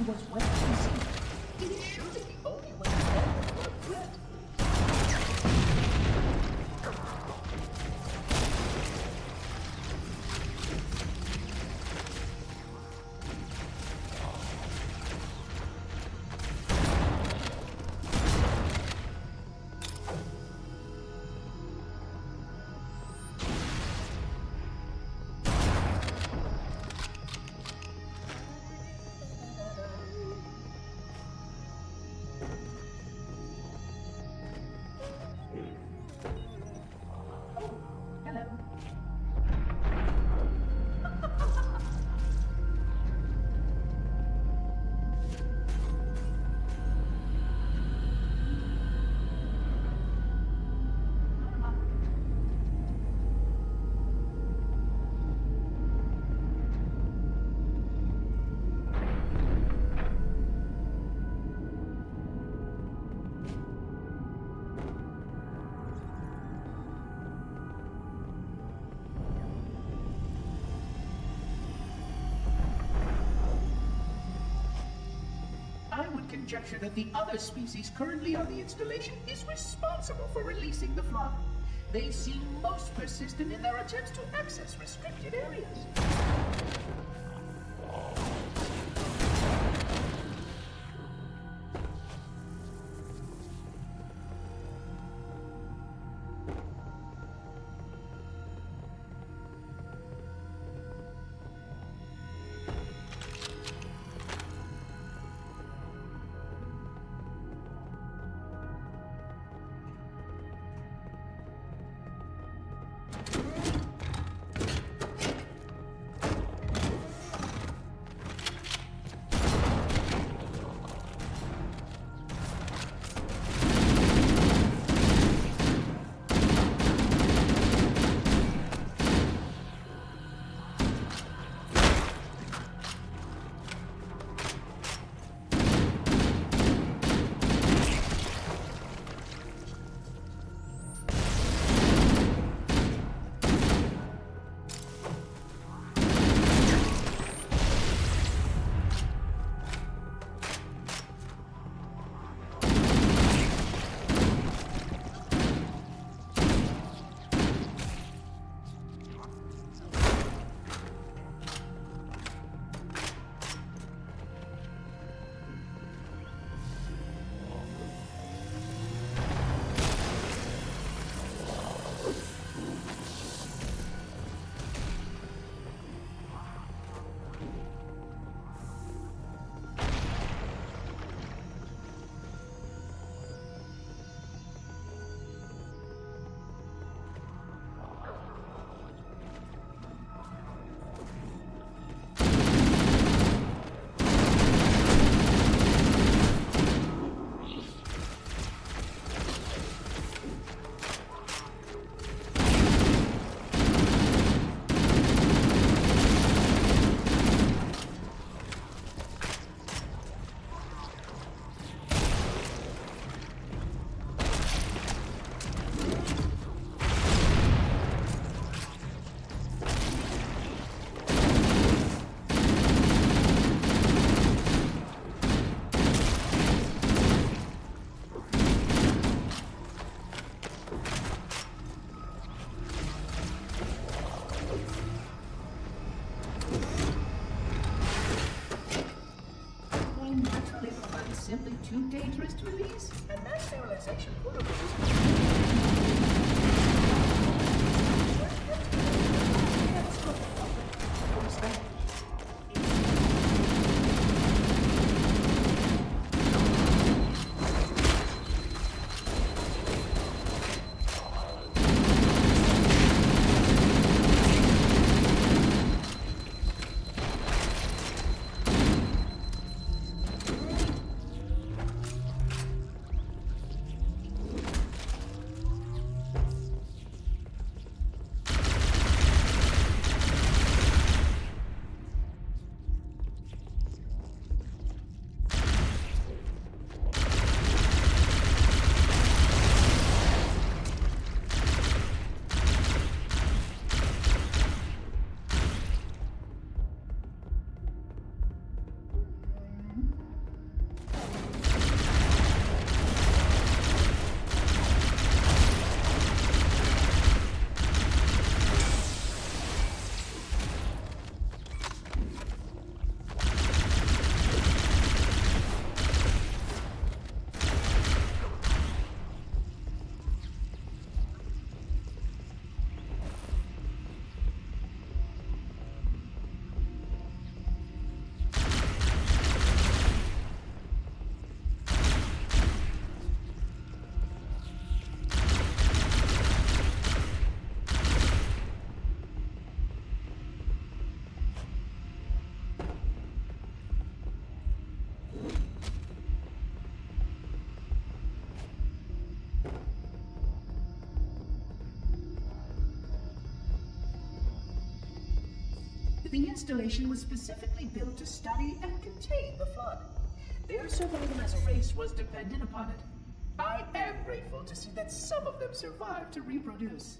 Was well conceived. It is surely the only way to handle the flood threat. I would conjecture that the other species currently on the installation is responsible for releasing the flood. They seem most persistent in their attempts to access restricted areas. simply too dangerous to release, and that sterilization protocol is The installation was specifically built to study and contain the flood. Their survival as a race was dependent upon it. I am grateful to see that some of them survived to reproduce.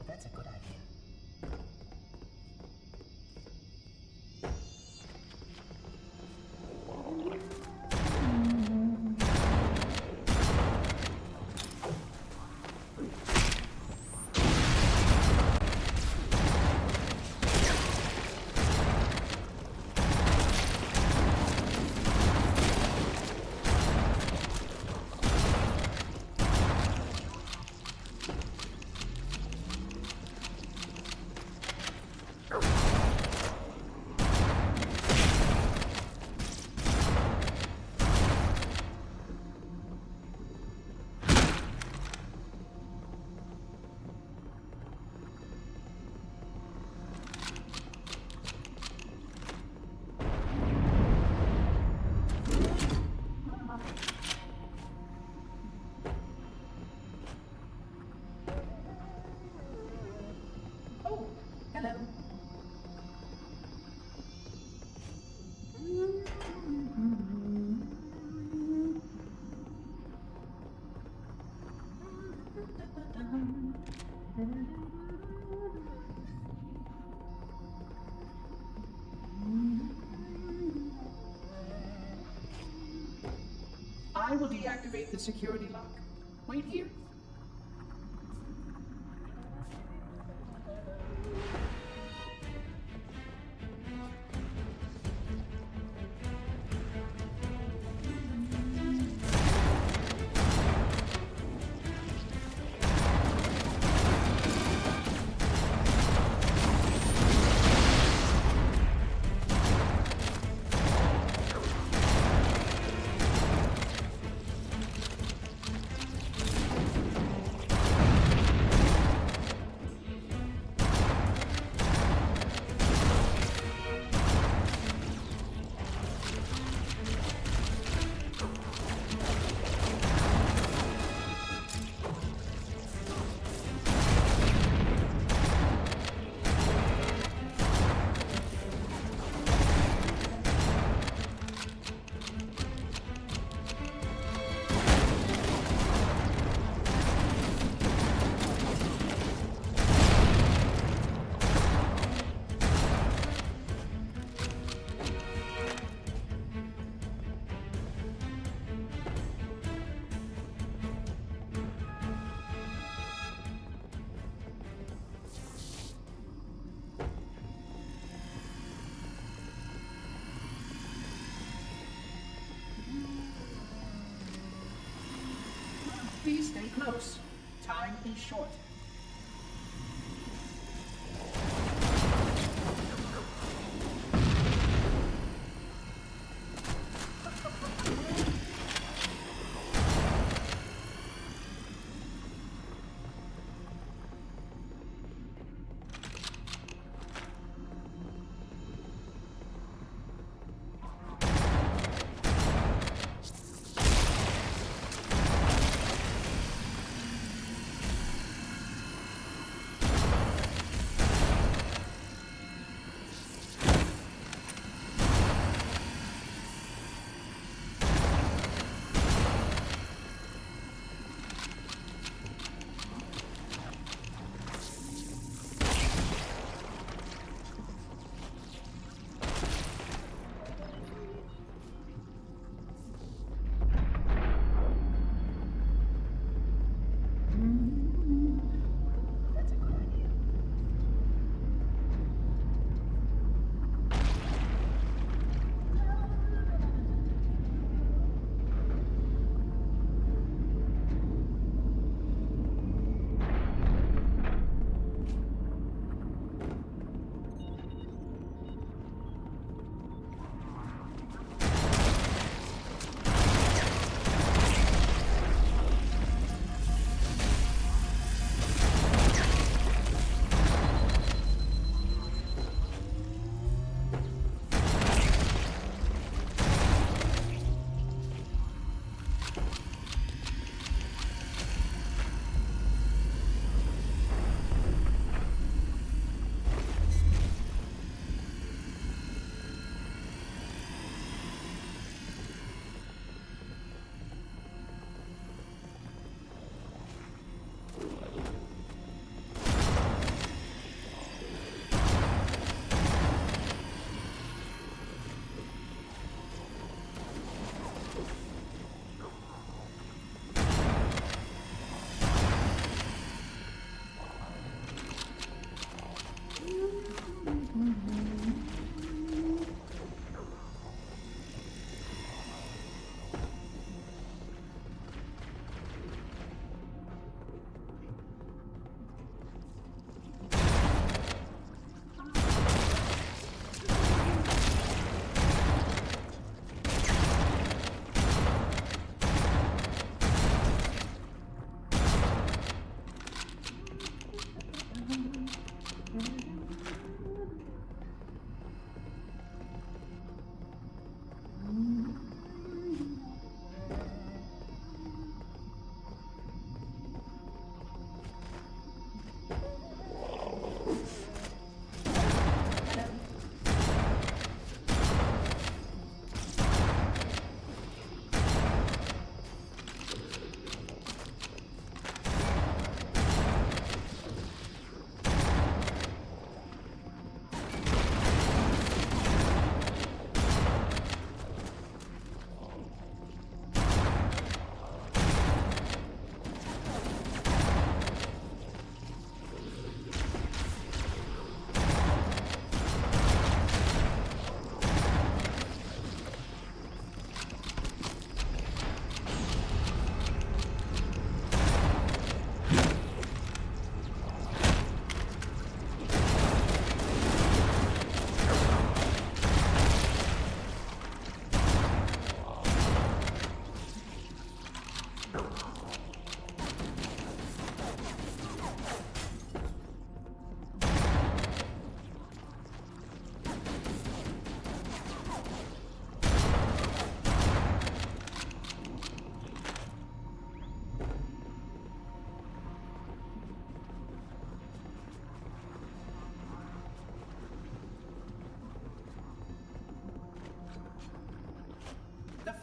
That's a good idea. Hello. I will deactivate the security lock. Wait here. Please stay close. Time is short.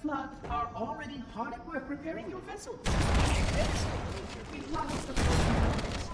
Flood are already hard at work repairing your vessel. We lost the first.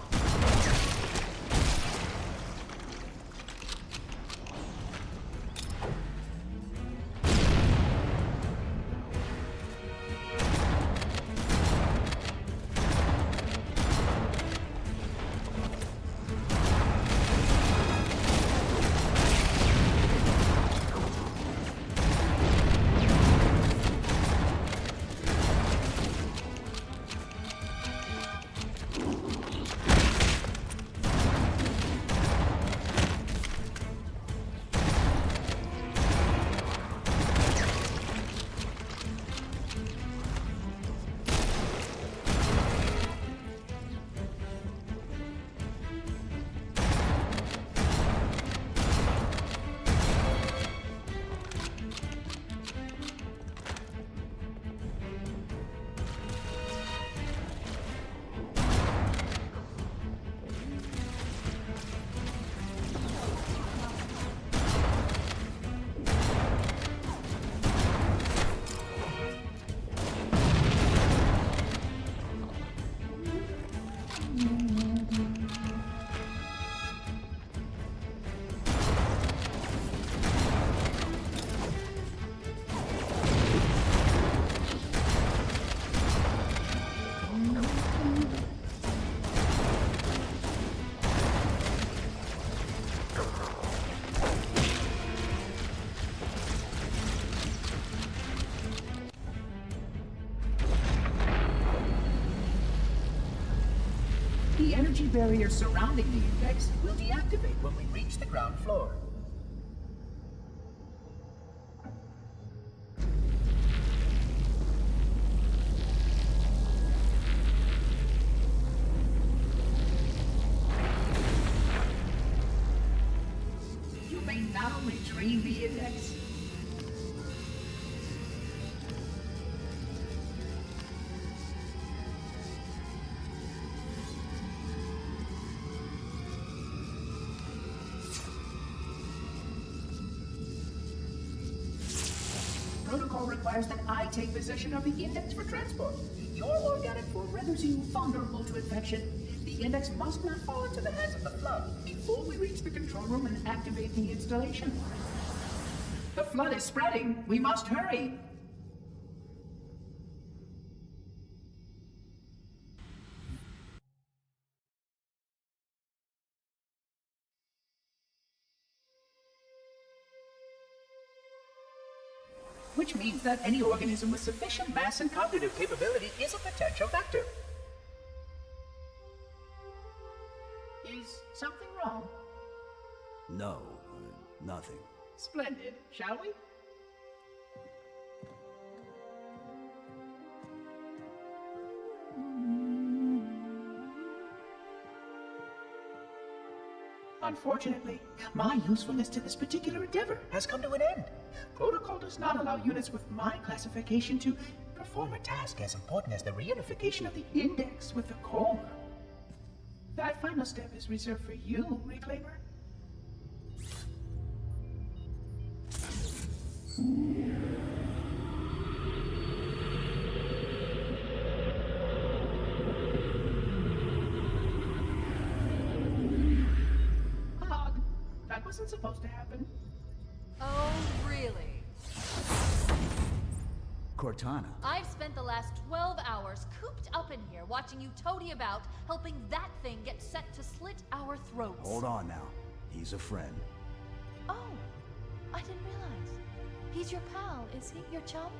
The energy barrier surrounding the index will deactivate when we reach the ground floor. You may now retrieve the index. Protocol requires that I take possession of the index for transport. Your organic form renders you vulnerable to infection. The index must not fall into the hands of the Flood before we reach the control room and activate the installation. The Flood is spreading. We must hurry. Which means that any organism with sufficient mass and cognitive capability is a potential vector. Is something wrong? No, nothing. Splendid, shall we? Unfortunately, my usefulness to this particular endeavor has come to an end. Protocol does not allow units with my classification to perform a task as important as the reunification of the index with the core. That final step is reserved for you, Reclaimer. That wasn't supposed to happen. Oh, really? Cortana. I've spent the last 12 hours cooped up in here watching you toady about, helping that thing get set to slit our throats. Hold on now. He's a friend. Oh, I didn't realize. He's your pal, is he? Your chum?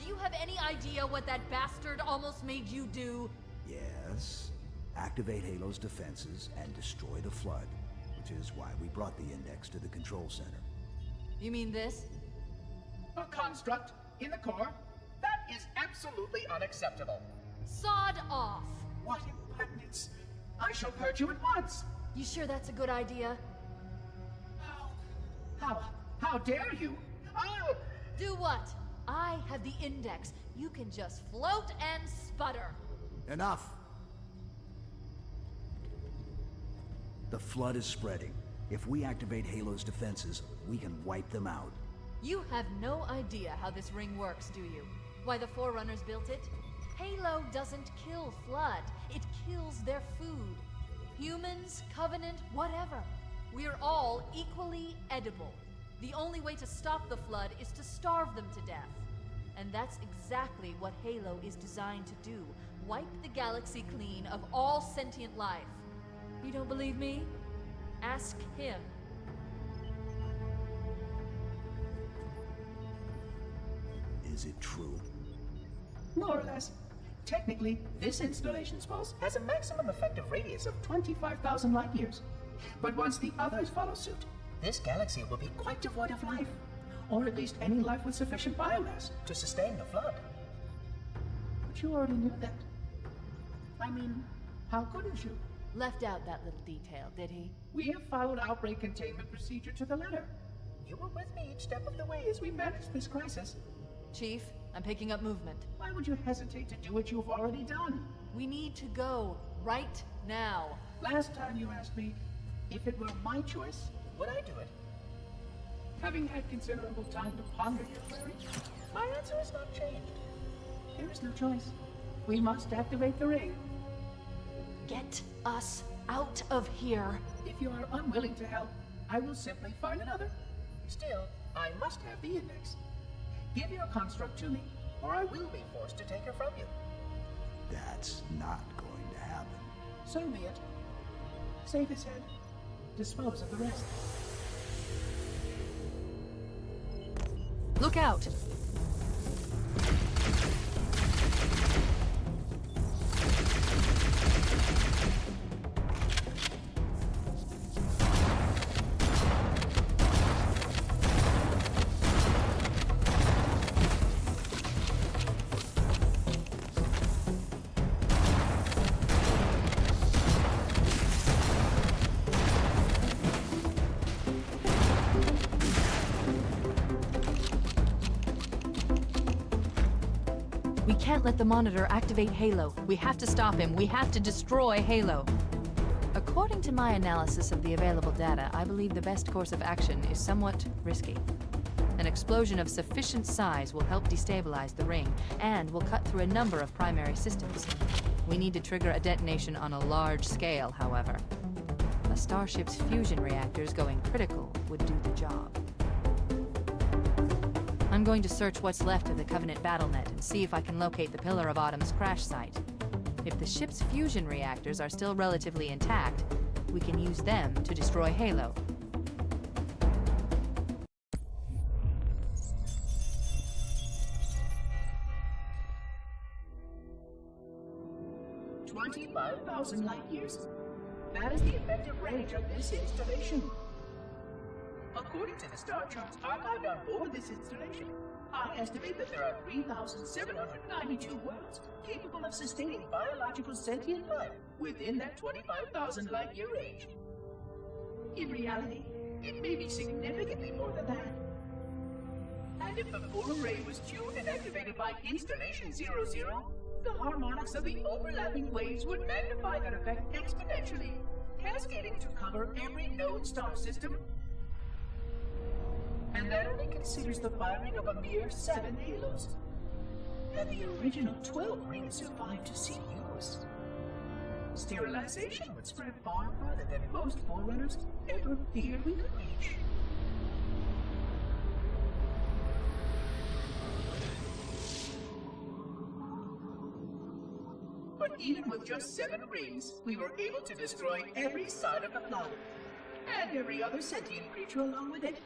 Do you have any idea what that bastard almost made you do? Yes. Activate Halo's defenses and destroy the Flood, which is why we brought the index to the control center. You mean this? A construct in the core? That is absolutely unacceptable. Sod off! What impertinence! I shall purge you at once! You sure that's a good idea? How dare you? I'll... Do what? I have the index. You can just float and sputter. Enough! The Flood is spreading. If we activate Halo's defenses, we can wipe them out. You have no idea how this ring works, do you? Why the Forerunners built it? Halo doesn't kill Flood. It kills their food. Humans, Covenant, whatever. We're all equally edible. The only way to stop the Flood is to starve them to death. And that's exactly what Halo is designed to do. Wipe the galaxy clean of all sentient life. You don't believe me? Ask him. Is it true? More or less. Technically, this installation's pulse has a maximum effective radius of 25,000 light years. But once the others follow suit, this galaxy will be quite devoid of life. Or at least any life with sufficient biomass to sustain the Flood. But you already knew that. I mean, how couldn't you? Left out that little detail, did he? We have followed outbreak containment procedure to the letter. You were with me each step of the way as we managed this crisis. Chief, I'm picking up movement. Why would you hesitate to do what you've already done? We need to go right now. Last time you asked me, if it were my choice, would I do it? Having had considerable time to ponder your query, my answer has not changed. There is no choice. We must activate the ring. Get us out of here. If you are unwilling to help, I will simply find another. Still, I must have the index. Give your construct to me, or I will be forced to take her from you. That's not going to happen. So be it. Save his head. Dispose of the rest. Look out! We can't let the Monitor activate Halo. We have to stop him. We have to destroy Halo. According to my analysis of the available data, I believe the best course of action is somewhat risky. An explosion of sufficient size will help destabilize the ring, and will cut through a number of primary systems. We need to trigger a detonation on a large scale, however. A starship's fusion reactors going critical would do the job. I'm going to search what's left of the Covenant BattleNet and see if I can locate the Pillar of Autumn's crash site. If the ship's fusion reactors are still relatively intact, we can use them to destroy Halo. $25,000 light years. That is the effective range of this installation. According to the star charts archived on board this installation, I estimate that there are 3,792 worlds capable of sustaining biological sentient life within that 25,000 light-year range. In reality, it may be significantly more than that. And if the full array was tuned and activated by Installation 00, the harmonics of the overlapping waves would magnify that effect exponentially, cascading to cover every known star system. And that only considers the firing of a mere 7 halos. And the original 12 rings survived to see use. Sterilization would spread far farther than most Forerunners ever feared we could reach. But even with just 7 rings, we were able to destroy every side of the planet, and every other sentient creature along with it.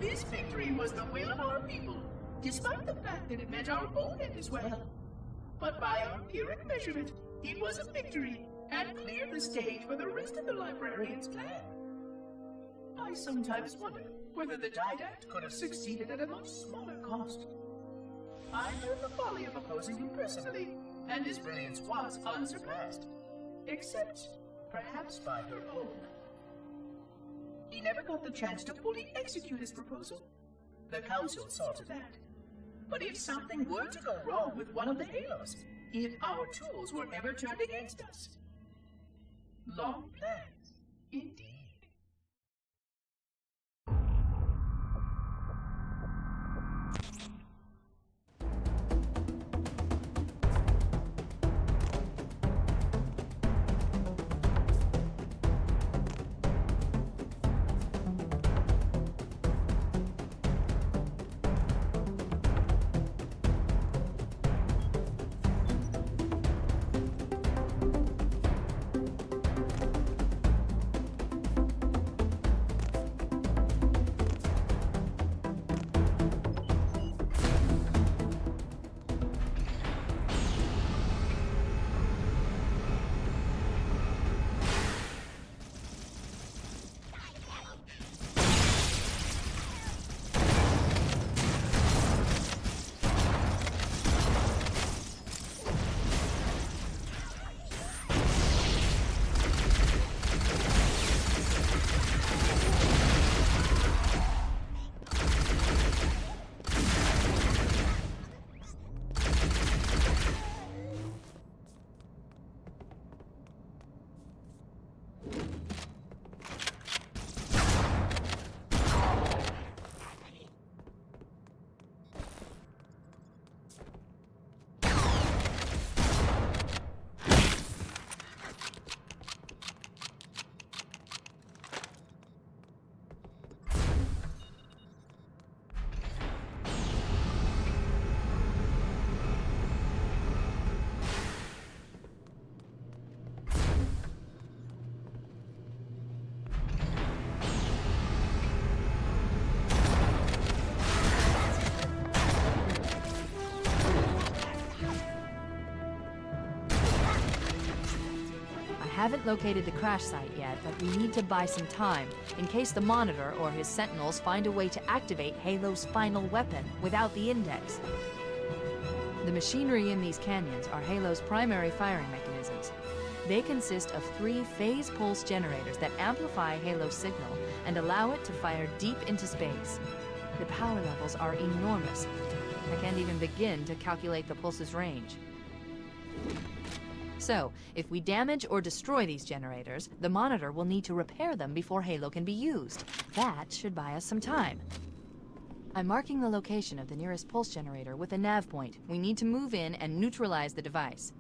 This victory was the will of our people, despite the fact that it meant our own end as well. But by our empiric measurement, it was a victory, and cleared the stage for the rest of the librarian's plan. I sometimes wonder whether the Didact could have succeeded at a much smaller cost. I learned the folly of opposing him personally, and his brilliance was unsurpassed. Except, perhaps by her own. He never got the chance to fully execute his proposal. The Council saw to that. But if something were to go wrong with one of the halos, if our tools were ever turned against us... Long plans, indeed. haven't located the crash site yet, but we need to buy some time, in case the Monitor or his Sentinels find a way to activate Halo's final weapon without the Index. The machinery in these canyons are Halo's primary firing mechanisms. They consist of 3 phase pulse generators that amplify Halo's signal and allow it to fire deep into space. The power levels are enormous. I can't even begin to calculate the pulse's range. So, if we damage or destroy these generators, the Monitor will need to repair them before Halo can be used. That should buy us some time. I'm marking the location of the nearest pulse generator with a nav point. We need to move in and neutralize the device.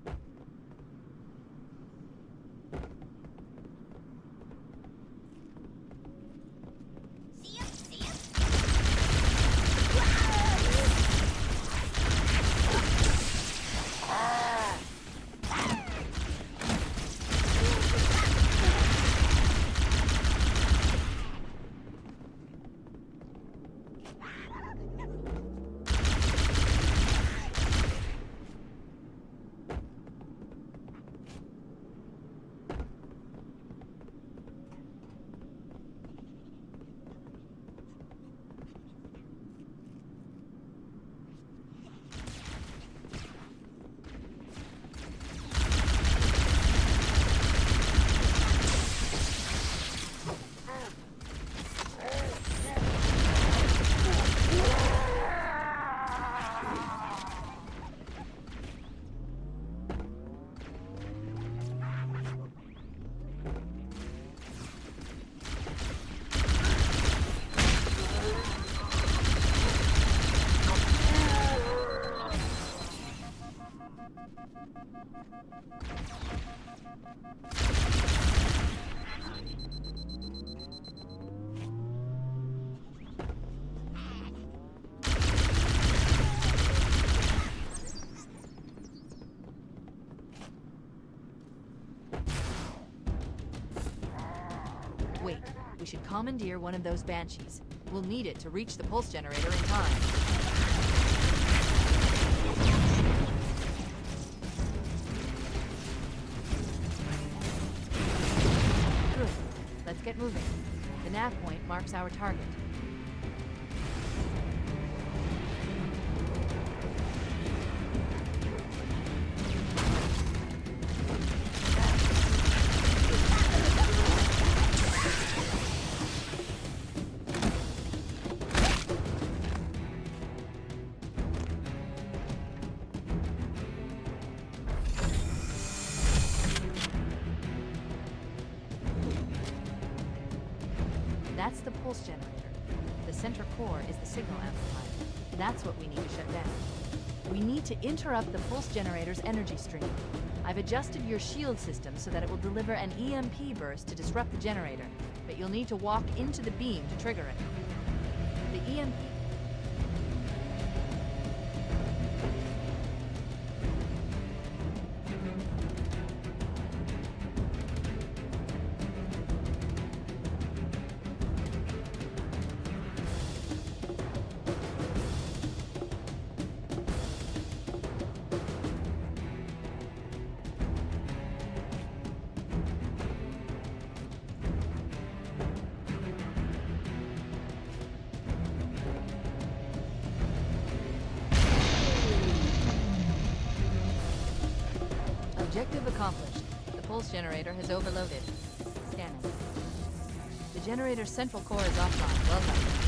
Wait, we should commandeer one of those Banshees. We'll need it to reach the pulse generator in time. Good. Let's get moving. The nav point marks our target. That's the pulse generator. The center core is the signal amplifier. That's what we need to shut down. We need to interrupt the pulse generator's energy stream. I've adjusted your shield system so that it will deliver an EMP burst to disrupt the generator, but you'll need to walk into the beam to trigger it. The EMP... Objective accomplished. The pulse generator has overloaded. Scanning. The generator's central core is offline. Well done.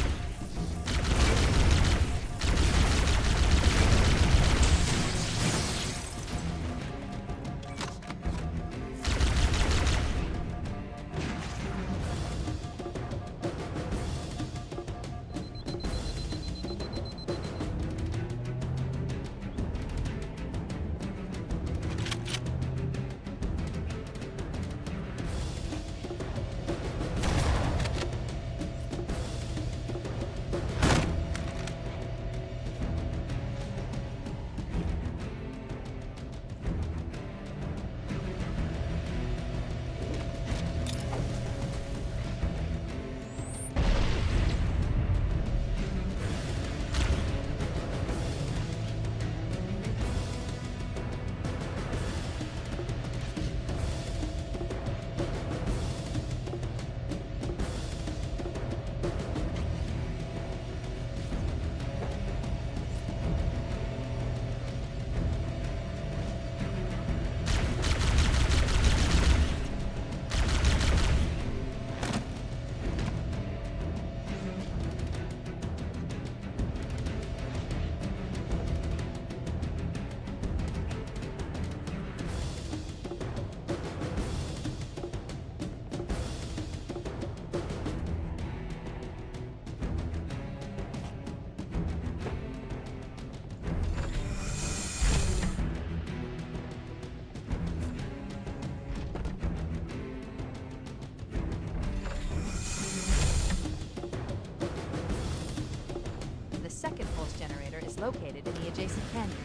generator is located in the adjacent canyon.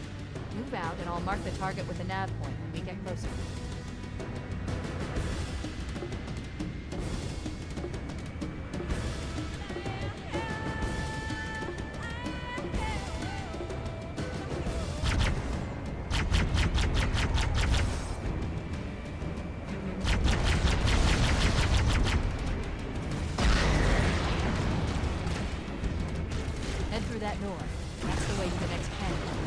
Move out and I'll mark the target with a nav point when we get closer. Head through that door. That's the way to the next canyon.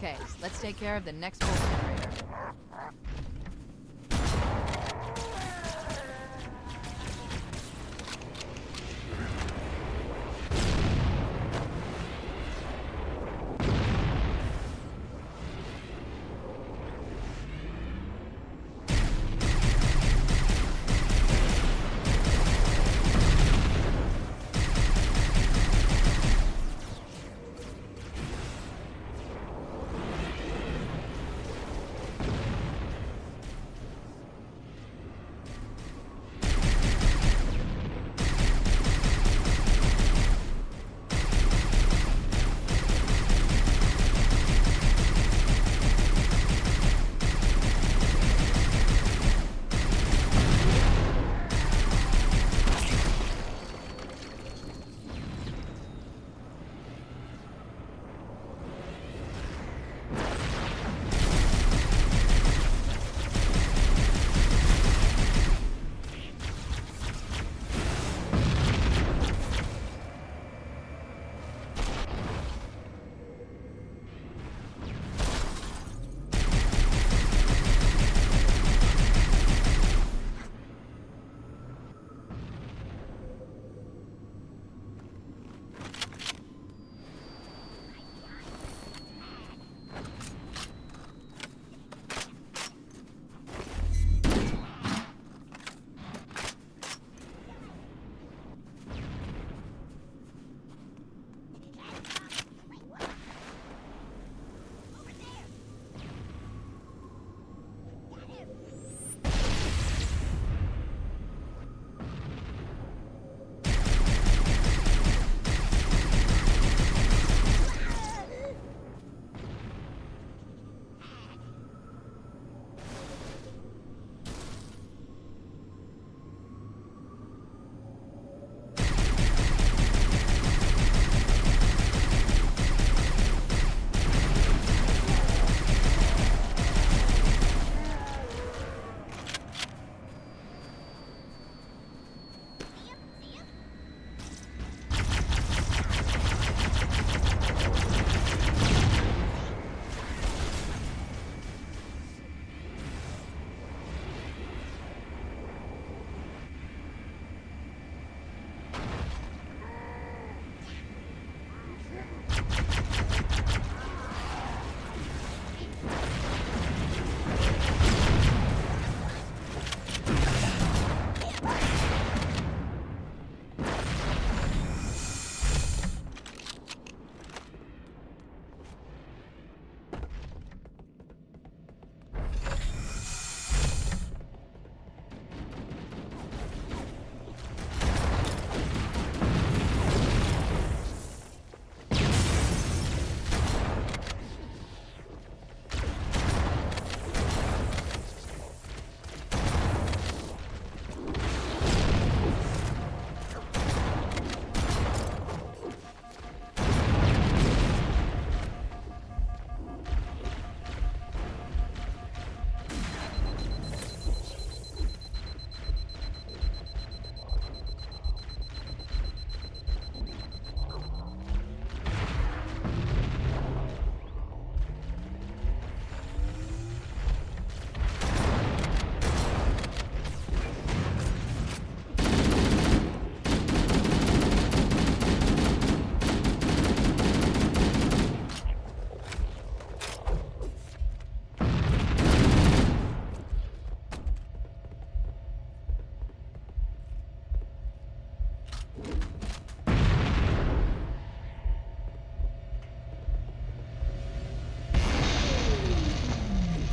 Okay, let's take care of the next pulse generator.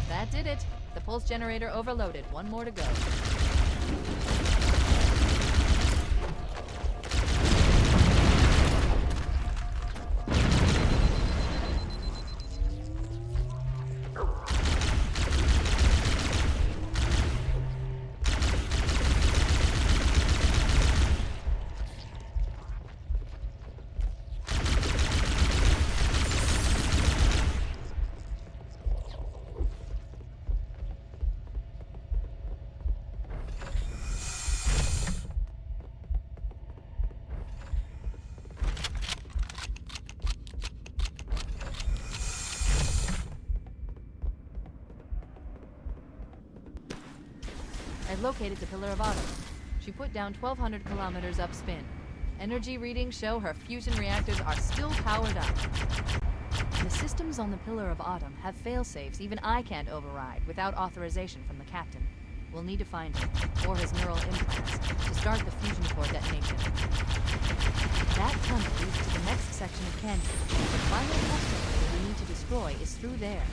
That did it. The pulse generator overloaded. One more to go. I've located the Pillar of Autumn. She put down 1,200 kilometers upspin. Energy readings show her fusion reactors are still powered up. The systems on the Pillar of Autumn have fail-safes even I can't override without authorization from the captain. We'll need to find him, or his neural implants, to start the fusion core detonation. That tunnel leads to the next section of canyon. The final customer we need to destroy is through there.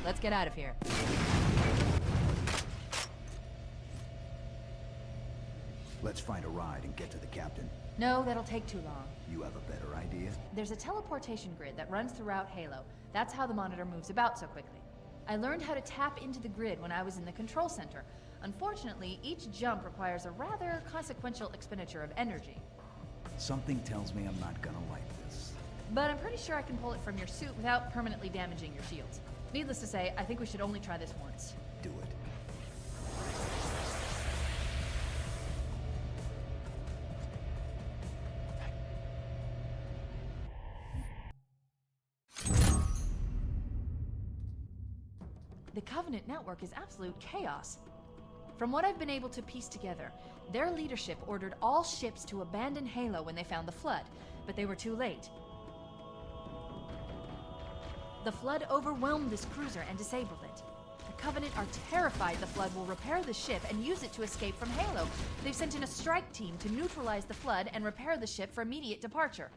Let's get out of here. Let's find a ride and get to the captain. No, that'll take too long. You have a better idea? There's a teleportation grid that runs throughout Halo. That's how the monitor moves about so quickly. I learned how to tap into the grid when I was in the control center. Unfortunately, each jump requires a rather consequential expenditure of energy. Something tells me I'm not gonna like this. But I'm pretty sure I can pull it from your suit without permanently damaging your shields. Needless to say, I think we should only try this once. Do it. The Covenant network is absolute chaos. From what I've been able to piece together, their leadership ordered all ships to abandon Halo when they found the Flood, but they were too late. The Flood overwhelmed this cruiser and disabled it. The Covenant are terrified the Flood will repair the ship and use it to escape from Halo. They've sent in a strike team to neutralize the Flood and repair the ship for immediate departure.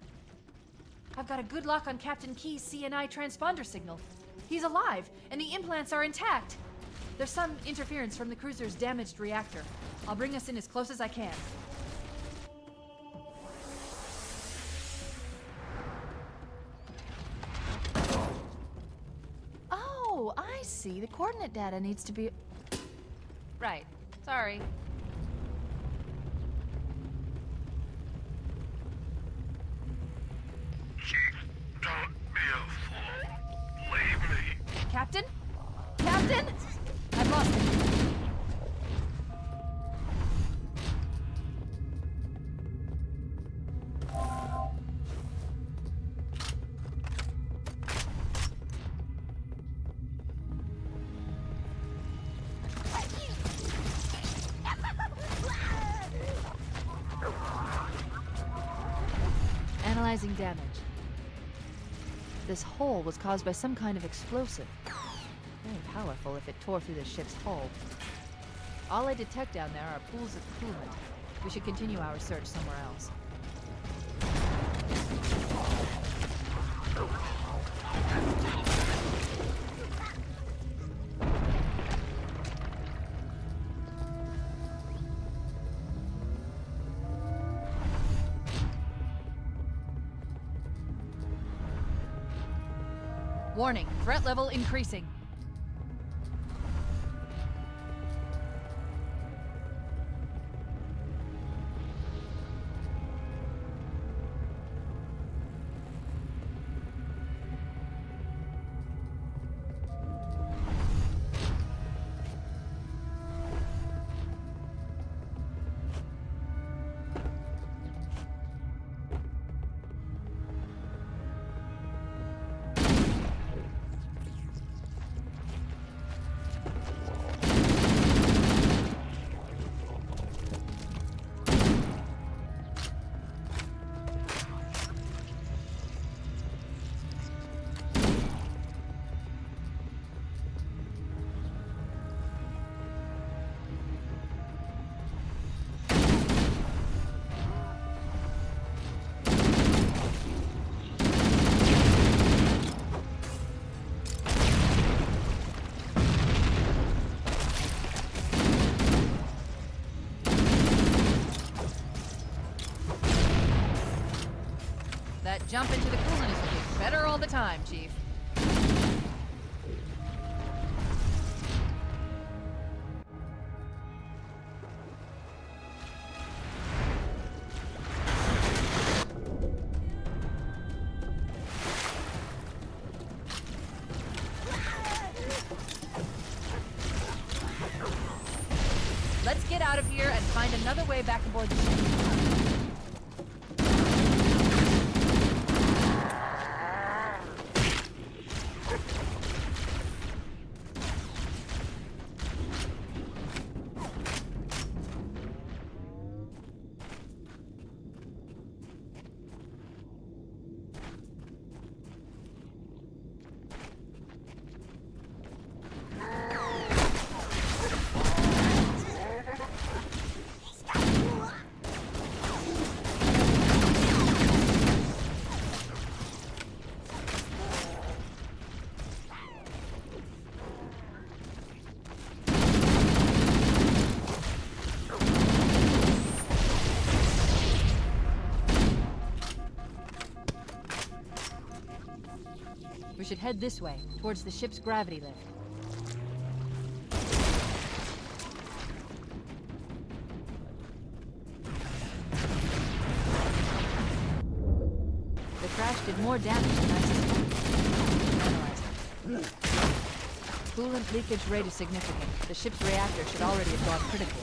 I've got a good lock on Captain Key's CNI transponder signal. He's alive, and the implants are intact. There's some interference from the cruiser's damaged reactor. I'll bring us in as close as I can. Oh, I see. The coordinate data needs to be... Right. Sorry. Chief, don't be a fool. Leave me. Captain? Captain? I've lost him. Analyzing damage. This hole was caused by some kind of explosive. Very powerful if it tore through the ship's hull. All I detect down there are pools of coolant. We should continue our search somewhere else. Warning, threat level increasing. jump into the coolant is looking better all the time, Chief. Let's get out of here and find another way back aboard the ship. We should head this way, towards the ship's gravity lift. The crash did more damage than I suspected. Coolant leakage rate is significant. The ship's reactor should already have gone critical.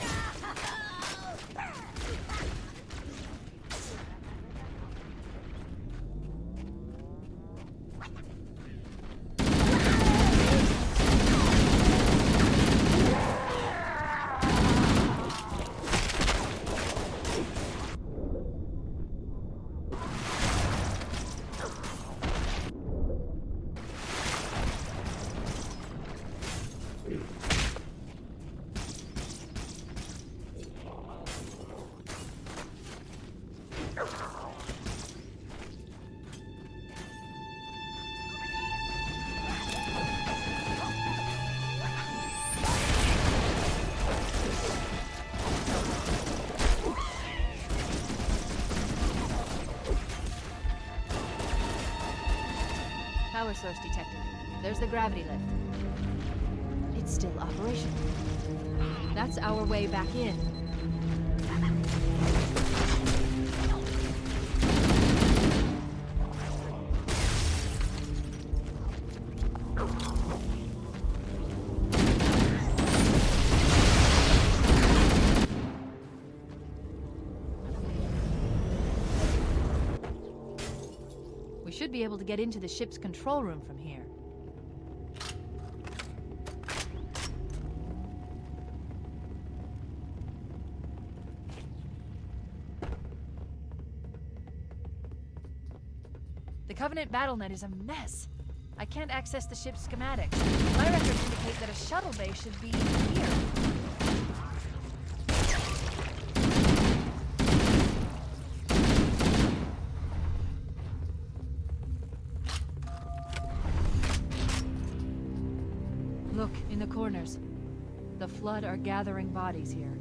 Power source detected. There's the gravity lift. It's still operational. That's our way back in. We should be able to get into the ship's control room from here. The Covenant BattleNet is a mess. I can't access the ship's schematics. My records indicate that a shuttle bay should be here. Look, in the corners. The Flood are gathering bodies here.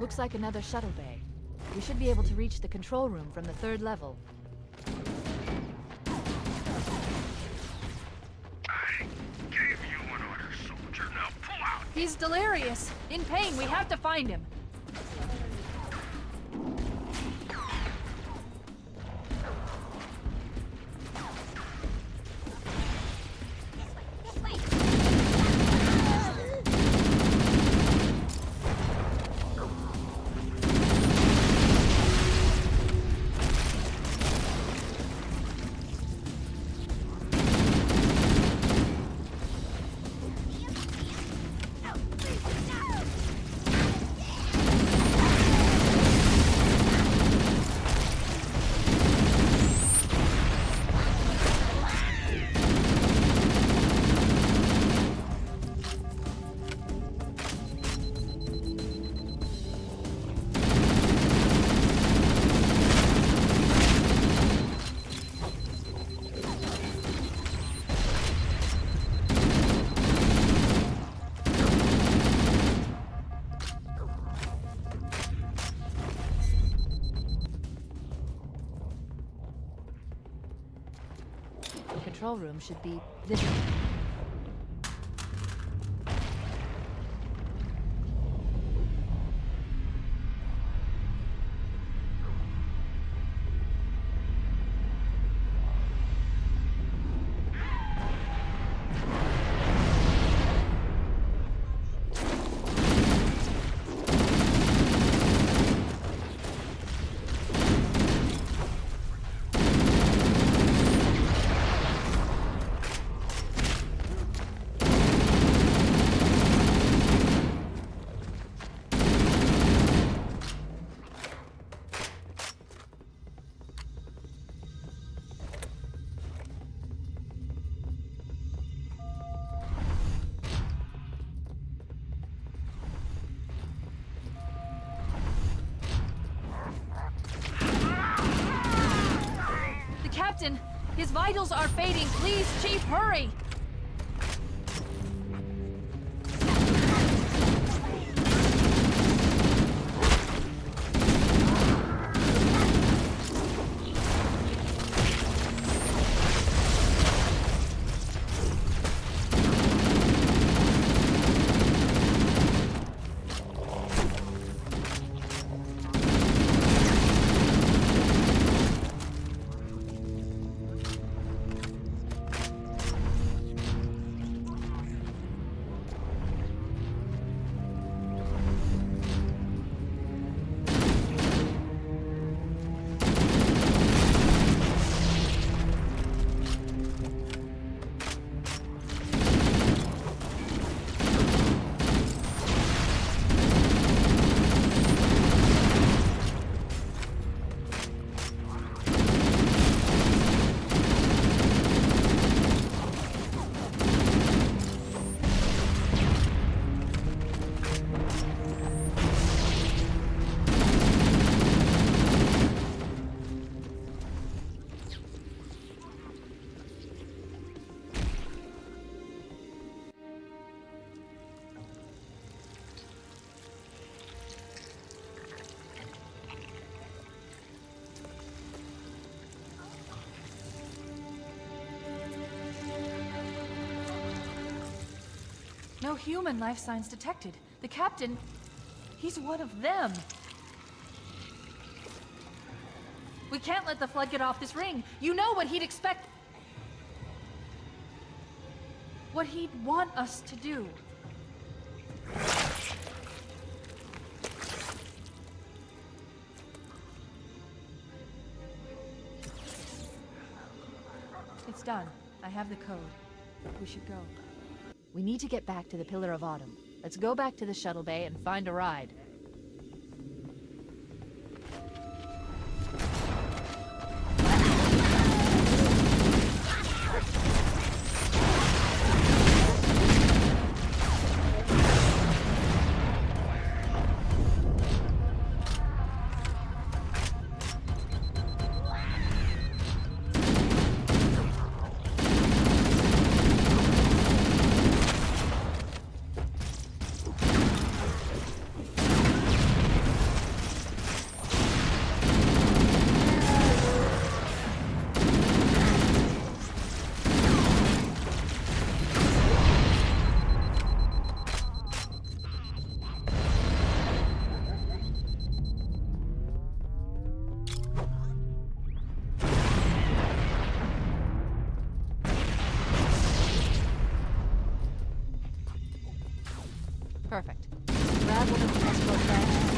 Looks like another shuttle bay. We should be able to reach the control room from the 3rd level. I gave you an order, soldier. Now pull out! He's delirious! In pain, we have to find him! The control room should be this way. Captain, his vitals are fading. Please, Chief, hurry! No human life signs detected. The captain, he's one of them. We can't let the flood get off this ring. You know what he'd expect. What he'd want us to do. It's done. I have the code. We should go. We need to get back to the Pillar of Autumn. Let's go back to the shuttle bay and find a ride. Perfect. Grab one of the transport bags.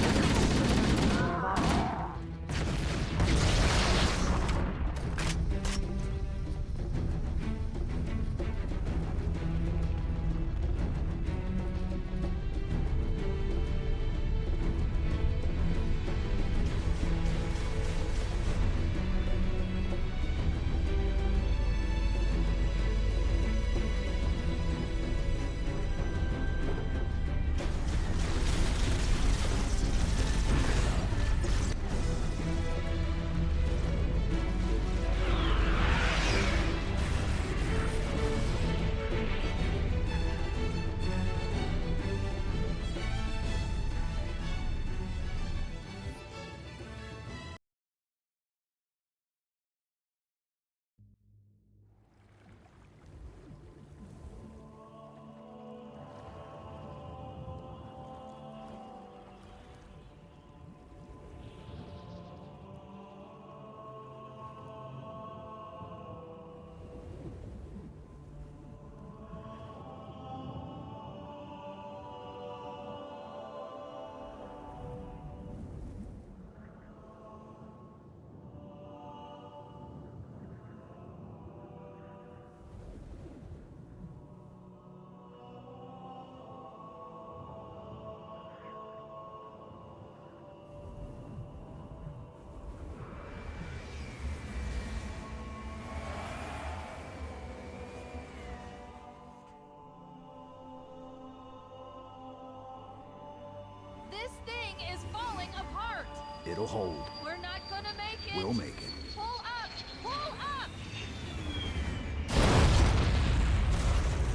This thing is falling apart! It'll hold. We're not gonna make it! We'll make it. Pull up! Pull up!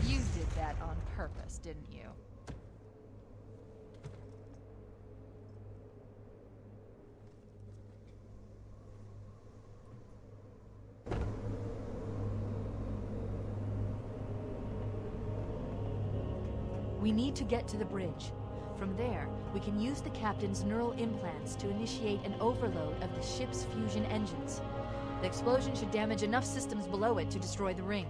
You did that on purpose, didn't you? We need to get to the bridge. From there, we can use the captain's neural implants to initiate an overload of the ship's fusion engines. The explosion should damage enough systems below it to destroy the ring.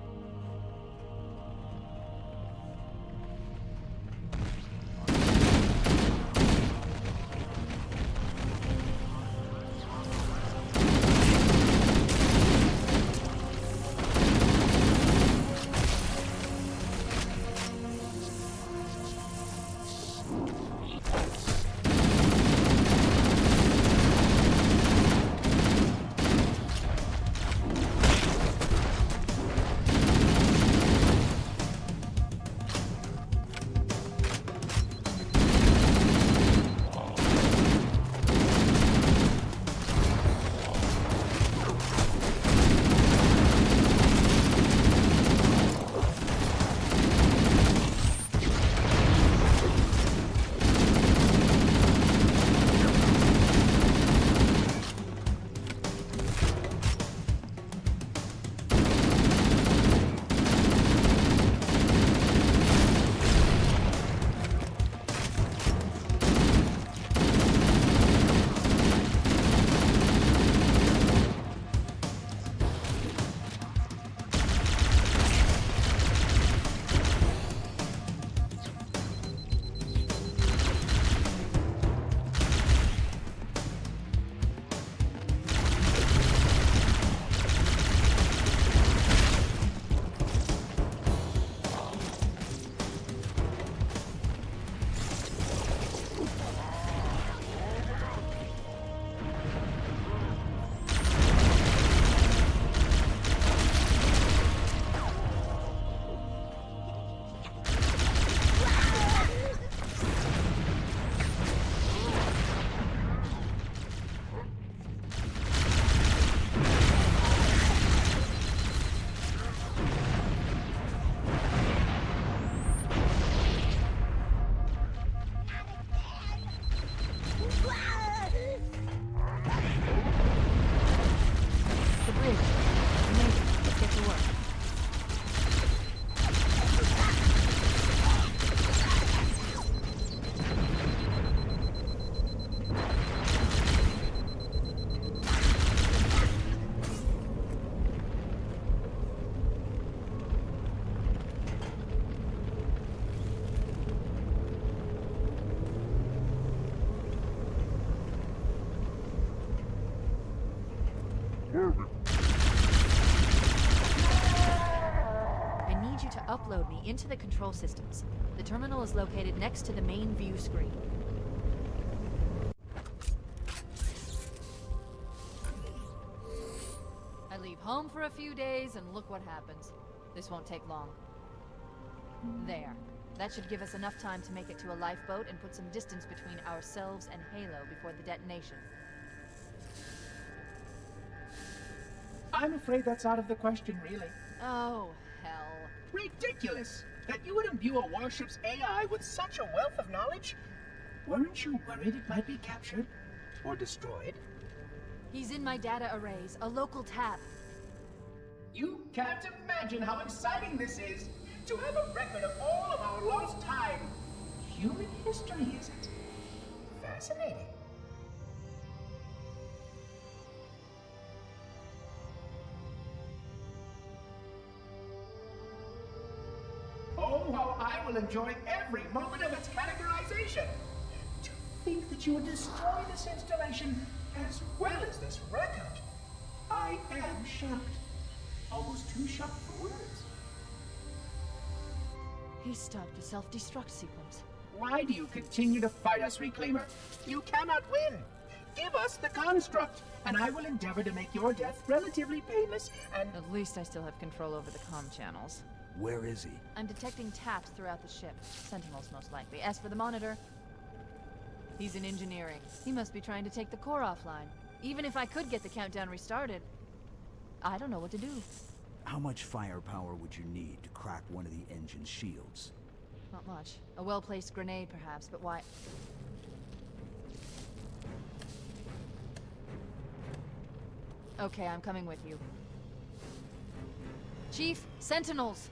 Upload me into the control systems. The terminal is located next to the main view screen. I leave home for a few days and look what happens. This won't take long. There. That should give us enough time to make it to a lifeboat and put some distance between ourselves and Halo before the detonation. I'm afraid that's out of the question, really. Oh, hell. Ridiculous! That you would imbue a warship's AI with such a wealth of knowledge? Weren't you worried it might be captured? Or destroyed? He's in my data arrays, a local tap. You can't imagine how exciting this is! To have a record of all of our lost time! Human history, is it? Fascinating. Oh, how I will enjoy every moment of its categorization! To think that you would destroy this installation as well as this record! I am shocked. Almost too shocked for words. He stopped a self-destruct sequence. Why do you continue to fight us, Reclaimer? You cannot win! Give us the construct, and I will endeavor to make your death relatively painless and... At least I still have control over the comm channels. Where is he? I'm detecting taps throughout the ship. Sentinels, most likely. As for the monitor, he's in engineering. He must be trying to take the core offline. Even if I could get the countdown restarted, I don't know what to do. How much firepower would you need to crack one of the engine's shields? Not much. A well-placed grenade, perhaps, but why? Okay, I'm coming with you. Chief, Sentinels!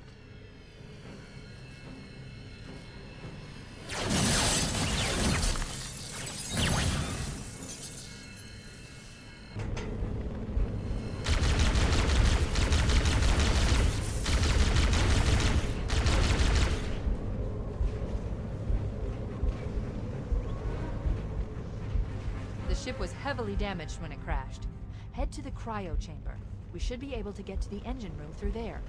The ship was heavily damaged when it crashed. Head to the cryo chamber. We should be able to get to the engine room through there.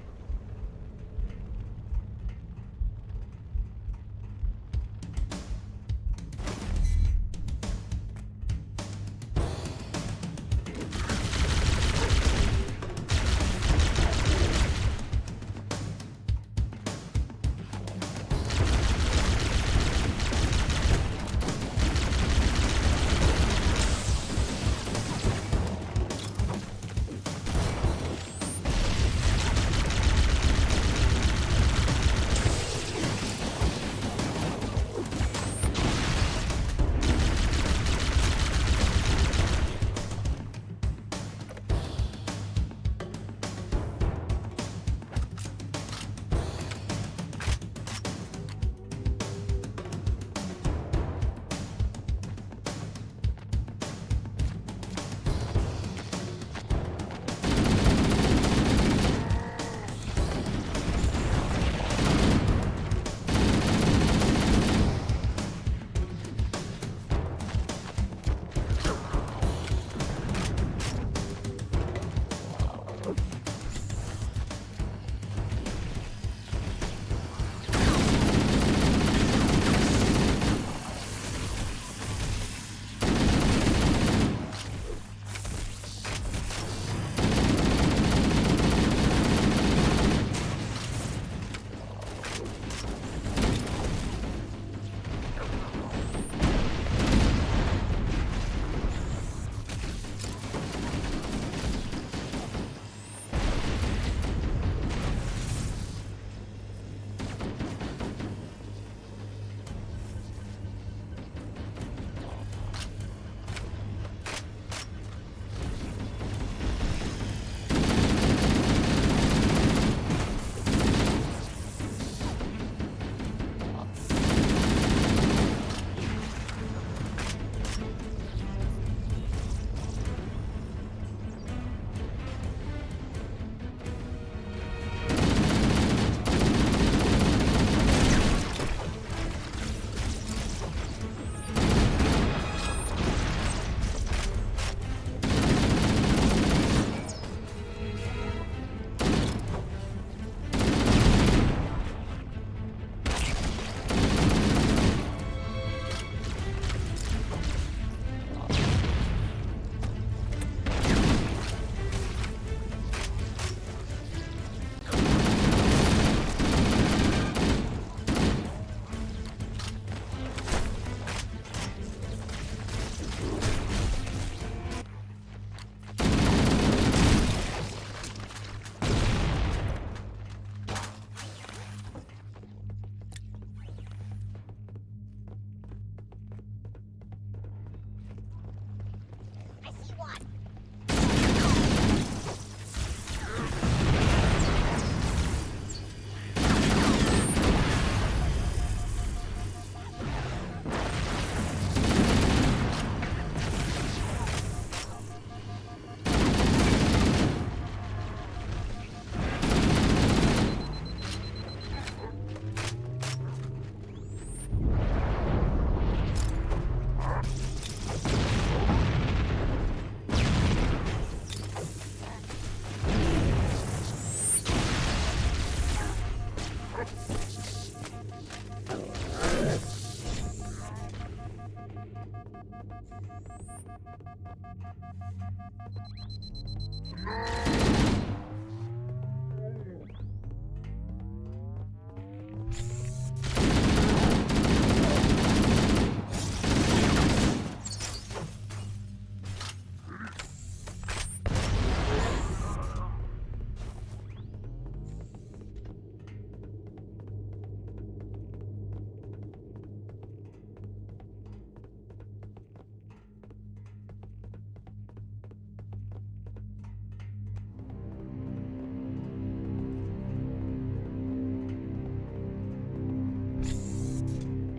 what?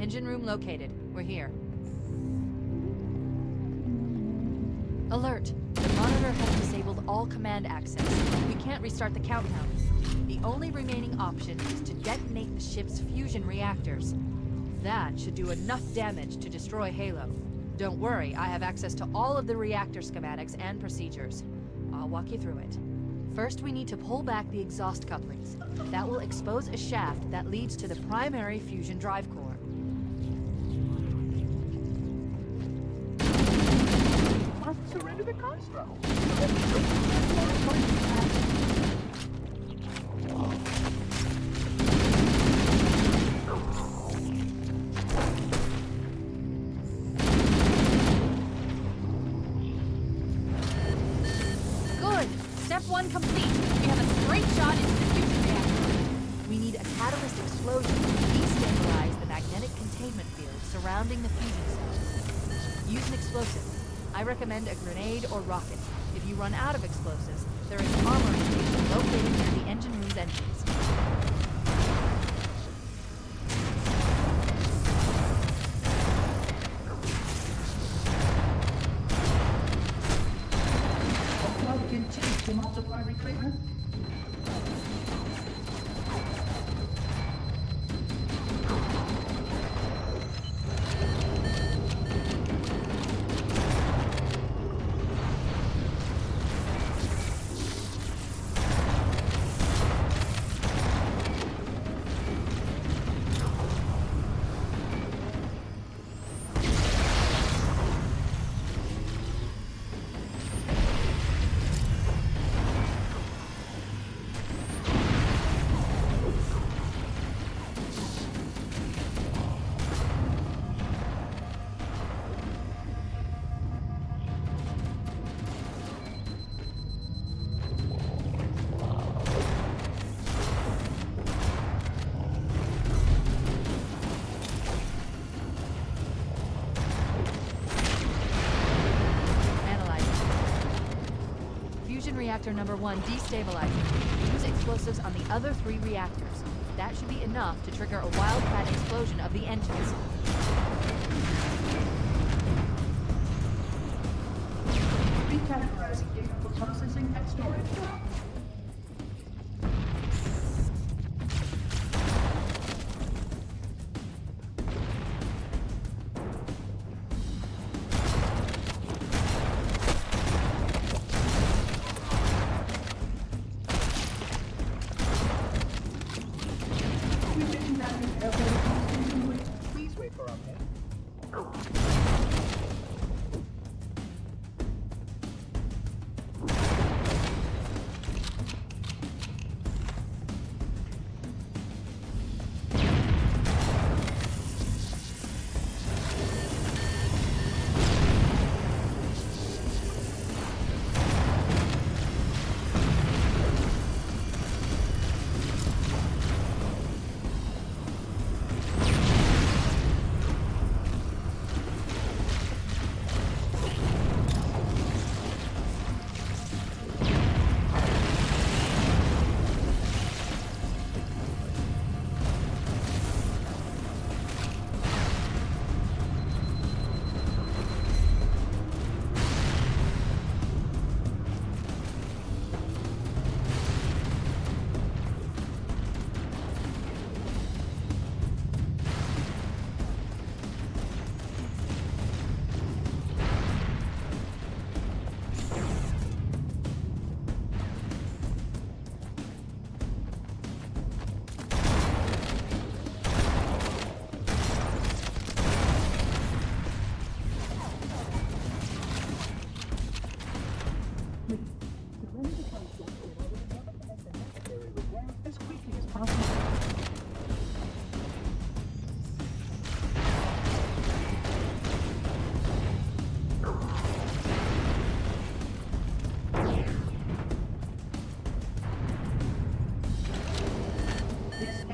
Engine room located. We're here. Alert! The monitor has disabled all command access. We can't restart the countdown. The only remaining option is to detonate the ship's fusion reactors. That should do enough damage to destroy Halo. Don't worry, I have access to all of the reactor schematics and procedures. I'll walk you through it. First, we need to pull back the exhaust couplings. That will expose a shaft that leads to the primary fusion drive core. Surrender the construct. Good! Step 1 complete. We have a straight shot into the fusion reactor. We need a catalyst explosion to destabilize the magnetic containment field surrounding the fusion cell. Use an explosive. I recommend a grenade or rocket. If you run out of explosives, there is an armoring station located near the engine room's entrance. Plug continues to multiply recruitment. Reactor number 1 destabilizing. Use explosives on the other 3 reactors. That should be enough to trigger a wildcat explosion of the engines. Recategorizing data for processing and storage. Please wait for update.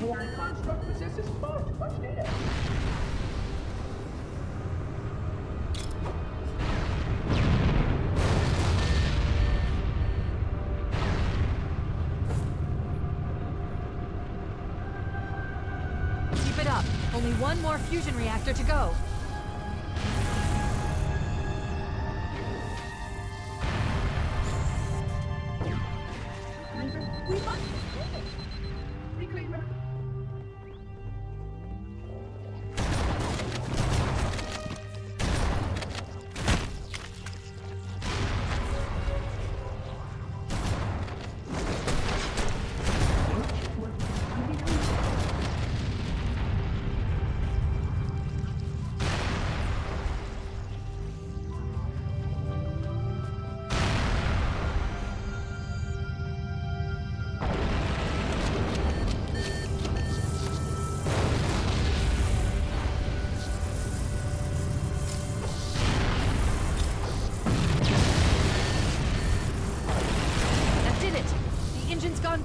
AI construct possesses far too much data. Keep it up. Only one more fusion reactor to go. We must Reclaimer.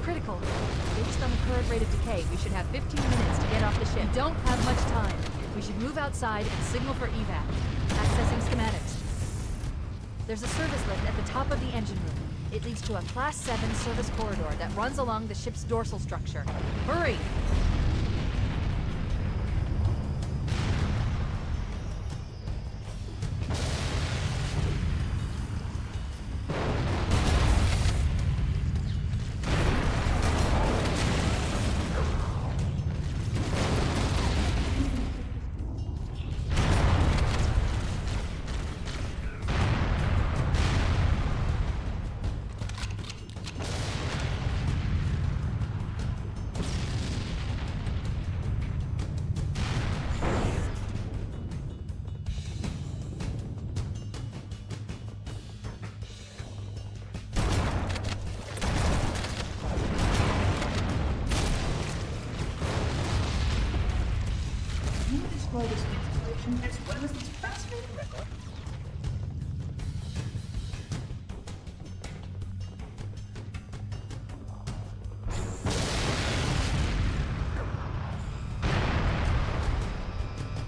Critical. Based on the current rate of decay, we should have 15 minutes to get off the ship. We don't have much time. We should move outside and signal for evac. Accessing schematics. There's a service lift at the top of the engine room. It leads to a Class 7 service corridor that runs along the ship's dorsal structure. Hurry! Destroy this installation as well as this fascinating record.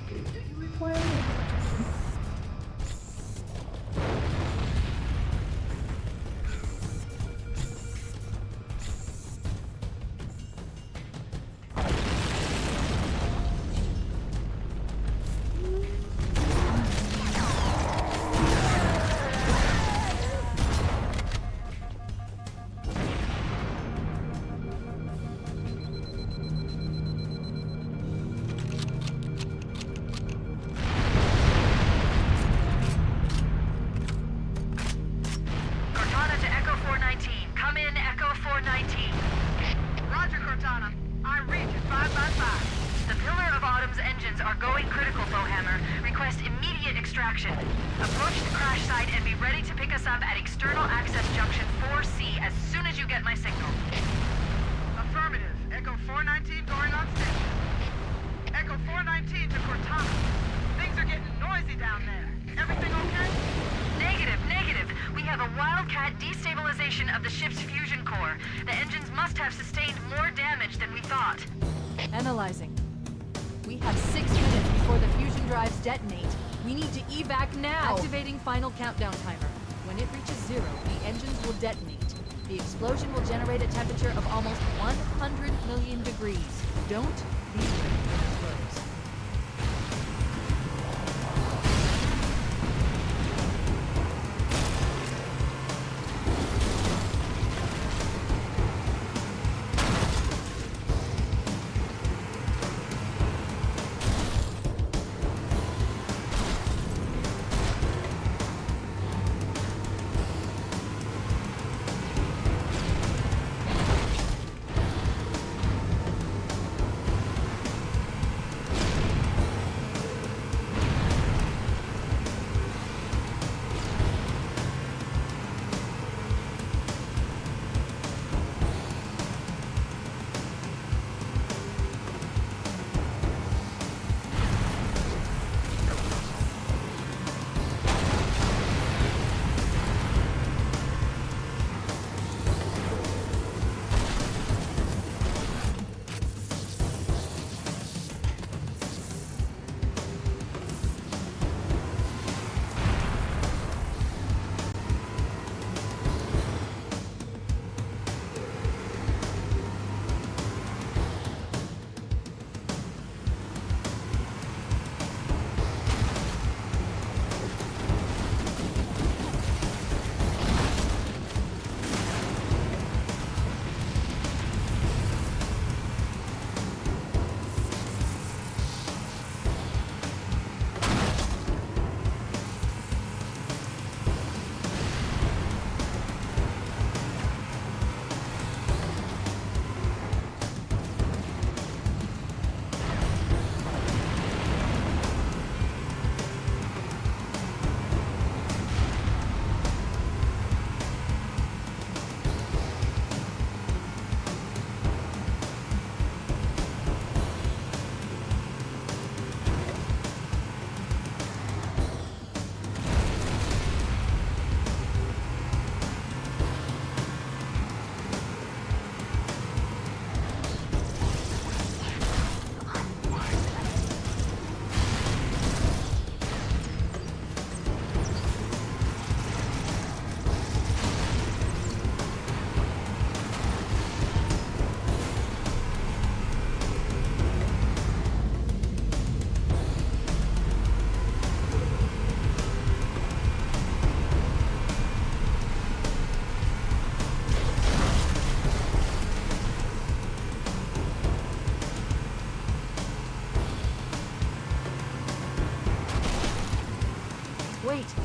Do you require any protection? Cortana to Echo 419. Come in, Echo 419. Roger, Cortana. I'm Regent 555. The Pillar of Autumn's engines are going critical, Bowhammer. Request immediate extraction. Approach the crash site and be ready to pick us up at External Access Junction 4C as soon as you get my signal. Affirmative. Echo 419 going on station. Echo 419 to Cortana. Things are getting noisy down there. Everything okay? Negative. We have a wildcat destabilization of the ship's fusion core. The engines must have sustained more damage than we thought. Analyzing. We have 6 minutes before the fusion drives detonate. We need to evac now! Activating final countdown timer. When it reaches 0, the engines will detonate. The explosion will generate a temperature of almost 100 million degrees. Don't leave it when it explodes.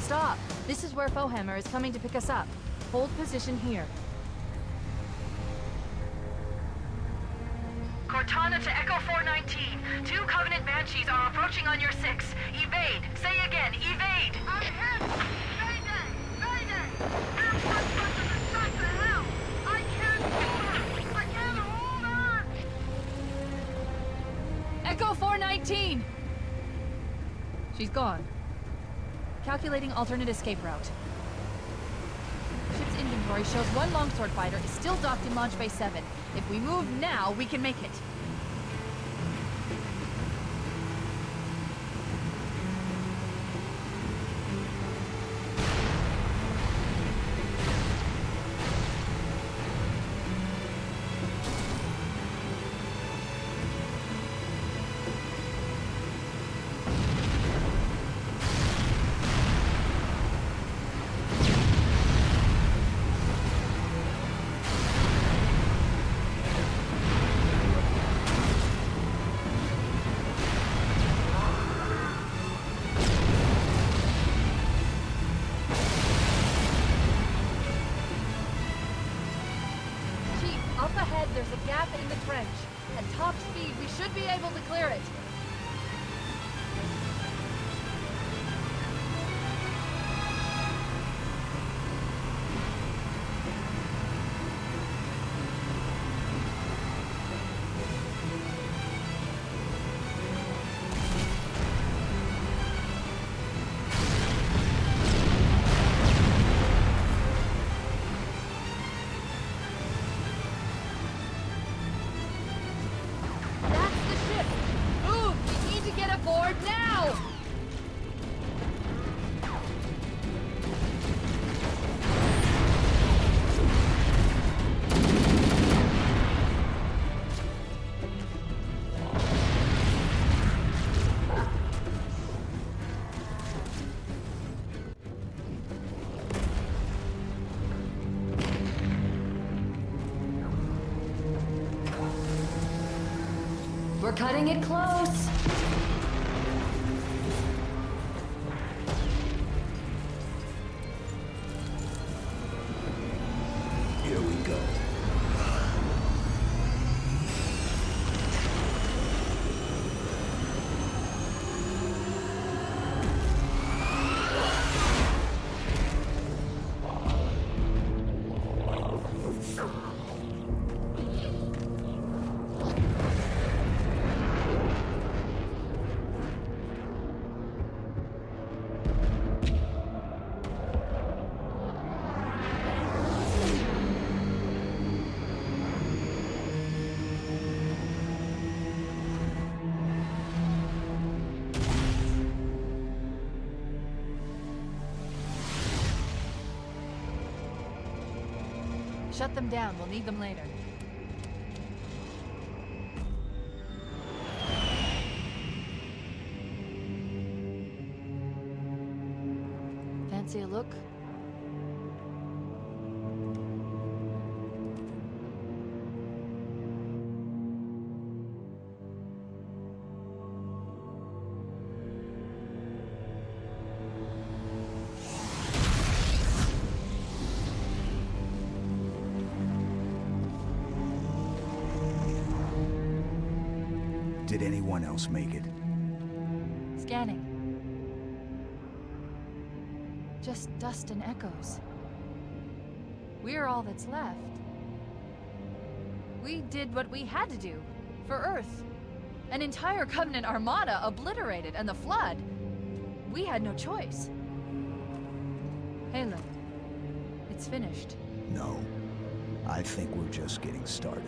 stop. This is where Fohammer is coming to pick us up. Hold position here. Cortana to Echo 419. 2 Covenant Banshees are approaching on your 6. Evade. Say again, evade. I'm hit! Mayday! Mayday! Air Force Weapon is shot to hell! I can't hold her! I can't hold her! Echo 419! She's gone. Calculating alternate escape route. Ship's inventory shows 1 longsword fighter is still docked in Launch Bay 7. If we move now, we can make it. Up ahead, there's a gap in the trench. At top speed, we should be able to clear it. We're cutting it close. Here we go. Shut them down. We'll need them later. Fancy a look? Did anyone else make it? Scanning. Just dust and echoes. We're all that's left. We did what we had to do. For Earth. An entire Covenant armada obliterated, and the Flood. We had no choice. Halo. It's finished. No. I think we're just getting started.